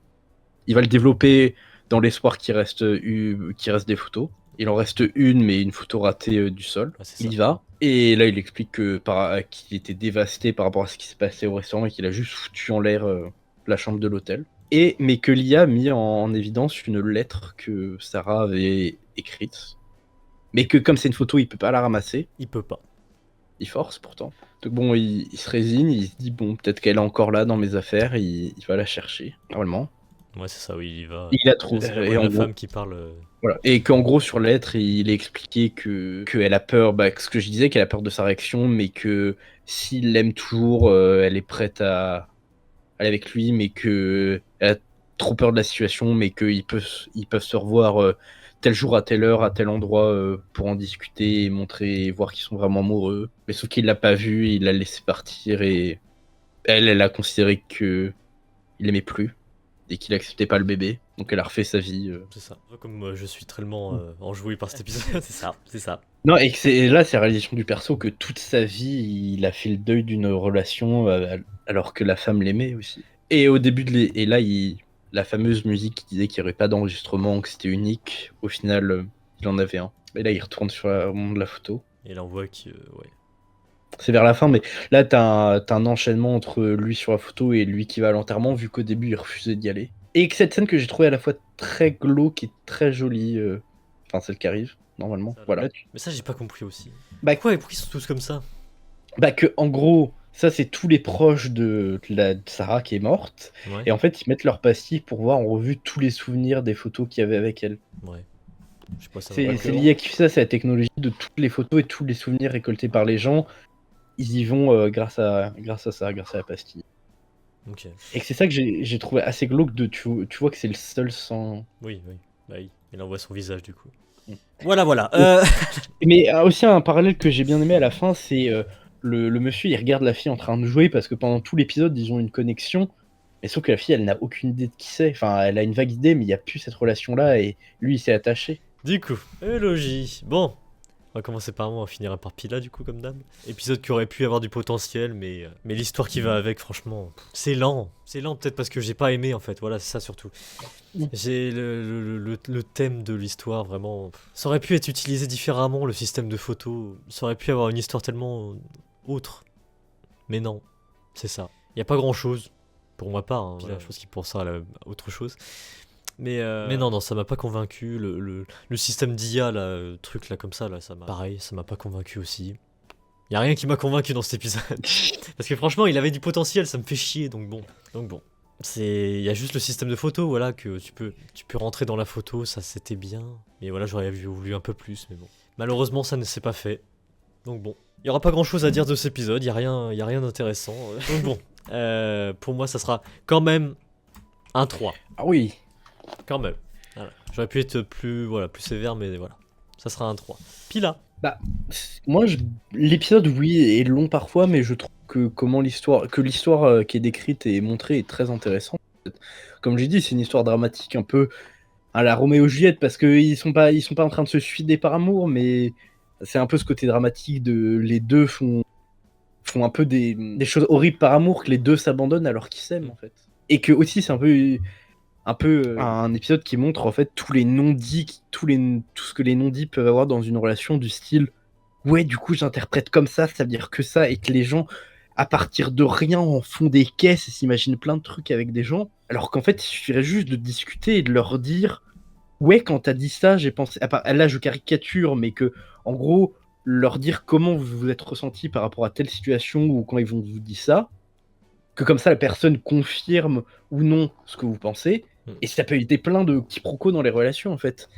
Il va le développer dans l'espoir qu'il reste des photos. Il en reste une, mais une photo ratée du sol. Ouais, c'est Il ça. y va. Et là, il explique qu'il était dévasté par rapport à ce qui s'est passé au restaurant et qu'il a juste foutu en l'air la chambre de l'hôtel. Mais que l'IA a mis en évidence une lettre que Sarah avait écrite. Mais que comme c'est une photo, il peut pas la ramasser. Il peut pas. Il force pourtant. Donc bon, il se résigne, il se dit bon, peut-être qu'elle est encore là dans mes affaires, il va la chercher, normalement. Ouais, c'est ça, oui, il y va. Il la trouve. C'est la Et voix de en la gros, femme qui parle. voilà. Et qu'en gros, sur la lettre, il est expliqué qu'elle a peur, ce que je disais, qu'elle a peur de sa réaction, mais que s'il l'aime toujours, elle est prête à aller avec lui, mais qu'elle a trop peur de la situation, mais qu'ils peuvent se revoir tel jour à telle heure à tel endroit pour en discuter et montrer et voir qu'ils sont vraiment amoureux. Mais sauf qu'il l'a pas vu, il l'a laissé partir et elle a considéré que il aimait plus et qu'il acceptait pas le bébé. Donc elle a refait sa vie. C'est ça. Comme je suis tellement enjoué par cet épisode, c'est ça, c'est ça. Non, et que c'est là, c'est la réalisation du perso que toute sa vie, il a fait le deuil d'une relation alors que la femme l'aimait aussi. Et au début et là, la fameuse musique qui disait qu'il n'y aurait pas d'enregistrement, que c'était unique, au final, il en avait un. Et là, il retourne au monde de la photo. Et là, on voit que, ouais. C'est vers la fin, mais là, t'as un enchaînement entre lui sur la photo et lui qui va à l'enterrement, vu qu'au début, il refusait d'y aller. Et que cette scène que j'ai trouvée à la fois très glauque et très jolie, enfin, celle qui arrive, normalement. Ça, Voilà. Mais ça, j'ai pas compris aussi. Bah, Quoi, et pourquoi ils sont tous comme ça? Bah que en gros, ça c'est tous les proches de Sarah qui est morte. Ouais. Et en fait, ils mettent leur pastille pour voir en revue tous les souvenirs des photos qu'il y avait avec elle. Ouais. Je sais pas, ça C'est lié à qui fait ça, c'est la technologie de toutes les photos et tous les souvenirs récoltés par les gens. Ils y vont grâce à ça, grâce à la pastille. Ok. Et c'est ça que j'ai trouvé assez glauque tu vois que c'est le seul sans. Oui, oui. Bah oui. Il envoie son visage du coup. Mm. Voilà. Mais aussi un parallèle que j'ai bien aimé à la fin, c'est le monsieur, il regarde la fille en train de jouer parce que pendant tout l'épisode, ils ont une connexion. Mais sauf que la fille, elle n'a aucune idée de qui c'est. Enfin, elle a une vague idée, mais il n'y a plus cette relation-là et lui, il s'est attaché. Du coup, Elogie. Bon, on va commencer par moi, on finira par Pila du coup comme d'hab. Épisode qui aurait pu avoir du potentiel, mais l'histoire qui va avec, franchement, c'est lent. C'est lent peut-être parce que j'ai pas aimé en fait, voilà, c'est ça surtout. J'ai le thème de l'histoire vraiment... Ça aurait pu être utilisé différemment, le système de photos. Ça aurait pu avoir une histoire tellement autre. Mais non, c'est ça. Il y a pas grand-chose, pour ma part, hein, voilà, je pense qu'il pense à autre chose. Mais non, ça m'a pas convaincu. Le système d'IA, là, truc là comme ça, là, pareil, ça m'a pas convaincu aussi. Y a rien qui m'a convaincu dans cet épisode. Parce que franchement, il avait du potentiel, ça me fait chier, donc bon. Il y a juste le système de photo, voilà, que tu peux rentrer dans la photo, ça c'était bien. Mais voilà, j'aurais voulu un peu plus, mais bon. Malheureusement, ça ne s'est pas fait. Donc bon. Il y aura pas grand chose à dire de cet épisode, y a rien d'intéressant. Donc bon. Pour moi, ça sera quand même un 3. Ah oui. Quand même. Voilà. J'aurais pu être plus sévère, mais voilà. Ça sera un 3. Pila. Bah, moi, l'épisode, oui, est long parfois, mais je trouve que l'histoire qui est décrite et montrée est très intéressante. Comme j'ai dit, c'est une histoire dramatique un peu à la Roméo et Juliette, parce qu'ils sont pas en train de se suicider par amour, mais c'est un peu ce côté dramatique de les deux font un peu des choses horribles par amour, que les deux s'abandonnent alors qu'ils s'aiment en fait. Et que aussi c'est un peu un épisode qui montre en fait tous les non-dits, tout ce que les non-dits peuvent avoir dans une relation du style ouais du coup j'interprète comme ça veut dire que ça, et que les gens à partir de rien en font des caisses et s'imaginent plein de trucs avec des gens, alors qu'en fait il suffirait juste de discuter et de leur dire ouais quand t'as dit ça j'ai pensé, là je caricature mais que en gros leur dire comment vous vous êtes ressenti par rapport à telle situation ou quand ils vous disent ça, que comme ça la personne confirme ou non ce que vous pensez. Et ça peut éviter plein de quiproquos dans les relations en fait.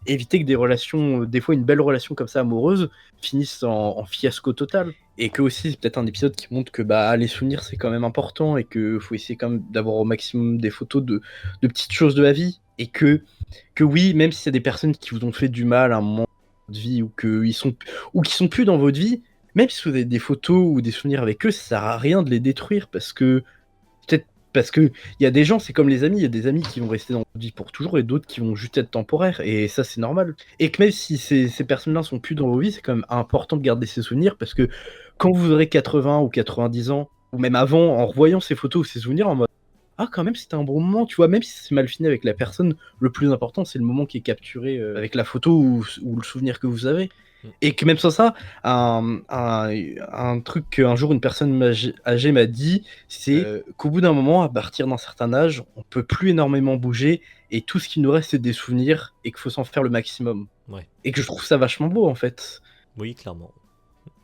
Éviter que des relations, des fois une belle relation comme ça amoureuse, finissent en fiasco total. Et que aussi c'est peut-être un épisode qui montre que bah les souvenirs c'est quand même important et que faut essayer quand même d'avoir au maximum des photos de petites choses de la vie. Et que oui, même si c'est des personnes qui vous ont fait du mal à un moment de vie ou qui sont plus dans votre vie, même si vous avez des photos ou des souvenirs avec eux, ça sert à rien de les détruire parce que il y a des gens, c'est comme les amis, il y a des amis qui vont rester dans votre vie pour toujours et d'autres qui vont juste être temporaires, et ça c'est normal. Et que même si ces personnes-là sont plus dans vos vies, c'est quand même important de garder ces souvenirs, parce que quand vous aurez 80 ou 90 ans, ou même avant, en revoyant ces photos ou ces souvenirs, en mode ah quand même c'était un bon moment, tu vois, même si c'est mal fini avec la personne, le plus important c'est le moment qui est capturé avec la photo ou le souvenir que vous avez. Et que même sans ça, un truc qu'un jour une personne âgée m'a dit, c'est qu'au bout d'un moment, à partir d'un certain âge, on peut plus énormément bouger et tout ce qui nous reste, c'est des souvenirs et qu'il faut s'en faire le maximum. Ouais. Et que je trouve ça vachement beau en fait. Oui, clairement.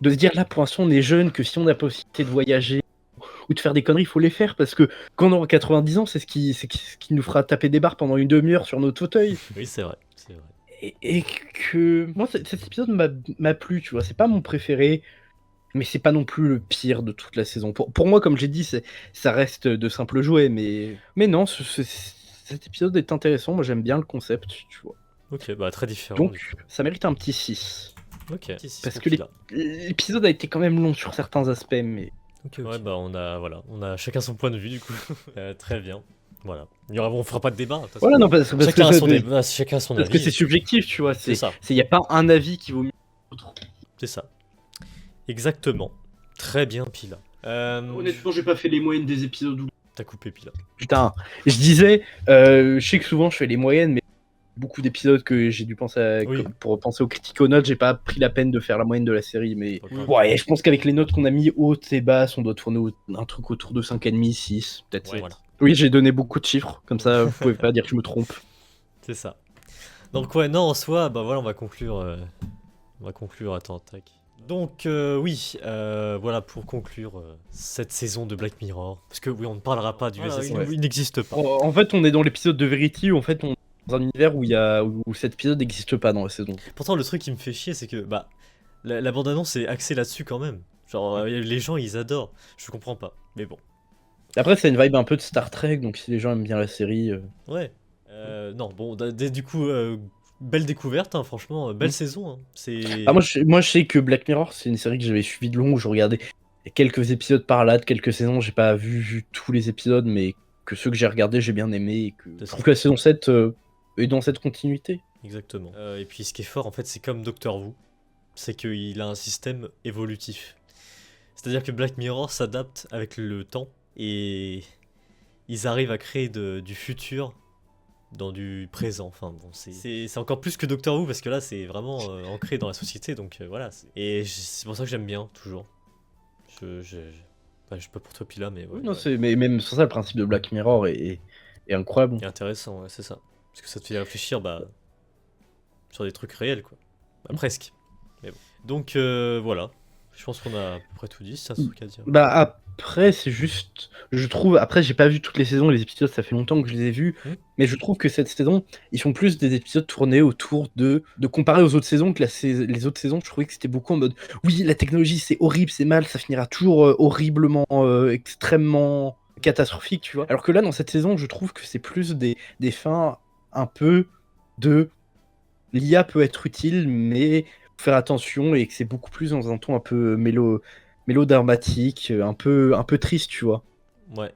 De se dire là pour l'instant on est jeune, que si on a la possibilité de voyager ou de faire des conneries, il faut les faire parce que quand on aura 90 ans, c'est ce qui nous fera taper des barres pendant une demi-heure sur notre fauteuil. Oui, c'est vrai. Et que moi cet épisode m'a plu, tu vois, c'est pas mon préféré, mais c'est pas non plus le pire de toute la saison. Pour moi, comme j'ai dit, ça reste de simples jouets, mais non, cet épisode est intéressant, moi j'aime bien le concept, tu vois. Ok, bah très différent. Donc, du coup. ça mérite un petit 6. Ok. Parce que l'épisode a été quand même long sur certains aspects, mais... Ok. Ouais, bah on a chacun son point de vue du coup. Très bien. Voilà. On fera pas de débat. De toute façon. Voilà, non, parce que Chacun a son débat, chacun a son parce que avis. c'est subjectif, tu vois. C'est ça. Il n'y a pas un avis qui vaut mieux que l'autre. C'est ça. Exactement. Très bien, Pila. Honnêtement, j'ai pas fait les moyennes des épisodes où... T'as coupé Pila. Putain, je disais, je sais que souvent je fais les moyennes, mais beaucoup d'épisodes que j'ai dû penser à, Oui. pour penser aux critiques aux notes, j'ai pas pris la peine de faire la moyenne de la série, mais Oui. ouais, je pense qu'avec les notes qu'on a mis hautes et basses, on doit tourner un truc autour de 5,5, 6, peut-être. Ouais, voilà. Oui, j'ai donné beaucoup de chiffres, comme ça vous pouvez pas dire que je me trompe. C'est ça. Donc ouais, non, en soi, bah voilà, on va conclure. Attends, tac. Donc oui, voilà pour conclure cette saison de Black Mirror. Parce que oui, on ne parlera pas du SSI, il n'existe pas. En fait, on est dans l'épisode de Verity, où en fait on est dans un univers où cet épisode n'existe pas dans la saison. Pourtant, le truc qui me fait chier, c'est que bah la bande-annonce est axée là-dessus quand même. Genre les gens ils adorent. Je comprends pas, mais bon. Après, c'est une vibe un peu de Star Trek, donc si les gens aiment bien la série. Ouais. Non, bon, du coup, belle découverte, hein, franchement, belle saison. Hein. C'est. Ah, moi, je sais que Black Mirror, c'est une série que j'avais suivie de long, où je regardais quelques épisodes par là, de quelques saisons. J'ai pas vu tous les épisodes, mais que ceux que j'ai regardés, j'ai bien aimé. Et que... Je trouve que la saison 7 est dans cette continuité. Exactement. Et puis, ce qui est fort, en fait, c'est comme Doctor Who, c'est qu'il a un système évolutif. C'est-à-dire que Black Mirror s'adapte avec le temps et ils arrivent à créer du futur dans du présent. Enfin bon, c'est encore plus que Doctor Who parce que là c'est vraiment ancré dans la société, donc voilà. Et c'est pour ça que j'aime bien toujours. Je peux pour toi Pila, mais ouais, Non, ouais. mais même sur ça, le principe de Black Mirror est incroyable. Et intéressant, ouais, c'est ça. Parce que ça te fait réfléchir sur des trucs réels, quoi. Bah, presque. Mais bon. Donc voilà. Je pense qu'on a à peu près tout dit, c'est un truc à dire. Bah après, c'est juste... Je trouve... Après, j'ai pas vu toutes les saisons, les épisodes, ça fait longtemps que je les ai vus. Mais je trouve que cette saison, ils font plus des épisodes tournés autour de comparer aux autres saisons, que les autres saisons, je trouvais que c'était beaucoup en mode oui, la technologie, c'est horrible, c'est mal, ça finira toujours horriblement, extrêmement catastrophique, tu vois. Alors que là, dans cette saison, je trouve que c'est plus des fins un peu de... L'IA peut être utile, mais faut faire attention, et que c'est beaucoup plus dans un ton un peu mélodramatique, un peu triste, tu vois. Ouais.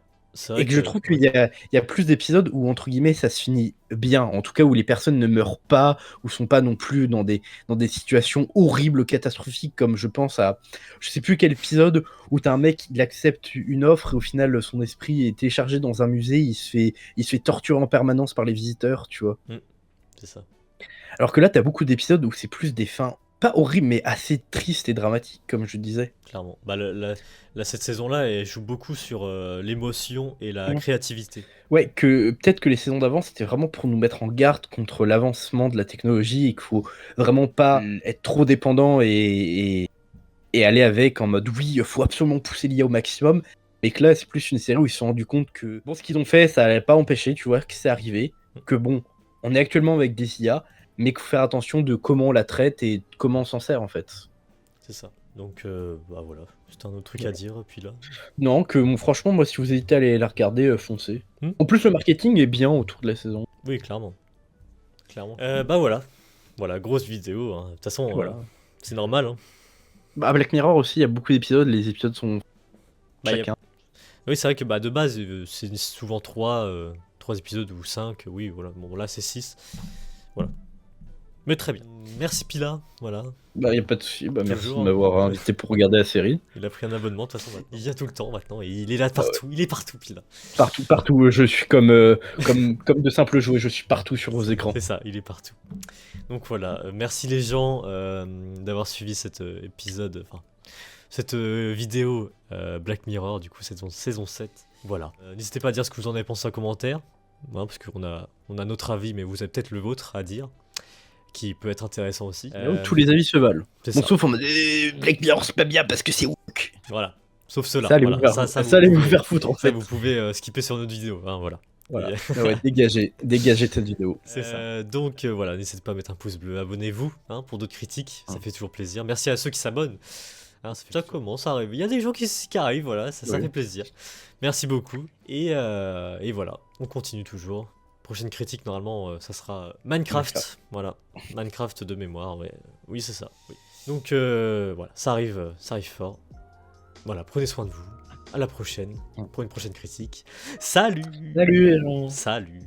Vrai et que je trouve qu'il y a plus d'épisodes où, entre guillemets, ça se finit bien. En tout cas, où les personnes ne meurent pas, ou sont pas non plus dans des situations horribles, catastrophiques, comme je pense à... Je sais plus quel épisode où t'as un mec, il accepte une offre, et au final, son esprit est téléchargé dans un musée, il se fait torturer en permanence par les visiteurs, tu vois. C'est ça. Alors que là, t'as beaucoup d'épisodes où c'est plus des fins, pas horribles, mais assez tristes et dramatiques, comme je disais. Clairement. Bah, cette saison-là, elle joue beaucoup sur l'émotion et la créativité. Ouais, que peut-être que les saisons d'avant, c'était vraiment pour nous mettre en garde contre l'avancement de la technologie, et qu'il faut vraiment pas être trop dépendant et aller avec en mode oui, il faut absolument pousser l'IA au maximum. Mais que là, c'est plus une série où ils se sont rendus compte que bon, ce qu'ils ont fait, ça n'allait pas empêcher, tu vois, que c'est arrivé. Que bon, on est actuellement avec des IA, mais qu'il faut faire attention de comment on la traite et comment on s'en sert, en fait. C'est ça. Donc, bah voilà, c'est un autre truc à dire, puis là... Non, que franchement, moi, si vous hésitez à aller la regarder, foncez. En plus, le marketing est bien autour de la saison. Oui, clairement. Bah voilà. Voilà, grosse vidéo. Hein. De toute façon, voilà. C'est normal. Hein. Bah, Black Mirror aussi, il y a beaucoup d'épisodes, les épisodes sont chacun. Oui, c'est vrai que de base, c'est souvent 3 épisodes ou 5. Oui, voilà. Bon, là, c'est 6. Voilà. Mais très bien. Merci Pila, voilà. Bah, y a pas de souci. Bah, merci de m'avoir invité pour regarder la série. Il a pris un abonnement, de toute façon. Il y a tout le temps maintenant, et il est là partout. Il est partout, Pila. Partout. Je suis comme de simples jouets. Je suis partout sur vos écrans. C'est ça, il est partout. Donc voilà. Merci les gens d'avoir suivi cet épisode, enfin cette vidéo Black Mirror, du coup, saison 7. Voilà. N'hésitez pas à dire ce que vous en avez pensé en commentaire, parce qu'on a notre avis, mais vous avez peut-être le vôtre à dire, qui peut être intéressant aussi. Tous les avis se valent. Bon, sauf en mode Black Mirror, c'est pas bien parce que c'est woke. Voilà. Sauf cela. Ça allez vous faire foutre, en fait. Ça, vous pouvez skipper sur notre vidéo, hein, voilà. Voilà. Ouais, dégagez cette vidéo. C'est ça. Donc voilà, n'hésitez pas à mettre un pouce bleu, abonnez-vous pour d'autres critiques, ça fait toujours plaisir. Merci à ceux qui s'abonnent. Ça commence, ça arrive. Il y a des gens qui arrivent, voilà, ça fait plaisir. Merci beaucoup. Et voilà, on continue toujours. prochaine critique, normalement, ça sera Minecraft. Voilà, Minecraft de mémoire, ouais. Oui, c'est ça. Oui. Donc, voilà, ça arrive fort. Voilà, prenez soin de vous. À la prochaine, pour une prochaine critique. Salut! Salut les gens. Salut!